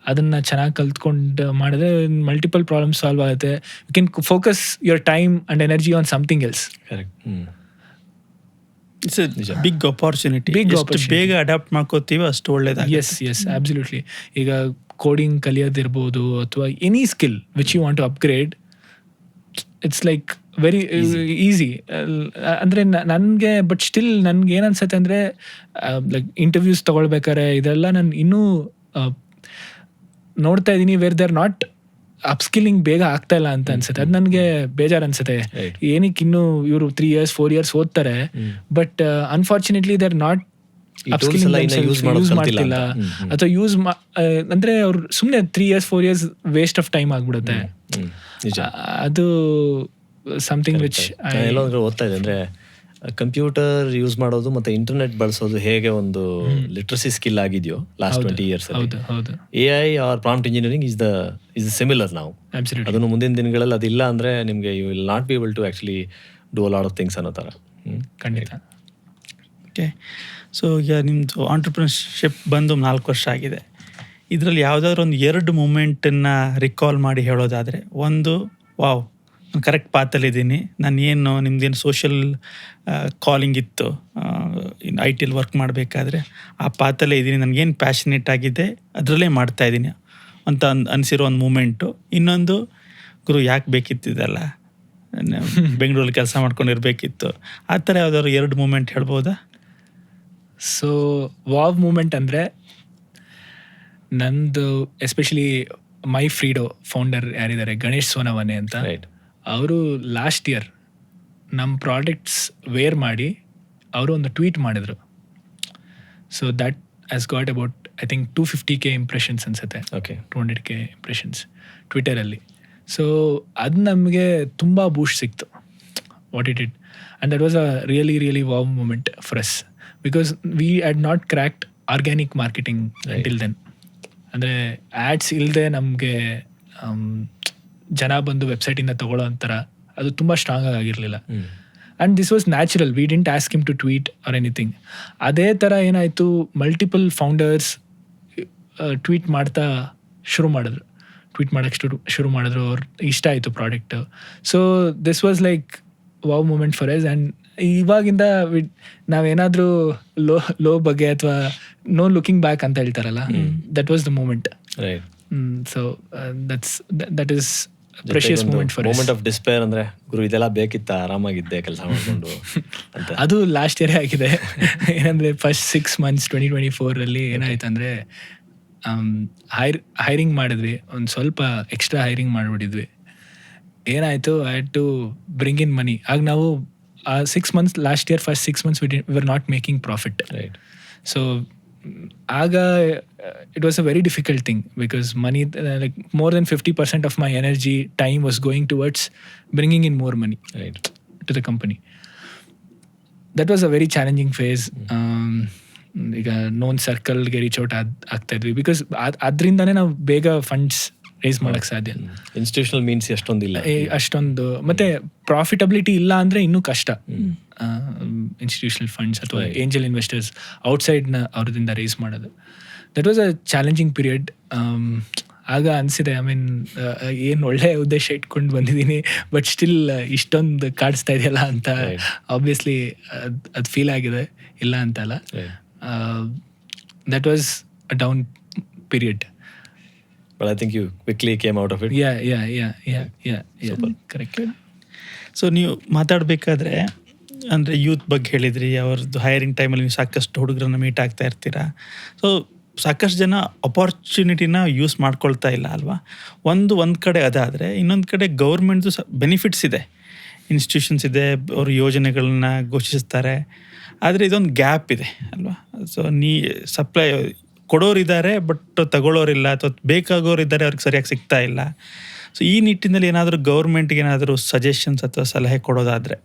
ಅದನ್ನು ಚೆನ್ನಾಗಿ ಕಲ್ತ್ಕೊಂಡು ಮಾಡಿದ್ರೆ ಮಲ್ಟಿಪಲ್ ಪ್ರಾಬ್ಲಮ್ ಸಾಲ್ವ್ ಆಗುತ್ತೆ. You can focus your time and energy on something else. It's a big opportunity. ಬೇಗ ಅಡಾಪ್ಟ್ ಮಾಡ್ಕೋತೀವಿ ಅಷ್ಟು ಒಳ್ಳೇದಾಗಿ. Yes absolutely. ಈಗ ಕೋಡಿಂಗ್ ಕಲಿಯೋದಿರ್ಬೋದು ಅಥವಾ any skill which you want to upgrade, it's like very easy. ಅಂದರೆ ನನಗೆ ಬಟ್ ಸ್ಟಿಲ್ ನನ್ಗೆ ಏನು ಅನ್ಸುತ್ತೆ ಅಂದರೆ ಲೈಕ್ ಇಂಟರ್ವ್ಯೂಸ್ ತೊಗೊಳ್ಬೇಕಾರೆ ಇದೆಲ್ಲ ನಾನು ಇನ್ನೂ ನೋಡ್ತಾ ಇದ್ದೀನಿ where they are not upskilling ಬೇಗ ಆಗ್ತಾ ಇಲ್ಲ ಅಂತ ಅನ್ಸುತ್ತೆ. ಅದು ನನಗೆ ಬೇಜಾರು ಅನ್ಸುತ್ತೆ. ಏನಕ್ಕೆ ಇನ್ನೂ ಇವರು 3 years 4 years ಓದ್ತಾರೆ but unfortunately they are not use ಮಾಡ್ತಿಲ್ಲ ಅಥವಾ ಅಂದ್ರೆ ಅವ್ರು ಸುಮ್ಮನೆ 3 years 4 years waste of time ಆಗ್ಬಿಡುತ್ತೆ. ಅದು ಸಮಥಿಂಗ್ ವಿಚ್ ಓದ್ತಾ ಇದೆ. ಅಂದ್ರೆ ಕಂಪ್ಯೂಟರ್ ಯೂಸ್ ಮಾಡೋದು ಮತ್ತೆ ಇಂಟರ್ನೆಟ್ ಬಳಸೋದು ಹೇಗೆ ಒಂದು ಲಿಟ್ರಸಿ ಸ್ಕಿಲ್ ಆಗಿದೆಯೋ last 20 years AI or prompt engineering is the similar ನಾವು. ಅದನ್ನು ಮುಂದಿನ ದಿನಗಳಲ್ಲಿ ಅದಿಲ್ಲ ಅಂದ್ರೆ ನಿಮಗೆ you will not be able to actually do a lot of things ಅನ್ನೋ ಥರ. ಖಂಡಿತ. ಓಕೆ, ಸೊ ಈಗ ನಿಮ್ಮದು ಆಂಟ್ರಪ್ರಿನರ್ಶಿಪ್ ಬಂದು 4 ವರ್ಷ ಆಗಿದೆ. ಇದರಲ್ಲಿ ಯಾವುದಾದ್ರೂ ಒಂದು 2 ಮೂಮೆಂಟನ್ನು ರಿಕಾಲ್ ಮಾಡಿ ಹೇಳೋದಾದರೆ, ಒಂದು ವಾವ್ ನಾನು ಕರೆಕ್ಟ್ ಪಾತಲ್ಲಿದ್ದೀನಿ, ನಾನು ಏನು ನಿಮ್ದೇನು ಸೋಷಿಯಲ್ ಕಾಲಿಂಗ್ ಇತ್ತು ಇನ್ನು IT ವರ್ಕ್ ಮಾಡಬೇಕಾದ್ರೆ ಆ ಪಾತಲ್ಲೇ ಇದ್ದೀನಿ, ನನಗೇನು ಪ್ಯಾಷನೇಟ್ ಆಗಿದೆ ಅದರಲ್ಲೇ ಮಾಡ್ತಾಯಿದ್ದೀನಿ ಅಂತ ಅನಿಸಿರೋ ಒಂದು ಮೂಮೆಂಟು. ಇನ್ನೊಂದು ಗುರು ಯಾಕೆ ಬೇಕಿತ್ತಿದೆಲ್ಲ, ಬೆಂಗಳೂರಲ್ಲಿ ಕೆಲಸ ಮಾಡ್ಕೊಂಡಿರ್ಬೇಕಿತ್ತು, ಆ ಥರ ಯಾವುದಾದ್ರು 2 ಮೂಮೆಂಟ್ ಹೇಳ್ಬೋದಾ? ಸೊ ವಾವ್ ಮೂಮೆಂಟ್ ಅಂದರೆ ನಂದು ಎಸ್ಪೆಷಲಿ ಮೈ ಫ್ರೀಡೋ ಫೌಂಡರ್ ಯಾರಿದ್ದಾರೆ ಗಣೇಶ್ ಸೋನವನೆ ಅಂತ, ಅವರು ಲಾಸ್ಟ್ ಇಯರ್ ನಮ್ಮ ಪ್ರಾಡಕ್ಟ್ಸ್ ವೇರ್ ಮಾಡಿ ಅವರು ಒಂದು ಟ್ವೀಟ್ ಮಾಡಿದರು. So that has got about I think 250K impressions ಅನ್ಸುತ್ತೆ. 200K impressions ಟ್ವಿಟರಲ್ಲಿ. ಸೊ ಅದು ನಮಗೆ ತುಂಬ ಬೂಸ್ಟ್ ಸಿಕ್ತು what it it. And that was a really wow moment for us because we had not cracked organic marketing until then. ಅಂದರೆ ads ಇಲ್ಲದೆ ನಮಗೆ ಜನ ಬಂದು ವೆಬ್ಸೈಟಿಂದ ತೊಗೊಳ್ಳೋ ಅಂತರ ಅದು ತುಂಬ ಸ್ಟ್ರಾಂಗ್ ಆಗಿರಲಿಲ್ಲ. And this was natural, we didn't ask him to tweet or anything. ಅದೇ ಥರ ಏನಾಯಿತು, ಮಲ್ಟಿಪಲ್ ಫೌಂಡರ್ಸ್ ಟ್ವೀಟ್ ಮಾಡ್ತಾ ಶುರು ಮಾಡಿದ್ರು, ಟ್ವೀಟ್ ಮಾಡೋಕ್ಕೆ ಶುರು ಮಾಡಿದ್ರು, ಅವ್ರು ಇಷ್ಟ ಆಯಿತು product. So this was like wow moment for us. And ಇವಾಗಿಂದ ನಾವೇನಾದರೂ ಲೋ ಬಗ್ಗೆ ಅಥವಾ ನೋ ಲುಕಿಂಗ್ ಬ್ಯಾಕ್ ಅಂತ ಹೇಳ್ತಾರಲ್ಲ, that was the moment. Right. So that is precious moment for moment of despair ಅಂದ್ರೆ ಗುರು ಇದೆಲ್ಲ ಬೇಕಿತ್ತ, ಆರಾಮಾಗಿದ್ದೆ ಕೆಲಸ ಮಾಡ್ಕೊಂಡು ಅಂತ. ಅದು ಲಾಸ್ಟ್ ಇಯರ್ ಆಗಿದೆ. ಏನಂದ್ರೆ ಫಸ್ಟ್ 6 months 2024 ಏನಾಯ್ತು ಅಂದ್ರೆ ಹೈರಿಂಗ್ ಮಾಡಿದ್ವಿ, ಒಂದು ಸ್ವಲ್ಪ ಎಕ್ಸ್ಟ್ರಾ ಹೈರಿಂಗ್ ಮಾಡಿಬಿಟ್ಟಿದ್ವಿ. ಏನಾಯ್ತು, I had to bring in money. ಆಗ ನಾವು 6 months last year first 6 months we were not making profit. Right. So ಆಗ it was a very difficult thing because money, like more than 50% of my energy time was going towards bringing in more money Right. to the company. That was a very challenging phase. ಈಗ non ಸರ್ಕಲ್ಗೆ reach out ಆಗ್ತಾ ಇದ್ವಿ because ಅದರಿಂದಾನೇ ನಾವು ಬೇಗ funds race ಮಾಡಕ್ ಸಾಧ್ಯ. Institutional means ಅಷ್ಟೊಂದಿಲ್ಲ, ಅಷ್ಟೊಂದು. ಮತ್ತೆ profitability ಇಲ್ಲ ಅಂದ್ರೆ ಇನ್ನೂ ಕಷ್ಟ. ಇನ್ಸ್ಟಿಟ್ಯೂಷನಲ್ ಫಂಡ್ಸ್ ಅಥವಾ ಏಂಜಲ್ ಇನ್ವೆಸ್ಟರ್ಸ್ ಔಟ್ಸೈಡ್ನ ಅವ್ರದಿಂದ ರೇಸ್ ಮಾಡೋದು. That was a challenging period. ಆಗ ಅನಿಸಿದೆ, ಐ ಮೀನ್ ಏನು ಒಳ್ಳೆ ಉದ್ದೇಶ ಇಟ್ಕೊಂಡು ಬಂದಿದ್ದೀನಿ, ಬಟ್ ಸ್ಟಿಲ್ ಇಷ್ಟೊಂದು ಕಾಡಿಸ್ತಾ ಇದೆಯಲ್ಲ ಅಂತ ಆಬ್ವಿಯಸ್ಲಿ ಅದು ಫೀಲ್ ಆಗಿದೆ, ಇಲ್ಲ ಅಂತಲ್ಲ. That was a down period. But I think you quickly came out of it. Yeah. Correct. So ನೀವು ಮಾತಾಡಬೇಕಾದ್ರೆ ಅಂದರೆ ಯೂತ್ ಬಗ್ಗೆ ಹೇಳಿದ್ರಿ, ಅವ್ರದ್ದು ಹೈರಿಂಗ್ ಟೈಮಲ್ಲಿ ನೀವು ಸಾಕಷ್ಟು ಹುಡುಗರನ್ನ ಮೀಟ್ ಆಗ್ತಾ ಇರ್ತೀರಾ. ಸೊ ಸಾಕಷ್ಟು ಜನ ಅಪಾರ್ಚುನಿಟಿನ ಯೂಸ್ ಮಾಡ್ಕೊಳ್ತಾ ಇಲ್ಲ ಅಲ್ವಾ. ಒಂದು ಕಡೆ ಅದಾದರೆ, ಇನ್ನೊಂದು ಕಡೆ ಗೌರ್ಮೆಂಟ್ದು ಬೆನಿಫಿಟ್ಸ್ ಇದೆ, ಇನ್ಸ್ಟಿಟ್ಯೂಷನ್ಸ್ ಇದೆ, ಅವರು ಯೋಜನೆಗಳನ್ನ ಘೋಷಿಸ್ತಾರೆ. ಆದರೆ ಇದೊಂದು ಗ್ಯಾಪ್ ಇದೆ ಅಲ್ವಾ. ಸೊ ಸಪ್ಲೈ ಕೊಡೋರಿದ್ದಾರೆ ಬಟ್ ತಗೊಳ್ಳೋರಿಲ್ಲ, ಅಥವಾ ಬೇಕಾಗೋರಿದ್ದಾರೆ ಅವ್ರಿಗೆ ಸರಿಯಾಗಿ ಸಿಗ್ತಾ ಇಲ್ಲ. ಸೊ ಈ ನಿಟ್ಟಿನಲ್ಲಿ ಏನಾದರೂ ಗೌರ್ಮೆಂಟ್ಗೆ ಏನಾದರೂ ಸಜೆಷನ್ಸ್ ಅಥವಾ ಸಲಹೆ ಕೊಡೋದಾದರೆ,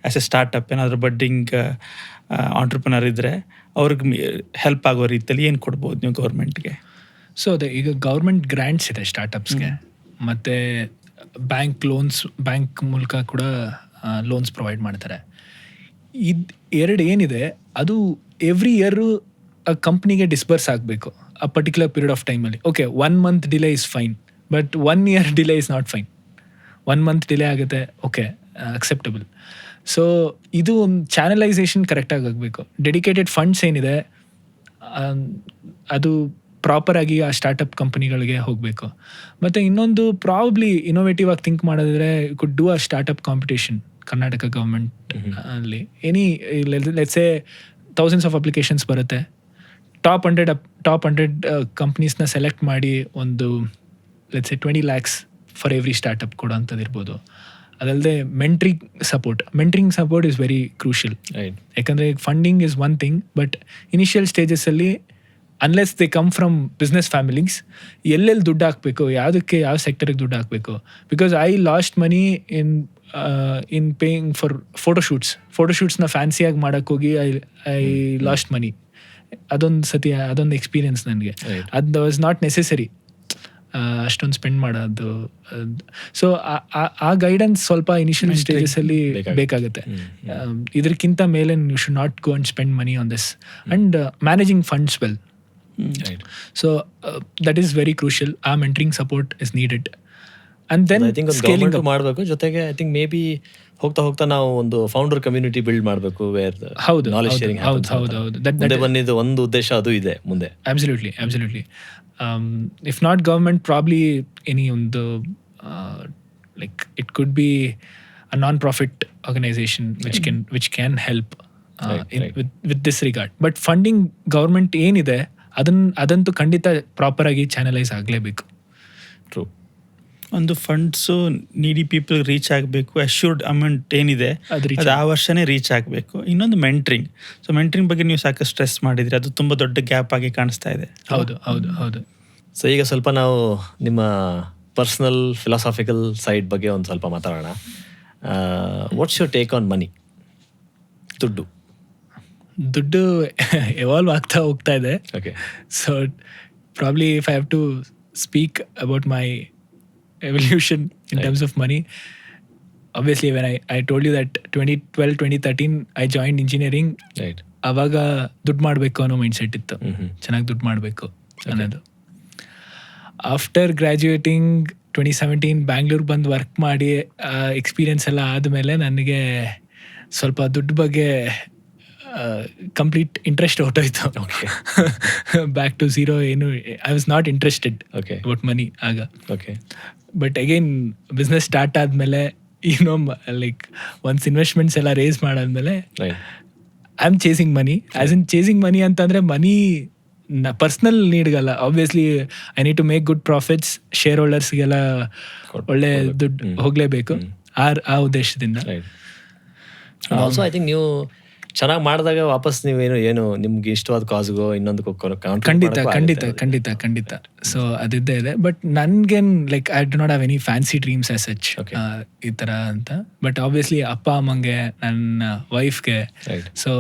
ಆ್ಯಸ್ ಎ ಸ್ಟಾರ್ಟಪ್ ಏನಾದರೂ ಬಡ್ಡಿಂಗ್ ಆಂಟ್ರಪ್ರನರ್ ಇದ್ದರೆ ಅವ್ರಿಗೆ ಹೆಲ್ಪ್ ಆಗೋ ರೀತಿಯಲ್ಲಿ ಏನು ಕೊಡ್ಬೋದು ನೀವು ಗೌರ್ಮೆಂಟ್ಗೆ? ಸೊ ಅದೇ, ಈಗ ಗೌರ್ಮೆಂಟ್ ಗ್ರ್ಯಾಂಟ್ಸ್ ಇದೆ ಸ್ಟಾರ್ಟಪ್ಸ್ಗೆ, ಮತ್ತು ಬ್ಯಾಂಕ್ ಮೂಲಕ ಕೂಡ ಲೋನ್ಸ್ ಪ್ರೊವೈಡ್ ಮಾಡ್ತಾರೆ. ಎರಡು ಏನಿದೆ, ಅದು ಎವ್ರಿ ಇಯರು ಆ ಕಂಪ್ನಿಗೆ ಡಿಸ್ಬರ್ಸ್ ಆಗಬೇಕು ಆ ಪರ್ಟಿಕ್ಯುಲರ್ ಪೀರಿಯಡ್ ಆಫ್ ಟೈಮಲ್ಲಿ. Okay, 1 month delay is fine, but 1 year delay is not fine. 1 month delay ಆಗುತ್ತೆ, ಓಕೆ, ಅಕ್ಸೆಪ್ಟಬಲ್. ಸೊ ಇದು ಒಂದು ಚಾನಲೈಸೇಷನ್ ಕರೆಕ್ಟಾಗಿ ಆಗಬೇಕು. ಡೆಡಿಕೇಟೆಡ್ ಫಂಡ್ಸ್ ಏನಿದೆ ಅದು ಪ್ರಾಪರಾಗಿ ಆ ಸ್ಟಾರ್ಟಪ್ ಕಂಪನಿಗಳಿಗೆ ಹೋಗಬೇಕು. ಮತ್ತು ಇನ್ನೊಂದು ಪ್ರಾಬಬ್ಲಿ ಇನೋವೇಟಿವ್ ಆಗಿ ಥಿಂಕ್ ಮಾಡಿದ್ರೆ could do a startup competition Karnataka government ಅಲ್ಲಿ. Let's say thousands of applications ಬರುತ್ತೆ, ಟಾಪ್ 100 ಕಂಪ್ನೀಸ್ನ ಸೆಲೆಕ್ಟ್ ಮಾಡಿ ಒಂದು let's say 20 lakhs for every startup ಕೊಡೋ ಅಂಥದ್ದು ಇರ್ಬೋದು. ಅದಲ್ಲದೆ mentoring support is very crucial. ಯಾಕಂದರೆ funding is one thing, but initial ಸ್ಟೇಜಸ್ಸಲ್ಲಿ unless they come from business families, ಎಲ್ಲೆಲ್ಲಿ ದುಡ್ಡು ಹಾಕಬೇಕು, ಯಾವುದಕ್ಕೆ ಯಾವ ಸೆಕ್ಟರ್ಗೆ ದುಡ್ಡು ಹಾಕಬೇಕು. Because I lost money in paying for ಫೋಟೋಶೂಟ್ಸ್ನ ಫ್ಯಾನ್ಸಿಯಾಗಿ ಮಾಡೋಕ್ಕೋಗಿ ಐ ಲಾಸ್ಟ್ ಮನಿ. ಅದೊಂದು ಎಕ್ಸ್ಪೀರಿಯನ್ಸ್ ನನಗೆ. ಅದು ವಾಸ್ ನಾಟ್ ನೆಸೆಸರಿ ಅಷ್ಟೊಂದು ಸ್ಪೆಂಡ್ ಮಾಡೋದು. ಸೊ ಆ ಗೈಡೆನ್ಸ್ ಸ್ವಲ್ಪ ಇನಿಷಿಯಲ್ ಸ್ಟೇಜಸಲ್ಲಿ ಬೇಕಾಗುತ್ತೆ. ಇದಕ್ಕಿಂತ ಮೇಲೆ you should not go and spend money on this and managing funds well. So that is very crucial. ಆ mentoring support is needed. And then scaling ಮಾಡಬೇಕು. ಜೊತೆಗೆ ಐ ಥಿಂಕ್ ಮೇ ಬಿ ಹೋಗ್ತಾ ನಾವು ಒಂದು ಫೌಂಡರ್ ಕಮ್ಯುನಿಟಿ ಬಿಲ್ಡ್ ಮಾಡಬೇಕು, where knowledge sharing. ಹೌದು, ಬಂದಿದ್ದು ಒಂದು ಉದ್ದೇಶ ಅದು ಇದೆ ಮುಂದೆ. Absolutely. If not government, probably any ಒಂದು like it could be a non-profit organization which can help with this regard. But funding government ಏನಿದೆ ಅದಂತೂ ಖಂಡಿತ ಪ್ರಾಪರ್ ಆಗಿ ಚಾನಲೈಸ್ ಆಗಲೇಬೇಕು. ಟ್ರೂ. ಒಂದು ಫಂಡ್ಸು ನೀಡಿ ಪೀಪಲ್ ರೀಚ್ ಆಗಬೇಕು, ಅಶ್ಯೂರ್ಡ್ ಅಮೌಂಟ್ ಏನಿದೆ ಅದು ಆ ವರ್ಷನೇ ರೀಚ್ ಆಗಬೇಕು. ಇನ್ನೊಂದು ಮೆಂಟ್ರಿಂಗ್. ಸೊ ಮೆಂಟ್ರಿಂಗ್ ಬಗ್ಗೆ ನೀವು ಸಾಕಷ್ಟು ಸ್ಟ್ರೆಸ್ ಮಾಡಿದ್ರಿ, ಅದು ತುಂಬ ದೊಡ್ಡ ಗ್ಯಾಪ್ ಆಗಿ ಕಾಣಿಸ್ತಾ ಇದೆ. ಹೌದು. ಸೊ ಈಗ ಸ್ವಲ್ಪ ನಾವು ನಿಮ್ಮ ಪರ್ಸನಲ್ ಫಿಲಾಸಾಫಿಕಲ್ ಸೈಡ್ ಬಗ್ಗೆ ಒಂದು ಸ್ವಲ್ಪ ಮಾತಾಡೋಣ. What's your take on money? ದುಡ್ಡು ಎವಾಲ್ವ್ ಆಗ್ತಾ ಹೋಗ್ತಾ ಇದೆ. Okay. So probably if I have to speak about my evolution in terms of money, obviously when I told you that 2012-2013 I joined engineering, right, ಅವಾಗ ದುಡ್ಡು ಮಾಡಬೇಕು ಅನ್ನೋ mind set ಇತ್ತು, ಚೆನ್ನಾಗಿ ದುಡ್ಡು ಮಾಡಬೇಕು ಅನ್ನೋದು. ಆಫ್ಟರ್ ಗ್ರ್ಯಾಜುಯೇಟಿಂಗ್ 2017 ಬ್ಯಾಂಗ್ಳೂರ್ಗೆ ಬಂದು ವರ್ಕ್ ಮಾಡಿ ಎಕ್ಸ್ಪೀರಿಯನ್ಸ್ ಎಲ್ಲ ಆದಮೇಲೆ ನನಗೆ ಸ್ವಲ್ಪ ದುಡ್ಡು ಬಗ್ಗೆ ಕಂಪ್ಲೀಟ್ ಇಂಟ್ರೆಸ್ಟ್ ಹೊಟ್ಟೋಯ್ತು. Okay back to zero. ಏನು I was not interested okay about money ಆಗ. Okay but again business start ಆದಮೇಲೆ ಲೈಕ್ ಒನ್ಸ್ ಇನ್ವೆಸ್ಟ್ಮೆಂಟ್ಸ್ ಎಲ್ಲ ರೇಸ್ ಮಾಡಾದ್ಮೇಲೆ right I am chasing money. As in chasing money ಅಂತಂದರೆ money personal ನೀಡ್ಗಲ್ಲ. Obviously I need to make good profits, ಶೇರ್ ಹೋಲ್ಡರ್ಸ್ಗೆಲ್ಲ ಒಳ್ಳೆ ದುಡ್ಡು ಹೋಗಲೇಬೇಕು ಆ ಉದ್ದೇಶದಿಂದ. ರೈಟ್. ಆಲ್ಸೋ ಐ ಥಿಂಕ್ ನೀವು ಚೆನ್ನಾಗಿ ಮಾಡಿದಾಗ ವಾಪಸ್ ಏನು ನಿಮ್ಗೆ ಇಷ್ಟವಾದ ಕಾಸ್ಗೋ ಇನ್ನೊಂದು ಖಂಡಿತ. ಸೊ ಅದಿದ್ದೇ ಇದೆ. ಬಟ್ ನನ್ಗೇನ್ like I do not have any fancy dreams as such ಈ ಥರ ಅಂತ. ಬಟ್ ಆಬ್ವಿಯಸ್ಲಿ ಅಪ್ಪ ಅಮ್ಮಂಗೆ, ನನ್ನ ವೈಫ್ಗೆ, ಸೊ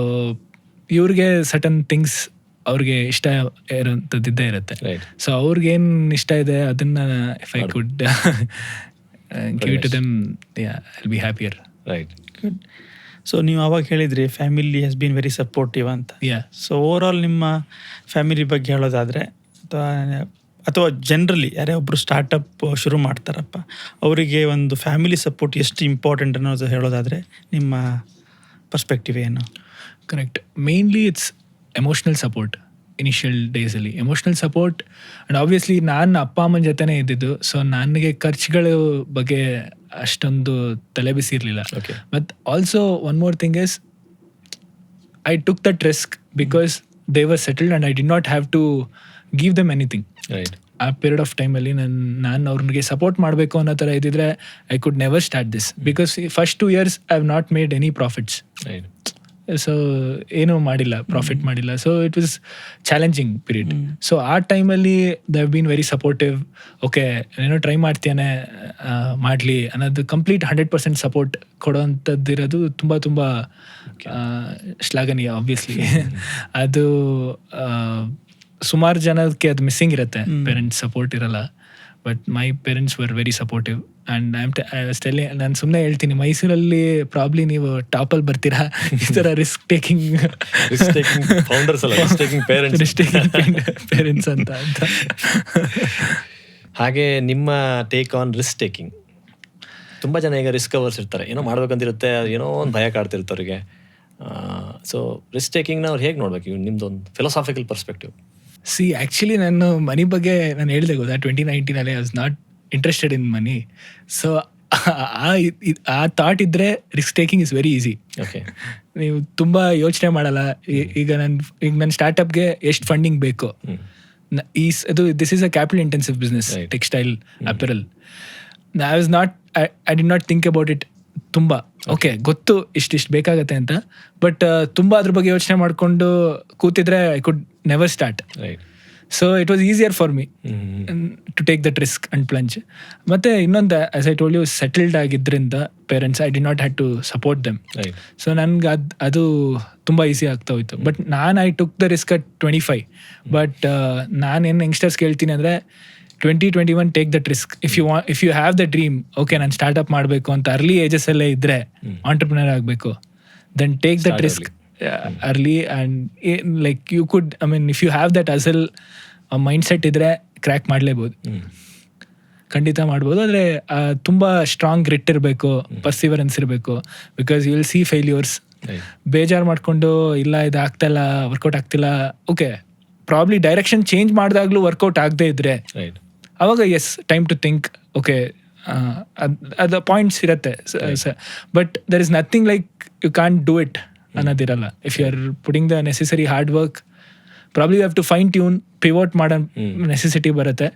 ಇವ್ರಿಗೆ ಸರ್ಟನ್ ಥಿಂಗ್ಸ್ ಅವ್ರಿಗೆ ಇಷ್ಟ ಇರೋಂಥದ್ದಿದ್ದೇ ಇರುತ್ತೆ. ಸೊ ಅವ್ರಿಗೇನು ಇಷ್ಟ ಇದೆ ಅದನ್ನ if I could give it to them, I be happier. Right. Good. So ನೀವು ಅವಾಗ ಹೇಳಿದ್ರಿ family has been very supportive ಅಂತ. ಸೊ ಓವರ್ ಆಲ್ ನಿಮ್ಮ ಫ್ಯಾಮಿಲಿ ಬಗ್ಗೆ ಹೇಳೋದಾದರೆ ಅಥವಾ ಜನರಲಿ ಯಾರೇ ಒಬ್ಬರು ಸ್ಟಾರ್ಟಪ್ ಶುರು ಮಾಡ್ತಾರಪ್ಪ, ಅವರಿಗೆ ಒಂದು ಫ್ಯಾಮಿಲಿ ಸಪೋರ್ಟ್ ಎಷ್ಟು ಇಂಪಾರ್ಟೆಂಟ್ ಅನ್ನೋದು ಹೇಳೋದಾದರೆ ನಿಮ್ಮ ಪರ್ಸ್ಪೆಕ್ಟಿವ್ ಏನು? Correct. Mainly it's emotional support. Initial ಡೇಸಲ್ಲಿ ಎಮೋಷ್ನಲ್ ಸಪೋರ್ಟ್. ಆ್ಯಂಡ್ ಆಬ್ವಿಯಸ್ಲಿ ನಾನು ಅಪ್ಪ ಅಮ್ಮನ ಜೊತೆನೇ ಇದ್ದಿದ್ದು, ಸೊ ನನಗೆ ಖರ್ಚುಗಳ ಬಗ್ಗೆ ಅಷ್ಟೊಂದು ತಲೆ ಬಿಸಿರಲಿಲ್ಲ. But also one more thing is I took that risk because they were settled and I did not have to give them anything. ಆ ಪೀರಿಯಡ್ ಆಫ್ ಟೈಮಲ್ಲಿ ನಾನು ಅವ್ರಿಗೆ ಸಪೋರ್ಟ್ ಮಾಡಬೇಕು ಅನ್ನೋ ಥರ ಇದ್ದಿದ್ರೆ I could never start this, because first 2 years I have not made any profits. So ಏನೂ ಮಾಡಿಲ್ಲ, ಪ್ರಾಫಿಟ್ ಮಾಡಿಲ್ಲ. So it was challenging period. So ಆ ಟೈಮಲ್ಲಿ they have bean very supportive. Okay ಏನೋ ಟ್ರೈ ಮಾಡ್ತೀಯಾನೆ, ಮಾಡಲಿ ಅನ್ನೋದು ಕಂಪ್ಲೀಟ್ 100% ಸಪೋರ್ಟ್ ಕೊಡೋವಂಥದ್ದಿರೋದು ತುಂಬ ಶ್ಲಾಘನೀಯ. ಆಬ್ವಿಯಸ್ಲಿ ಅದು ಸುಮಾರು ಜನಕ್ಕೆ ಅದು ಮಿಸ್ಸಿಂಗ್ ಇರುತ್ತೆ, ಪೇರೆಂಟ್ಸ್ ಸಪೋರ್ಟ್ ಇರಲ್ಲ. But my parents were very supportive. And ನಾನು ಸುಮ್ಮನೆ ಹೇಳ್ತೀನಿ, ಮೈಸೂರಲ್ಲಿ ಪ್ರಾಬ್ಲಿ ನೀವು ಟಾಪಲ್ಲಿ ಬರ್ತೀರಾ ಈ ಥರ ರಿಸ್ಕ್ ಟೇಕಿಂಗ್ ಪೇರೆಂಟ್ಸ್ ಅಂತ. ಹಾಗೆ ನಿಮ್ಮ ಟೇಕ್ ಆನ್ ರಿಸ್ಕ್ ಟೇಕಿಂಗ್. ತುಂಬ ಜನ ಈಗ ರಿಸ್ಕ್ ಅವರ್ಸ್ ಇರ್ತಾರೆ, ಏನೋ ಮಾಡ್ಬೇಕಂತಿರುತ್ತೆ, ಏನೋ ಒಂದು ಭಯ ಕಾಡ್ತಿರುತ್ತೆ ಅವರಿಗೆ. ಸೊ ರಿಸ್ಕ್ ಟೇಕಿಂಗ್ನ ಅವ್ರು ಹೇಗೆ ನೋಡ್ಬೇಕು? ನಿಮ್ದೊಂದು ಫಿಲಾಸಾಫಿಕಲ್ ಪರ್ಸ್ಪೆಕ್ಟಿವ್. ಸಿ ಆ್ಯಕ್ಚುಲಿ ನಾನು ಮನಿ ಬಗ್ಗೆ ನಾನು ಹೇಳಿದೆ ಗೊತ್ತಾ, 2019 I was not interested in money. So ಆ ಥಾಟ್ ಇದ್ದರೆ risk taking is very easy. Okay, ನೀವು ತುಂಬ ಯೋಚನೆ ಮಾಡಲ್ಲ. ಈಗ ನನ್ನ ಸ್ಟಾರ್ಟಪ್ಗೆ ಎಷ್ಟು ಫಂಡಿಂಗ್ ಬೇಕು, this is a capital intensive business, textile apparel. I did not think about it ತುಂಬ. ಓಕೆ ಗೊತ್ತು ಇಷ್ಟಿಷ್ಟು ಬೇಕಾಗತ್ತೆ ಅಂತ, ಬಟ್ ತುಂಬ ಅದ್ರ ಬಗ್ಗೆ ಯೋಚನೆ ಮಾಡಿಕೊಂಡು ಕೂತಿದ್ರೆ I could never start. So it was easier for me to take that risk and plunge. ಮತ್ತು ಇನ್ನೊಂದು, as I told you, settled ಆಗಿದ್ದರಿಂದ parents, I'd not had to support them. So ನನ್ಗೆ ಅದು ತುಂಬ ಈಸಿ ಆಗ್ತಾ ಹೋಯ್ತು. But I took the risk at 25. But ನಾನೇನು youngsters ಕೇಳ್ತೀನಿ ಅಂದರೆ 2021 take that risk. If you have the dream, okay ನಾನು ಸ್ಟಾರ್ಟ್ಅಪ್ ಮಾಡಬೇಕು ಅಂತ ಅರ್ಲಿ ಏಜಸ್ಸಲ್ಲೇ ಇದ್ದರೆ, ಆಂಟರ್ಪ್ರಿನರ್ ಆಗಬೇಕು, then take that risk early and like you could, I mean if you have that hustle mindset ಇದ್ರೆ ಕ್ರ್ಯಾಕ್ ಮಾಡಲೇಬಹುದು, ಖಂಡಿತ ಮಾಡ್ಬೋದು. ಆದರೆ ತುಂಬ ಸ್ಟ್ರಾಂಗ್ ಗ್ರಿಟ್ ಇರಬೇಕು, ಪರ್ಸಿವರೆನ್ಸ್ ಇರಬೇಕು. Because you will see failures. ಬೇಜಾರು ಮಾಡಿಕೊಂಡು ಇಲ್ಲ ಇದು ಆಗ್ತಾಯಿಲ್ಲ, ವರ್ಕೌಟ್ ಆಗ್ತಿಲ್ಲ, ಓಕೆ ಪ್ರಾಬ್ಲಿ ಡೈರೆಕ್ಷನ್ ಚೇಂಜ್ ಮಾಡಿದಾಗಲೂ ವರ್ಕೌಟ್ ಆಗದೆ ಇದ್ರೆ ಅವಾಗ is time to think, okay ಅದು ಪಾಯಿಂಟ್ಸ್ ಇರುತ್ತೆ. But there is nothing like you can do it ಅನ್ನೋದಿರಲ್ಲ. If you are putting the necessary hard work, probably you have to fine tune, pivot ಮಾಡೋ necessity ಬರುತ್ತೆ.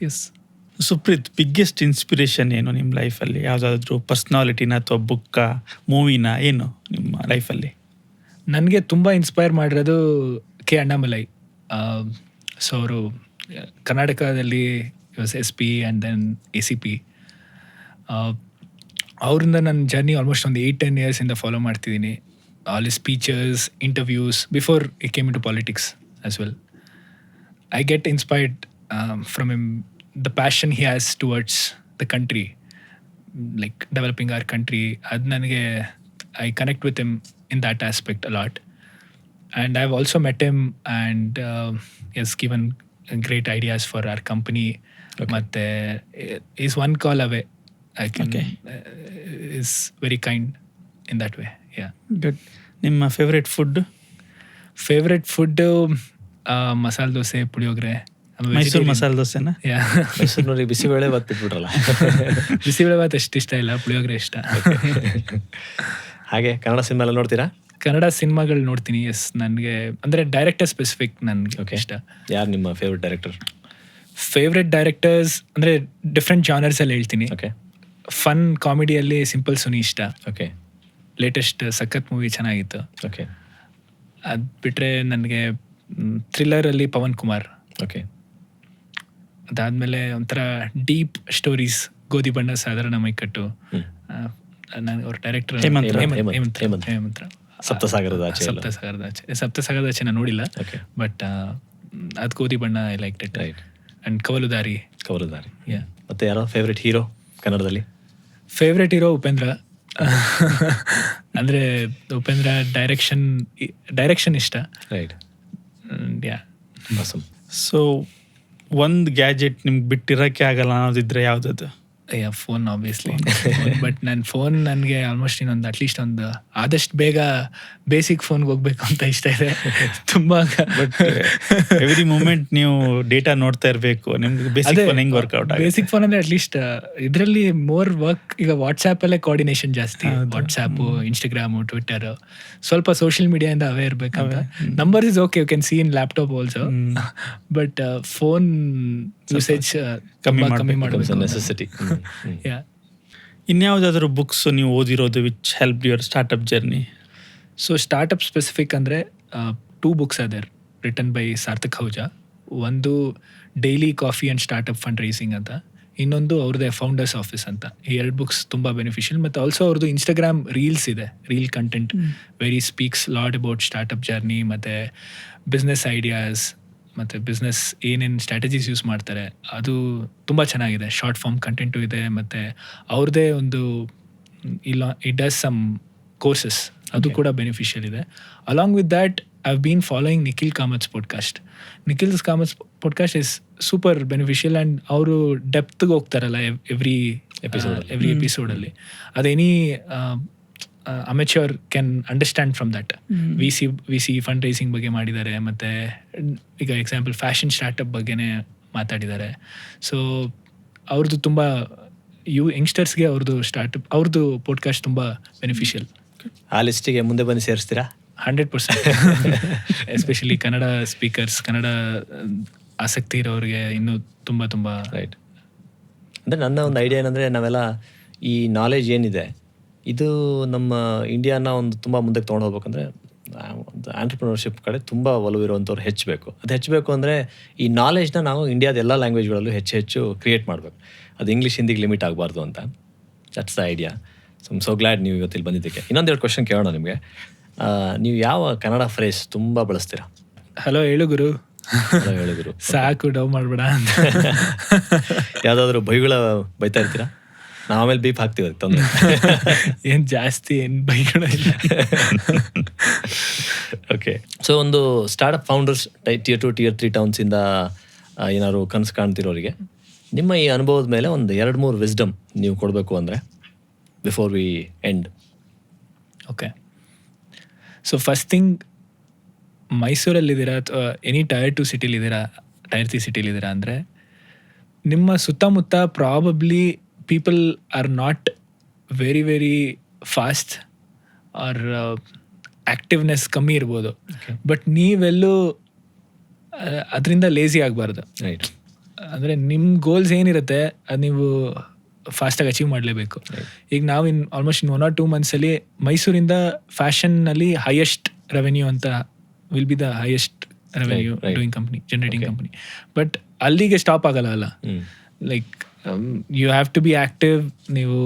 S. Supreeth, biggest inspiration ಏನು ನಿಮ್ಮ ಲೈಫಲ್ಲಿ? ಯಾವುದಾದ್ರೂ ಪರ್ಸ್ನಾಲಿಟಿನ ಅಥವಾ ಬುಕ್ಕ, ಮೂವಿನ, ಏನು ನಿಮ್ಮ ಲೈಫಲ್ಲಿ? ನನಗೆ ತುಂಬ ಇನ್ಸ್ಪೈರ್ ಮಾಡಿರೋದು ಕೆ ಅಣ್ಣಾಮಲೈ. ಸೊ ಅವರು ಕರ್ನಾಟಕದಲ್ಲಿ SP ಆ್ಯಂಡ್ ದೆನ್ ACP. ಅವರಿಂದ ನನ್ನ ಜರ್ನಿ ಆಲ್ಮೋಸ್ಟ್ ಒಂದು 8-10 yearsಯಿಂದ ಫಾಲೋ ಮಾಡ್ತಿದ್ದೀನಿ. All speeches, interviews, before it came into politics as well. I get inspired from him, the passion he has towards the country, like developing our country. ಅದು ನನಗೆ, I connect with him in that aspect a lot. And I've also met him and he has given great ideas for our company. Matte is one call away. I can is very kind. In that way. Yeah. Good. ನಿಮ್ಮ favourite food masala dosa, puliyogare. Mysuru ಮಸಾಲೆ ದೋಸೆನಾ? ಮೈಸೂರಿನವ್ರಿಗೆ ಬಿಸಿಬೇಳೆ ಬಾತ್ ಬಿಟ್ಬಿಟ್ರಲ್ಲ. ಬಿಸಿಬೇಳೆ ಬಾತ್ ಅಷ್ಟು ಇಷ್ಟ ಇಲ್ಲ, ಪುಳಿಯೋಗರೆ ಇಷ್ಟ. ಹಾಗೆ Kannada cinema ಎಲ್ಲ ನೋಡ್ತೀರಾ? ಕನ್ನಡ ಸಿನಿಮಾಗಳು ನೋಡ್ತೀನಿ. ಎಸ್, ನನಗೆ ಅಂದರೆ ಡೈರೆಕ್ಟರ್ ಸ್ಪೆಸಿಫಿಕ್ ನನಗೆ ಇಷ್ಟ. ಯಾರು ನಿಮ್ಮ ಫೇವ್ರೆಟ್ ಡೈರೆಕ್ಟರ್? ಫೇವ್ರೆಟ್ ಡೈರೆಕ್ಟರ್ಸ್ ಅಂದರೆ ಡಿಫ್ರೆಂಟ್ ಜಾನರ್ಸ್ ಅಲ್ಲಿ ಹೇಳ್ತೀನಿ. ಓಕೆ. ಫನ್ ಕಾಮಿಡಿಯಲ್ಲಿ ಸಿಂಪಲ್ ಸುನಿ ಇಷ್ಟ. ಓಕೆ. ಲೇಟೆಸ್ಟ್ ಸಖತ್ ಮೂವಿ ಚೆನ್ನಾಗಿತ್ತು. ಓಕೆ. ಅದು ಬಿಟ್ಟರೆ ನನಗೆ ಥ್ರಿಲ್ಲರಲ್ಲಿ ಪವನ್ ಕುಮಾರ್. ಓಕೆ. ಅದಾದಮೇಲೆ ಒಂಥರ ಡೀಪ್ ಸ್ಟೋರೀಸ್, ಗೋಧಿ ಬಣ್ಣ ಸಾಧಾರಣ ಮೈಕಟ್ಟು. ನಾನು ಅವ್ರ ಡೈರೆಕ್ಟರ್ ಹೇಮಂತ್ರ. ಸಪ್ತಸಾಗರದ ಆಚೆ. ಸಪ್ತಸಾಗರದ ಆಚೆ ನಾನು ನೋಡಿಲ್ಲ, ಬಟ್ ಅದು Godhi Banna I like it. Right. And Kavaludaari. Yeah. ಮತ್ತೆ ಯಾರೋ ಫೇವ್ರೆಟ್ ಹೀರೋ ಕನ್ನಡದಲ್ಲಿ? Favourite hero Upendra. ಅಂದರೆ ಉಪೇಂದ್ರ ಡೈರೆಕ್ಷನ್ ಇಷ್ಟ. ರೈಟ್. ಯಾ. ಸೊ ಒಂದು ಗ್ಯಾಜೆಟ್ ನಿಮ್ಗೆ ಬಿಟ್ಟಿರೋಕ್ಕೆ ಆಗಲ್ಲ ಅನ್ನೋದಿದ್ರೆ ಯಾವುದದು? Phone obviously. ಬಟ್ ನನ್ನ ಫೋನ್ ನನಗೆ ಆಲ್ಮೋಸ್ಟ್ ಇನ್ನೊಂದು ಅಟ್ಲೀಸ್ಟ್ ಒಂದು ಆದಷ್ಟು ಬೇಗ ಬೇಸಿಕ್ ಫೋನ್ಗೆ ಹೋಗ್ಬೇಕು ಅಂತ ಇಷ್ಟ ಇದೆ ತುಂಬ. ಬಟ್ ಎವ್ರಿ ಮೂಮೆಂಟ್ ನೀವು ಡೇಟಾ ನೋಡ್ತಾ ಇರಬೇಕು. ನಿಮ್ಗೆ ಬೇಸಿಕ್ ಫೋನ್ ಹೆಂಗೆ ವರ್ಕೌಟ್ ಆಗುತ್ತೆ? ಬೇಸಿಕ್ ಫೋನ್ ಅಂದರೆ ಅಟ್ಲೀಸ್ಟ್ ಇದರಲ್ಲಿ ಮೋರ್ ವರ್ಕ್. ಈಗ ವಾಟ್ಸಾಪಲ್ಲೇ ಕೋಆರ್ಡಿನೇಷನ್ ಜಾಸ್ತಿ. ವಾಟ್ಸಾಪು, ಇನ್ಸ್ಟಾಗ್ರಾಮು, ಟ್ವಿಟ್ಟರು, ಸ್ವಲ್ಪ ಸೋಷಿಯಲ್ ಮೀಡಿಯಾದಿಂದ ಅವೇ ಇರಬೇಕಂತ. Number is okay, you can see in laptop also, but phone usage ಕಮ್ಮಿ ಮಾಡಬೇಕು. ನೆಸೆಸಿಟಿ. ಇನ್ಯಾವುದಾದ್ರೂ ಬುಕ್ಸ್ ನೀವು ಓದಿರೋದು which help your startup journey? So startup specific ಅಂದರೆ 2 books are there written by Sarthak Ahuja. ಒಂದು daily coffee and startup fund raising ಅಂತ, ಇನ್ನೊಂದು ಅವ್ರದ್ದೇ ಫೌಂಡರ್ಸ್ ಆಫೀಸ್ ಅಂತ. ಈ 2 books ತುಂಬ ಬೆನಿಫಿಷಿಯಲ್. ಮತ್ತು ಆಲ್ಸೋ ಅವ್ರದ್ದು ಇನ್ಸ್ಟಾಗ್ರಾಮ್ ರೀಲ್ಸ್ ಇದೆ, reel content very speaks lot about startup journey ಮತ್ತು ಬಿಸ್ನೆಸ್ ಐಡಿಯಾಸ್ ಮತ್ತು ಬಿಸ್ನೆಸ್ ಏನೇನು ಸ್ಟ್ರಾಟಜೀಸ್ ಯೂಸ್ ಮಾಡ್ತಾರೆ ಅದು ತುಂಬ ಚೆನ್ನಾಗಿದೆ. ಶಾರ್ಟ್ ಫಾರ್ಮ್ ಕಂಟೆಂಟು ಇದೆ. ಮತ್ತು ಅವ್ರದ್ದೇ ಒಂದು ಇಟ್ ಡಸ್ ಸಮ್ ಕೋರ್ಸಸ್, ಅದು ಕೂಡ ಬೆನಿಫಿಷಿಯಲ್ ಇದೆ. Along with that I have been following Nikhil Kamath's podcast. Nikhil Kamath's podcast is super beneficial and ಅವರು ಡೆಪ್ತ್ಗೆ ಹೋಗ್ತಾರಲ್ಲ ಎವ್ರಿ ಎಪಿಸೋಡಲ್ಲಿ. ಅದು any amateur can understand from that. V C fundraising ಬಗ್ಗೆ ಮಾಡಿದ್ದಾರೆ, ಮತ್ತು ಈಗ ಎಕ್ಸಾಂಪಲ್ ಫ್ಯಾಷನ್ ಸ್ಟಾರ್ಟಪ್ ಬಗ್ಗೆನೇ ಮಾತಾಡಿದ್ದಾರೆ. ಸೊ ಅವ್ರದ್ದು ತುಂಬ ಯಂಗ್ಸ್ಟರ್ಸ್ಗೆ ಅವ್ರದ್ದು ಪಾಡ್ಕಾಸ್ಟ್ ತುಂಬ ಬೆನಿಫಿಷಿಯಲ್. ಆ ಲಿಸ್ಟಿಗೆ ಮುಂದೆ ಬಂದು ಸೇರಿಸ್ತೀರಾ? 100%. ಎಸ್ಪೆಷಲಿ ಕನ್ನಡ ಸ್ಪೀಕರ್ಸ್, ಕನ್ನಡ ಆಸಕ್ತಿ ಇರೋರಿಗೆ ಇನ್ನೂ ತುಂಬ ರೈಟ್. ಅಂದರೆ ನನ್ನ ಒಂದು ಐಡಿಯಾ ಏನಂದರೆ, ನಾವೆಲ್ಲ ಈ ನಾಲೆಜ್ ಏನಿದೆ ಇದು ನಮ್ಮ ಇಂಡಿಯಾನ ಒಂದು ತುಂಬ ಮುಂದಕ್ಕೆ ತೊಗೊಂಡು ಹೋಗ್ಬೇಕಂದ್ರೆ ಒಂದು ಆಂಟ್ರಪ್ರಿನರ್ಶಿಪ್ ಕಡೆ ತುಂಬ ಒಲವಿರುವಂಥವ್ರು ಹೆಚ್ಚಬೇಕು. ಅದು ಹೆಚ್ಚಬೇಕು ಅಂದರೆ ಈ ನಾಲೆಜ್ನ ನಾವು ಇಂಡಿಯಾದ ಎಲ್ಲ ಲ್ಯಾಂಗ್ವೇಜ್ಗಳಲ್ಲೂ ಹೆಚ್ಚು ಕ್ರಿಯೇಟ್ ಮಾಡಬೇಕು. ಅದು ಇಂಗ್ಲೀಷ್, ಹಿಂದಿಗೆ ಲಿಮಿಟ್ ಆಗಬಾರ್ದು ಅಂತ. That's the idea. So glad ನೀವು ಇವತ್ತಿಲ್ಲಿ ಬಂದಿದ್ದಕ್ಕೆ. ಇನ್ನೊಂದೆರಡು ಕ್ವಶನ್ ಕೇಳೋಣ ನಿಮಗೆ. ನೀವು ಯಾವ ಕನ್ನಡ ಫ್ರೇಸ್ ತುಂಬ ಬಳಸ್ತೀರಾ? ಹಲೋ ಹೇಳು ಗುರು, ಹೇಳು ಗುರು, ಸಾಕು ಡವ್ ಮಾಡಬೇಡ ಅಂತ. ಯಾವುದಾದ್ರೂ ಬೈತಾ ಇರ್ತೀರಾ? ನಾವು ಆಮೇಲೆ ಬೀಪ್ ಹಾಕ್ತೀವಿ, ತೊಂದರೆ ಏನು ಜಾಸ್ತಿ ಏನು ಬೈಗಳು ಇಲ್ಲ. ಓಕೆ. ಸೊ ಒಂದು ಸ್ಟಾರ್ಟಪ್ ಫೌಂಡರ್ಸ್ Tier 2 Tier 3 ಟೌನ್ಸಿಂದ ಏನಾದ್ರು ಕನಸು ಕಾಣ್ತಿರೋರಿಗೆ ನಿಮ್ಮ ಈ ಅನುಭವದ ಮೇಲೆ ಒಂದು 2-3 ವಿಸ್ಡಮ್ ನೀವು ಕೊಡಬೇಕು ಅಂದರೆ before we end. Okay. So first thing, ಮೈಸೂರಲ್ಲಿದ್ದೀರಾ ಅಥವಾ ಎನಿ Tier 2 ಸಿಟಿಲಿದ್ದೀರಾ, Tier 3 ಸಿಟಿಲಿದ್ದೀರಾ ಅಂದರೆ ನಿಮ್ಮ ಸುತ್ತಮುತ್ತ probably people are not very fast or activeness ಕಮ್ಮಿ ಇರ್ಬೋದು. ಬಟ್ ನೀವೆಲ್ಲೂ ಅದರಿಂದ ಲೇಸಿ ಆಗಬಾರ್ದು. ರೈಟ್. ಅಂದರೆ ನಿಮ್ಮ ಗೋಲ್ಸ್ ಏನಿರುತ್ತೆ ಅದು ನೀವು ಫಾಸ್ಟಾಗಿ ಅಚೀವ್ ಮಾಡಲೇಬೇಕು. ಈಗ ನಾವು ಆಲ್ಮೋಸ್ಟ್ 1 or 2 ಮಂತ್ಸಲ್ಲಿ ಮೈಸೂರಿಂದ ಫ್ಯಾಷನ್ನಲ್ಲಿ ಹೈಯೆಸ್ಟ್ ರೆವೆನ್ಯೂ ಅಂತ will be the highest revenue doing company, generating company. But ಅಲ್ಲಿಗೆ ಸ್ಟಾಪ್ ಆಗಲ್ಲ. Like you have to be active. ನೀವು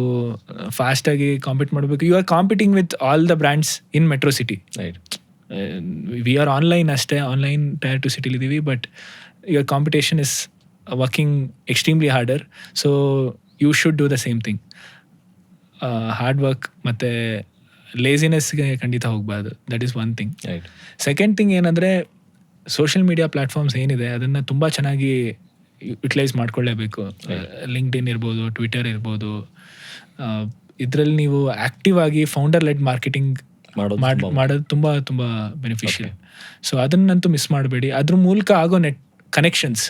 ಫಾಸ್ಟಾಗಿ ಕಾಂಪೀಟ್ ಮಾಡಬೇಕು. You are competing with all the brands in metro city. Right. We are online ಅಷ್ಟೇ, online Tier 2 ಸಿಟಿಲಿದ್ದೀವಿ. But your competition is working extremely harder. So you should do the same thing. Hard work ಮತ್ತು ಲೇಸಿನೆಸ್ಗೆ ಖಂಡಿತ ಹೋಗಬಾರ್ದು. That is one thing. Right. Second thing ಏನಂದರೆ, social media platforms ಏನಿದೆ ಅದನ್ನು ತುಂಬ ಚೆನ್ನಾಗಿ ಯುಟಿಲೈಸ್ ಮಾಡ್ಕೊಳ್ಳೇಬೇಕು. ಲಿಂಕ್ಡ್ಇನ್ ಇರ್ಬೋದು, ಟ್ವಿಟರ್ ಇರ್ಬೋದು, ಇದರಲ್ಲಿ ನೀವು ಆಕ್ಟಿವ್ ಆಗಿ ಫೌಂಡರ್ ಲೆಡ್ ಮಾರ್ಕೆಟಿಂಗ್ ಮಾಡೋದು ತುಂಬಾ ತುಂಬಾ ಬೆನಿಫಿಷಿಯಲ್. ಸೊ ಅದನ್ನಂತೂ ಮಿಸ್ ಮಾಡಬೇಡಿ. ಅದ್ರ ಮೂಲಕ ಆಗೋ ಕನೆಕ್ಷನ್ಸ್,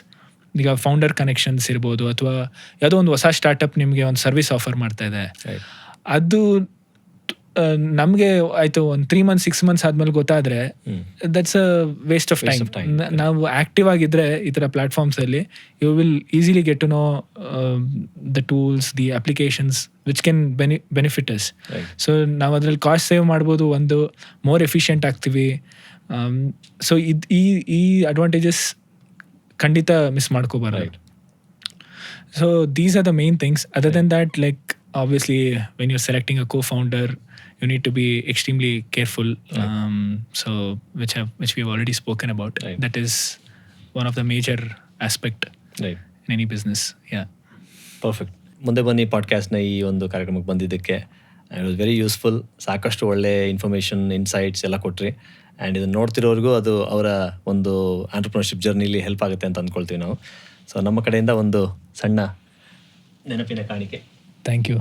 ಈಗ ಫೌಂಡರ್ ಕನೆಕ್ಷನ್ಸ್ ಇರ್ಬೋದು, ಅಥವಾ ಯಾವುದೋ ಒಂದು ಹೊಸ ಸ್ಟಾರ್ಟಪ್ ನಿಮಗೆ ಒಂದು ಸರ್ವಿಸ್ ಆಫರ್ ಮಾಡ್ತಾ ಇದೆ, ಅದು ನಮಗೆ ಆಯ್ತು ಒಂದು 3 months 6 months ಆದ್ಮೇಲೆ ಗೊತ್ತಾದ್ರೆ that's a waste of time. ನಾವು ಆಕ್ಟಿವ್ ಆಗಿದ್ರೆ ಈ ಥರ ಪ್ಲಾಟ್ಫಾರ್ಮ್ಸ್ ಅಲ್ಲಿ you will easily get to know the tools, the applications which can benefit us. So ನಾವು ಅದ್ರಲ್ಲಿ ಕಾಸ್ಟ್ ಸೇವ್ ಮಾಡ್ಬೋದು, ಒಂದು ಮೋರ್ ಎಫಿಷಿಯೆಂಟ್ ಆಗ್ತೀವಿ. ಸೊ ಈ ಅಡ್ವಾಂಟೇಜಸ್ ಖಂಡಿತ ಮಿಸ್ ಮಾಡ್ಕೋಬಾರ್ದು. So these are the main things. Other than that, like obviously when you're selecting a co-founder, you need to be extremely careful. So which we've already spoken about. That is one of the major aspect in any business. Yeah. Perfect. ಮುಂದೆ ಬನ್ನಿ ಪಾಡ್ಕಾಸ್ಟ್ನ ಈ ಒಂದು ಕಾರ್ಯಕ್ರಮಕ್ಕೆ ಬಂದಿದ್ದಕ್ಕೆ it was very useful. ಸಾಕಷ್ಟು ಒಳ್ಳೆ information, insights ಎಲ್ಲ ಕೊಟ್ರಿ. ಆ್ಯಂಡ್ ಇದನ್ನು ನೋಡ್ತಿರೋರಿಗೂ ಅದು ಅವರ ಒಂದು ಆಂಟ್ರಪ್ರಿನರ್ಶಿಪ್ ಜರ್ನಿಲಿ ಹೆಲ್ಪ್ ಆಗುತ್ತೆ ಅಂತ ಅಂದ್ಕೊಳ್ತೀವಿ ನಾವು. ಸೊ ನಮ್ಮ ಕಡೆಯಿಂದ ಒಂದು ಸಣ್ಣ ನೆನಪಿನ ಕಾಣಿಕೆ. Thank you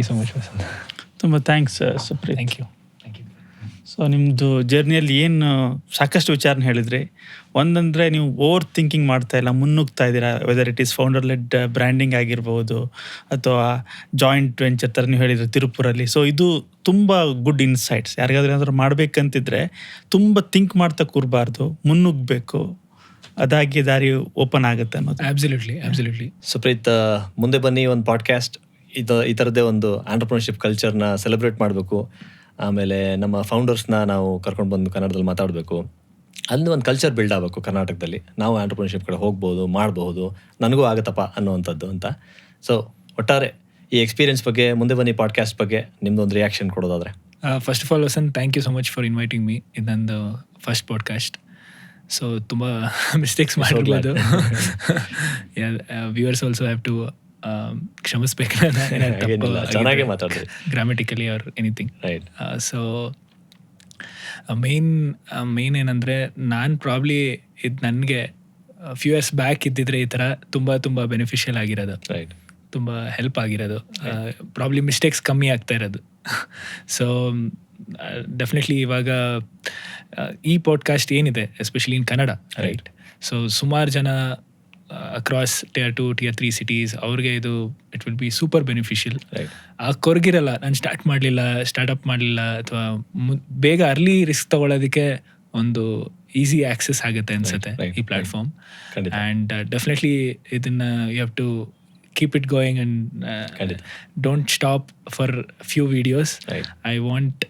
so much, Vasant. ತುಂಬ thanks Supreeth. Thank you. So ನಿಮ್ಮದು ಜರ್ನಿಯಲ್ಲಿ ಏನು ಸಾಕಷ್ಟು ವಿಚಾರನ ಹೇಳಿದ್ರಿ. ಒಂದಂದರೆ ನೀವು ಓವರ್ ಥಿಂಕಿಂಗ್ ಮಾಡ್ತಾ ಇಲ್ಲ, ಮುನ್ನುಗ್ತಾ ಇದ್ದೀರಾ. Whether it is founder led branding ಆಗಿರ್ಬೋದು, ಅಥವಾ ಜಾಯಿಂಟ್ ವೆಂಚರ್ ಥರ ನೀವು ಹೇಳಿದ್ರಿ ತಿರುಪುರಲ್ಲಿ. ಸೊ ಇದು ತುಂಬ ಗುಡ್ ಇನ್ಸೈಟ್ಸ್. ಯಾರಿಗಾದ್ರೂ ಏನಾದರೂ ಮಾಡಬೇಕಂತಿದ್ರೆ ತುಂಬ ಥಿಂಕ್ ಮಾಡ್ತಾ ಕೂರಬಾರ್ದು, ಮುನ್ನುಗ್ಗಬೇಕು. ಅದಾಗಿ ದಾರಿ ಓಪನ್ ಆಗುತ್ತೆ ಅನ್ನೋದು. Absolutely. ಸುಪ್ರೀತ್, ಮುಂದೆ ಬನ್ನಿ ಒಂದು ಪಾಡ್ಕಾಸ್ಟ್ ಈ ಥರದ್ದೇ ಒಂದು ಆಂಟ್ರಪ್ರಿನರ್ಶಿಪ್ ಕಲ್ಚರ್ನ ಸೆಲೆಬ್ರೇಟ್ ಮಾಡಬೇಕು. ಆಮೇಲೆ ನಮ್ಮ ಫೌಂಡರ್ಸ್ನ ನಾವು ಕರ್ಕೊಂಡು ಬಂದು ಕನ್ನಡದಲ್ಲಿ ಮಾತಾಡಬೇಕು. ಅಲ್ಲಿ ಒಂದು ಕಲ್ಚರ್ ಬಿಲ್ಡ್ ಆಗಬೇಕು ಕರ್ನಾಟಕದಲ್ಲಿ. ನಾವು ಆಂಟ್ರಪ್ರಿನರ್ಶಿಪ್ ಕಡೆ ಹೋಗ್ಬೋದು, ಮಾಡ್ಬೋದು, ನನಗೂ ಆಗುತ್ತಪ್ಪ ಅನ್ನೋವಂಥದ್ದು ಅಂತ. ಸೊ ಒಟ್ಟಾರೆ ಈ ಎಕ್ಸ್ಪೀರಿಯನ್ಸ್ ಬಗ್ಗೆ, ಮುಂದೆ ಬನ್ನಿ ಪಾಡ್ಕಾಸ್ಟ್ ಬಗ್ಗೆ ನಿಮ್ದೊಂದು ರಿಯಾಕ್ಷನ್ ಕೊಡೋದಾದ್ರೆ. First of all Vasanth, thank you so much for inviting me. ಇದು ನಂದು ಫಸ್ಟ್ ಪಾಡ್ಕಾಸ್ಟ್. ಸೊ ತುಂಬ ಮಿಸ್ಟೇಕ್ಸ್ ಮಾಡಿರ್ಬೋದು. ವ್ಯೂವರ್ಸ್ ಆಲ್ಸೋ ಹ್ಯಾವ್ ಟು ಕ್ಷಮಿಸ್ಬೇಕು, ಚೆನ್ನಾಗಿ ಮಾತಾಡಿದ್ರಿ, grammatically or anything. Right. So main ಏನಂದರೆ, ನಾನು ಪ್ರಾಬ್ಲಿ ಇದು ನನಗೆ ಫ್ಯೂ ಇಯರ್ಸ್ ಬ್ಯಾಕ್ ಇದ್ದಿದ್ರೆ ಈ ಥರ ತುಂಬ ಬೆನಿಫಿಷಿಯಲ್ ಆಗಿರೋದು, ರೈಟ್, ತುಂಬ ಹೆಲ್ಪ್ ಆಗಿರೋದು. ಪ್ರಾಬ್ಲಿ ಮಿಸ್ಟೇಕ್ಸ್ ಕಮ್ಮಿ ಆಗ್ತಾ ಇರೋದು. ಸೊ ಡೆಫಿನೆಟ್ಲಿ ಇವಾಗ ಈ ಪಾಡ್ಕಾಸ್ಟ್ ಏನಿದೆ, especially in Kannada, right. So ಸುಮಾರು ಜನ ಅಕ್ರಾಸ್ Tier 2 Tier 3 ಸಿಟೀಸ್, ಅವ್ರಿಗೆ ಇದು it will be super beneficial. ಕೊರಗಿರಲ್ಲ, ನಾನು ಸ್ಟಾರ್ಟಪ್ ಮಾಡಲಿಲ್ಲ ಅಥವಾ ಬೇಗ ಅರ್ಲಿ ರಿಸ್ಕ್ ತಗೊಳ್ಳೋದಕ್ಕೆ ಒಂದು ಈಸಿ ಆಕ್ಸೆಸ್ ಆಗುತ್ತೆ ಅನ್ಸುತ್ತೆ ಈ ಪ್ಲಾಟ್ಫಾರ್ಮ್. ಆ್ಯಂಡ್ ಡೆಫಿನೆಟ್ಲಿ ಇದನ್ನ you have to keep it going and don't stop for few videos. I want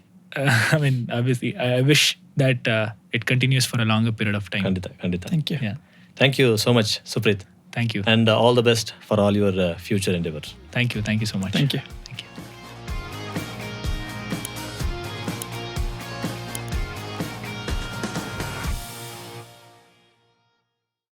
obviously I wish that it continues for a longer period of time. ಖಂಡಿತ. Thank you so much, Supreet. Thank you. And all the best for all your future endeavors. Thank you so much. Thank you.